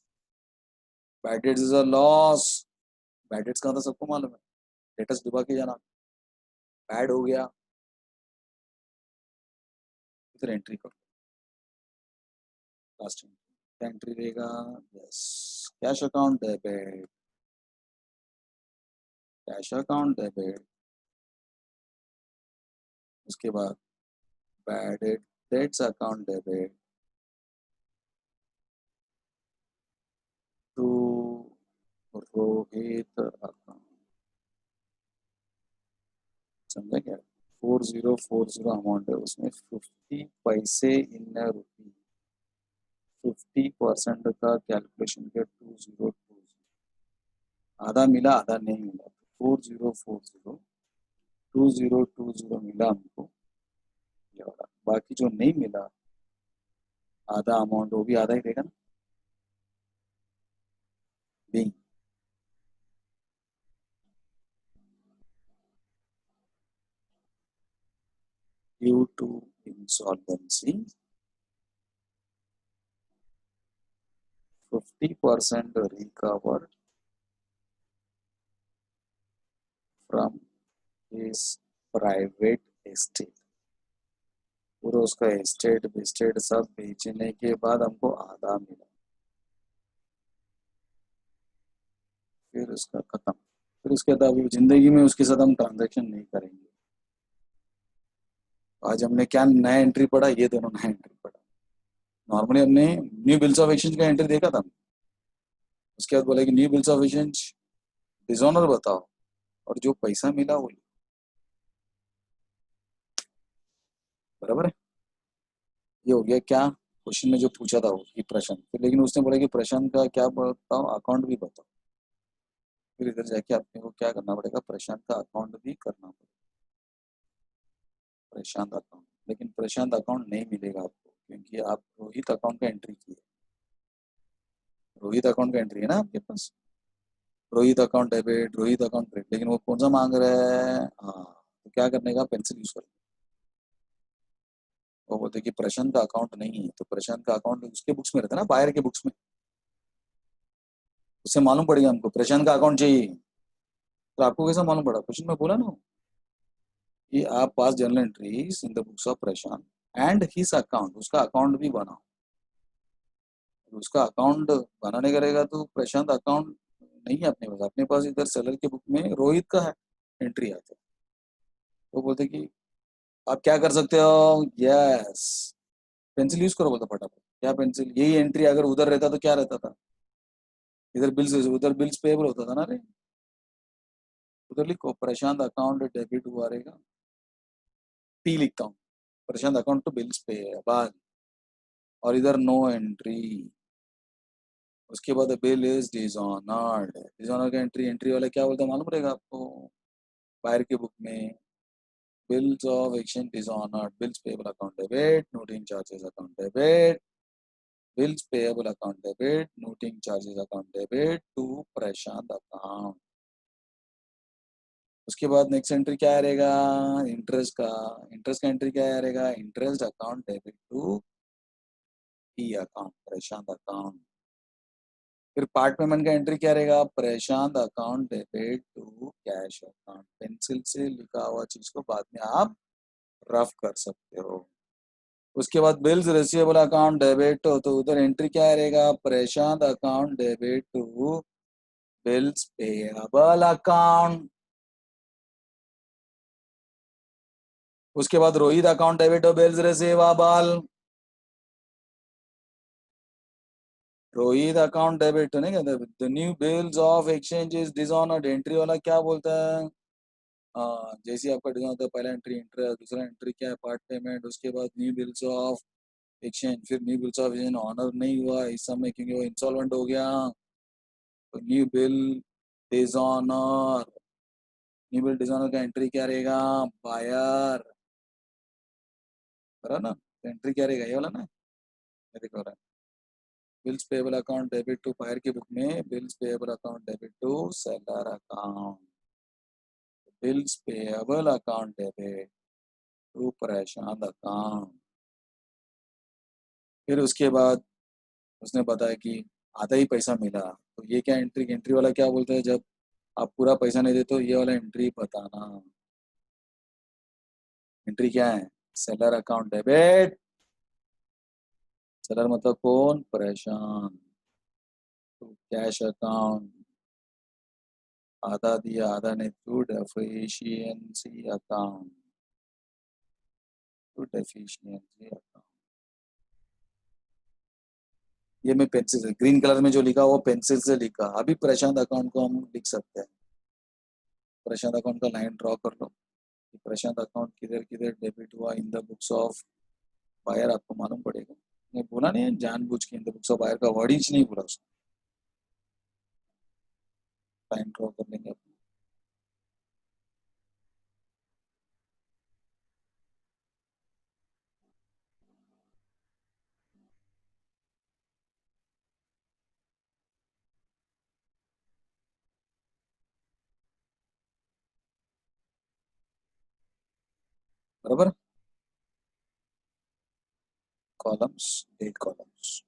bad debts is a loss. Bad debts का था सबको मालूम है, डेटस डुबा के जाना, बैड हो गया, इधर एंट्री करो। लास्ट एंट्री रहेगा, yes, cash account debit, cash account debit, उसके बाद bad debts account debit to Rohit account, समझा क्या, 4040 अमाउंट है, उसमें 50 पैसे इन रुपी, 50% का कैलकुलेशन किया 2020, आधा मिला आधा नहीं मिला, 4040 2020 मिला हमको, ये वाला। बाकी जो नहीं मिला आधा अमाउंट, वो भी आधा ही देगा ना, being due to insolvency, 50% recovered from his private estate। पूरा उसका एस्टेट वेस्टेट सब बेचने के बाद हमको आधा मिला, फिर उसका खत्म। फिर उसके बाद अभी जिंदगी में उसके साथ हम ट्रांजेक्शन नहीं करेंगे। आज हमने क्या नया एंट्री पढ़ा, ये दोनों नया एंट्री पढ़ा। नॉर्मली हमने न्यू बिल्स ऑफ एक्सचेंज का एंट्री देखा था, उसके बाद बोला कि new bills of exchange dishonour बताओ, और जो पैसा मिला वो बराबर है। ये हो गया क्या, क्वेश्चन में जो पूछा था वो कि प्रशांत, फिर लेकिन उसने बोला कि प्रशांत का क्या बताओ, अकाउंट भी बताओ। फिर इधर जाके आपने को क्या करना पड़ेगा, प्रशांत का अकाउंट भी करना पड़ेगा, प्रशांत अकाउंट। लेकिन प्रशांत अकाउंट नहीं मिलेगा आपको, क्योंकि आप रोहित अकाउंट का एंट्री किए। रोहित अकाउंट का एंट्री है ना आपके पास, Rohit account debit, Rohit account credit, लेकिन वो कौन सा मांग रहा है? हाँ, तो क्या करने का, पेंसिल यूज कर। वो बोलते कि प्रशांत का अकाउंट नहीं है, तो प्रशांत का अकाउंट उसके बुक्स में रहता है ना, बाहर के बुक्स में, उससे मालूम पड़ेगा हमको प्रशांत का अकाउंट चाहिए। तो आपको कैसा मालूम पड़ा? क्वेश्चन में बोला ना कि आप पास journal entries in the books of Prashant and his account, उसका अकाउंट भी बनाओ। उसका अकाउंट बनाने करेगा तो प्रशांत अकाउंट नहीं है अपने पास, अपने पास इधर सेलर के बुक में रोहित का है एंट्री आता है। वो बोलते कि आप क्या कर सकते हो? यस, पेंसिल यूज करो, बोलता फटाफट। क्या पेंसिल? यही एंट्री अगर उधर रहता तो क्या रहता था? इधर बिल्स, उधर बिल्स पेबल होता था ना रे। उधर लिखो प्रशांत अकाउंट डेबिट हुआ रहेगा, टी लिखता हूँ, प्रशांत अकाउंट टू बिल्स पे बाद, और इधर नो एंट्री। उसके बाद बिल इज डिसऑनर्ड, डिसऑनर का एंट्री, एंट्री वाला क्या बोलता है मालूम रहेगा आपको? बाहर के बुक में bills of exchange dishonored, bills payable account debit, noting charges account debit, bills payable account debit, noting charges account debit to Prashant account। उसके बाद नेक्स्ट एंट्री क्या रहेगा? इंटरेस्ट का, इंटरेस्ट का एंट्री क्या रहेगा? Interest account debit to P account, Prashant account. फिर पार्ट पेमेंट का एंट्री क्या रहेगा? Prashant account debit to cash account. Pencil से लिखा हुआ चीज को बाद में आप रफ कर सकते हो। उसके बाद बिल्स रिसीवेबल अकाउंट डेबिट, तो उधर एंट्री क्या रहेगा? Prashant account debit to bills payable account. उसके बाद Rohit account debit to bills receivable, Rohit account debit नहीं कहते, the new bills of exchange is dishonoured, entry वाला क्या बोलता है? हाँ, जैसे ही आपका डिसऑनर होता है, पहला एंट्री इंटरेस्ट, दूसरा एंट्री क्या है? Part payment. उसके बाद न्यू बिल्स ऑफ एक्सचेंज, फिर new bills of exchange honour नहीं हुआ इस समय क्योंकि वो इंसॉल्वेंट हो गया, तो new bill dishonour, new bill dishonour का एंट्री क्या रहेगा? बायर, बरा ना? एंट्री क्या रहेगा? ये वाला ना, ये देखो रहा है, bills payable account debit to, buyer की बुक में bills payable account debit to seller account, bills payable account debit to Prashant account. फिर उसके बाद उसने बताया कि आधा ही पैसा मिला, तो ये क्या एंट्री, एंट्री वाला क्या बोलता है? जब आप पूरा पैसा नहीं देते तो ये वाला एंट्री बताना। एंट्री क्या है? सेलर अकाउंट डेबिट, सेलर मतलब कौन? परेशान, तो कैश अकाउंट, आधा दिया आधा नहीं, to deficiency account, to deficiency account. ये मैं पेंसिल से, ग्रीन कलर में जो लिखा वो पेंसिल से लिखा। अभी प्रशांत अकाउंट को हम लिख सकते हैं, प्रशांत अकाउंट का लाइन ड्रॉ कर लो कि प्रशांत अकाउंट किधर किधर डेबिट हुआ in the books of buyer, आपको मालूम पड़ेगा। मैं बोला नहीं जानबूझ के in the books of buyer का वर्ड ही नहीं बोला उसने। लाइन ड्रॉ कर लेंगे अपन, बराबर। कॉलम्स, डेट कॉलम्स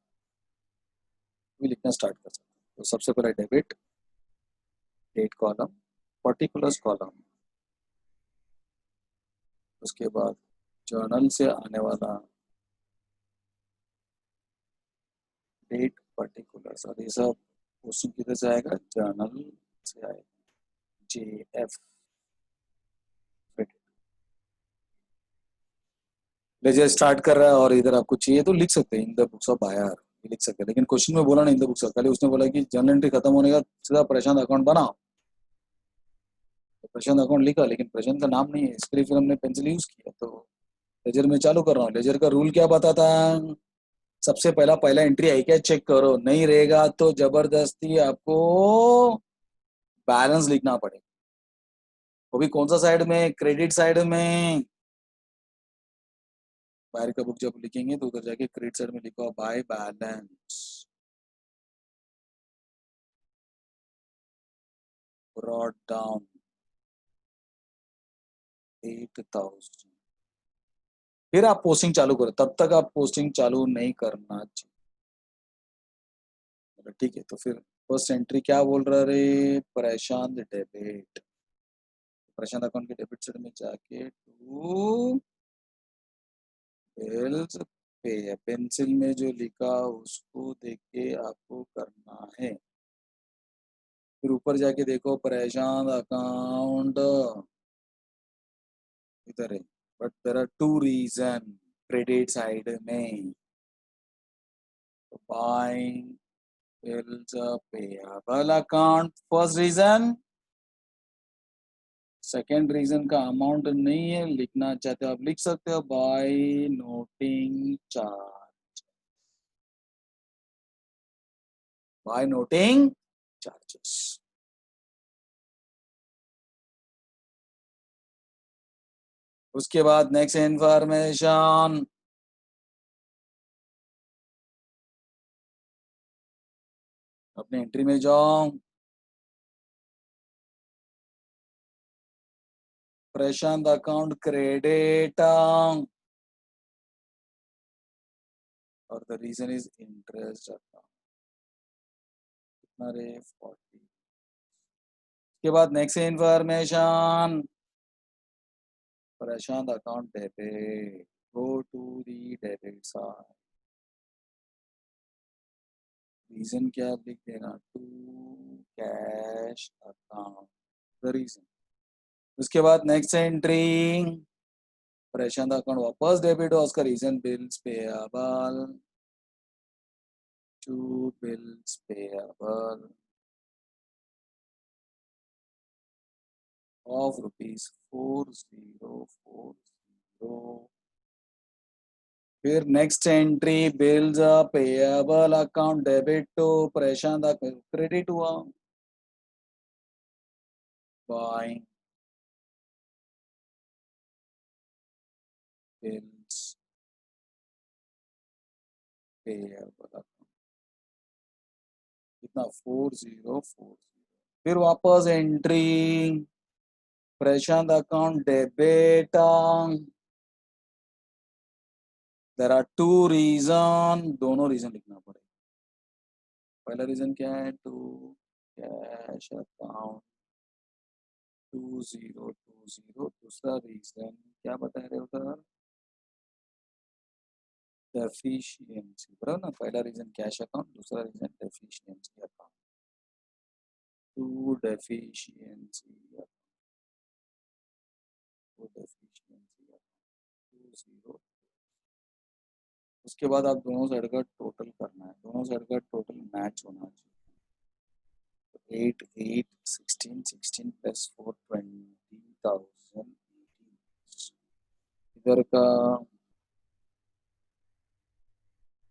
भी लिखना स्टार्ट कर सकते हैं। तो सबसे पहले debit, date column, particulars column, उसके बाद जर्नल से आने वाला डेट पर्टिकुलर्स, और ये सब क्वेश्चन किधर से आएगा? जर्नल से आएगा, JF। लेजर स्टार्ट कर रहा है और इधर आपको चाहिए तो लिख सकते हैं in the books of buyer, लिख सकते हैं, लेकिन क्वेश्चन में बोला नहीं इन द बुक्स ऑफ, खाली उसने बोला कि जर्नल एंट्री खत्म होने का सीधा प्रशांत अकाउंट बनाओ, तो प्रशांत अकाउंट लिखा, लेकिन प्रशांत का नाम नहीं है, इसके लिए फिर हमने पेंसिल यूज किया। तो लेजर में चालू कर रहा हूँ, लेजर का रूल क्या बताता है? सबसे पहला पहला एंट्री है क्या चेक करो, नहीं रहेगा तो जबरदस्ती आपको बैलेंस लिखना पड़ेगा। वो भी कौन सा साइड में? क्रेडिट साइड में। बाहर का बुक जब लिखेंगे तो उधर जाके क्रेडिट साइड में लिखो बाय बैलेंस। brought down 8,000। फिर आप पोस्टिंग चालू करो, तब तक आप पोस्टिंग चालू नहीं करना चाहिए। ठीक है, तो फिर फर्स्ट एंट्री क्या बोल रहा रे, प्रशांत डेबिट, प्रशांत अकाउंट के डेबिट साइड में जाके टू बिल्स पे, पेंसिल में जो लिखा उसको देख के आपको करना है। फिर ऊपर जाके देखो प्रशांत अकाउंट इधर है, but there are two reason credit side में, buying bills payable account first reason, second reason का अमाउंट नहीं है, लिखना चाहते हो आप लिख सकते हो, by noting charge, by noting charges. उसके बाद नेक्स्ट इंफॉर्मेशन, अपने एंट्री में जाओ, प्रशांत अकाउंट क्रेडिट, और the reason is interest account, कितना रे 40। उसके बाद next information, Prashant account debit, go to the debit side, reason क्या लिख देना, to cash account, the reason. उसके बाद नेक्स्ट एंट्री, प्रशांत अकाउंट वापस डेबिट हो, उसका reason bills payable, to bills payable of ₹4040। फिर next entry, bills payable account debit to Prashant credit हुआ, बाइंग बिल्स पेएबल अकाउंट, कितना 4040। फिर वापस entry, Prashant account debit, there are two reason, दोनों रीजन लिखना पड़ेगा। पहला रीजन क्या है, टू कैश अकाउंट 2020, दूसरा रीजन क्या बता रहे उधर, डेफिशिएंसी, बराबर ना, पहला रीजन कैश अकाउंट, दूसरा reason deficiency account, to deficiency account, to deficiency account 20। उसके बाद आप दोनों साइड का टोटल करना है, दोनों साइड का टोटल मैच होना चाहिए। 8 8 16 16 प्लस 4 20,000, इधर का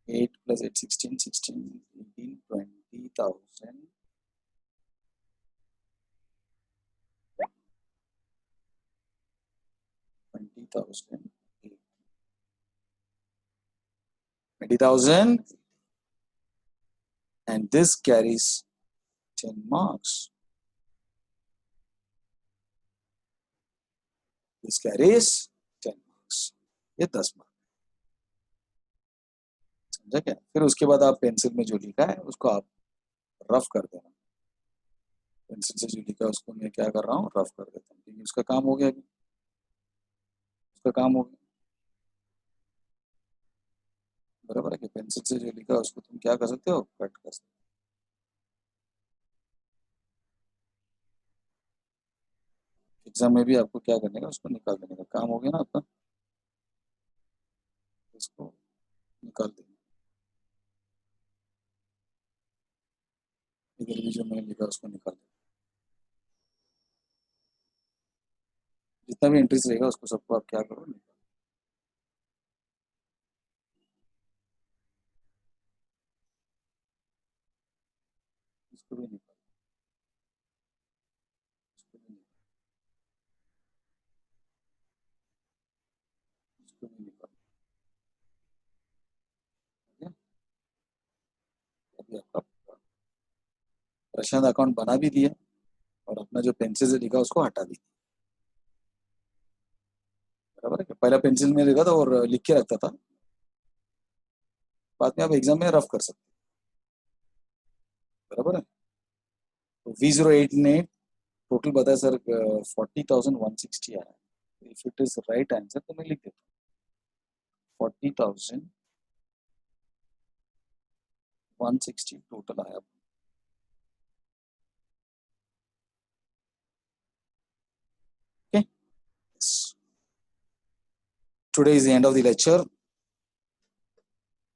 8 plus 8 16 16 18 20,000, 20,000, 20,000, and this carries 10 marks. This carries 10 marks, ये 10 मार्क्स, समझा क्या। फिर उसके बाद आप पेंसिल में जो लिखा है उसको आप रफ कर देना, पेंसिल से जो लिखा है उसको मैं क्या कर रहा हूँ, रफ कर देता हूँ, क्योंकि उसका काम हो गया, अभी उसका काम हो गया, बराबर है कि पेंसिल से जो लिखा है उसको तुम क्या कर सकते हो, कट कर सकते हो। एग्जाम में भी आपको क्या करने का, उसको निकाल देने का काम हो गया ना आपका, इसको निकाल देंगे, इधर भी जो मैंने लिखा उसको निकाल देंगे, जितना भी एंट्रीज रहेगा उसको सबको आप क्या करो, निकाल, इसको भी निकाल, इसको भी निकाल, इसको भी निकाल, ठीक है। अभी आपका प्रशांत अकाउंट बना भी दिया, और अपना जो पेंसिल से लिखा उसको हटा दी, बराबर है। पहला पेंसिल में लिखा था और लिख के रखता था, बाद में आप एग्जाम में रफ कर सकते हैं, बराबर है। तो V088 टोटल बताया सर 40,160 आया। If it is right answer तो मैं लिख देता हूँ 40,160 टोटल आया। Okay, today is the end of the lecture.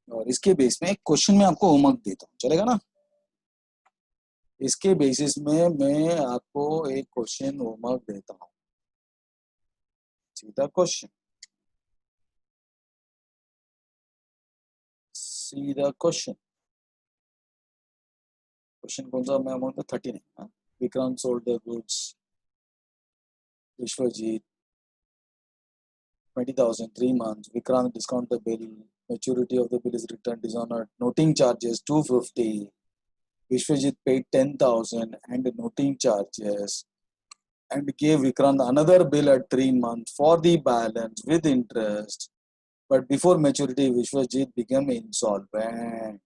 और इसके बेस में एक क्वेश्चन में आपको होमवर्क देता हूँ, चलेगा ना? इसके बेसिस में मैं आपको एक क्वेश्चन होमवर्क देता हूँ, सीधा क्वेश्चन, सीधा क्वेश्चन। क्वेश्चन कौन सा? मैं अमाउंट 13 है। Vikrant sold the goods, Vishwajit 20,000 3 months. Vikrant discount the bill. Maturity of the bill is returned dishonored. Noting charges 250. Vishwajit paid 10,000 and noting charges and gave Vikrant another bill at 3 months for the balance with interest. But before maturity, Vishwajit became insolvent.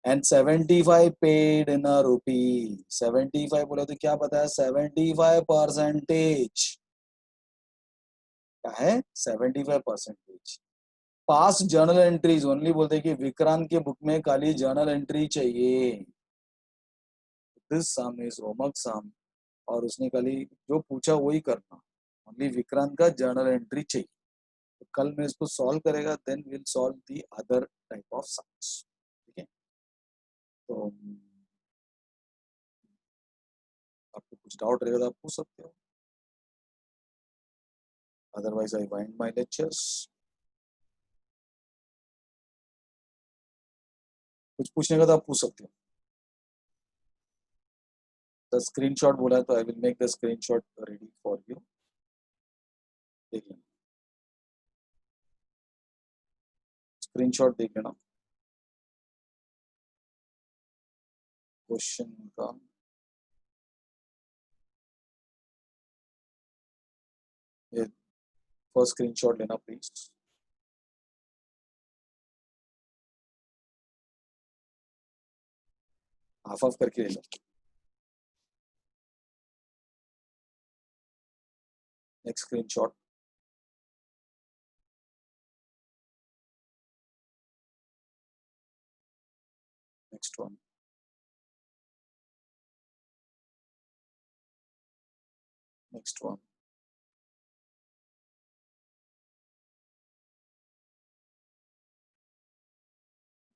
And 75 paid in a rupee. 75 बोले तो क्या पता है? 75%. क्या है? 75%. पास जर्नल एंट्रीज ओनली बोलते हैं कि विक्रांत के बुक में खाली जर्नल एंट्री चाहिए। दिस सम इज होमवर्क सम, और उसने खाली जो पूछा वही करना, ओनली विक्रांत का जर्नल एंट्री चाहिए। तो कल मैं इसको सॉल्व करेगा, then will solve the other type of sums. ठीक है, तो आपको कुछ डाउट रहेगा तो आप पूछ सकते हो, otherwise I wind my lectures. कुछ पूछने का तो आप पूछ सकते हो। द स्क्रीनशॉट बोला है तो I will make the screenshot ready for you. देख लेना, स्क्रीनशॉट देख लेना क्वेश्चन का। ये फर्स्ट स्क्रीनशॉट लेना प्लीज। हाफ ऑफ करके ले लो। Next screenshot, next one, next one,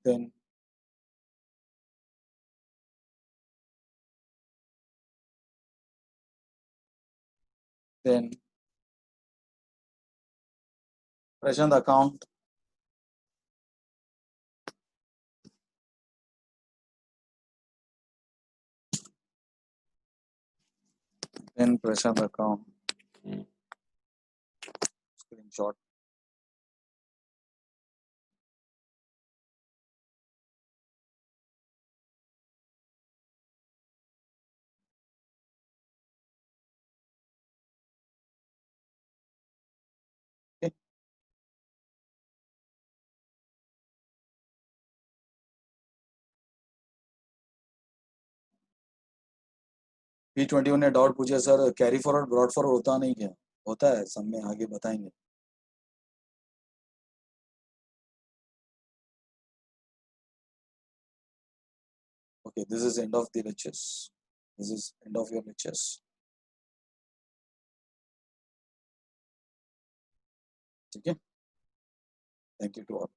then then present account, then present account, screenshot, okay. P21 ने डाउट पूछा sir carry forward brought forward होता नहीं क्या? होता है, सब में आगे बताएंगे। Okay, this is end of the lectures. This is end of your lectures. ठीक है, thank you to all.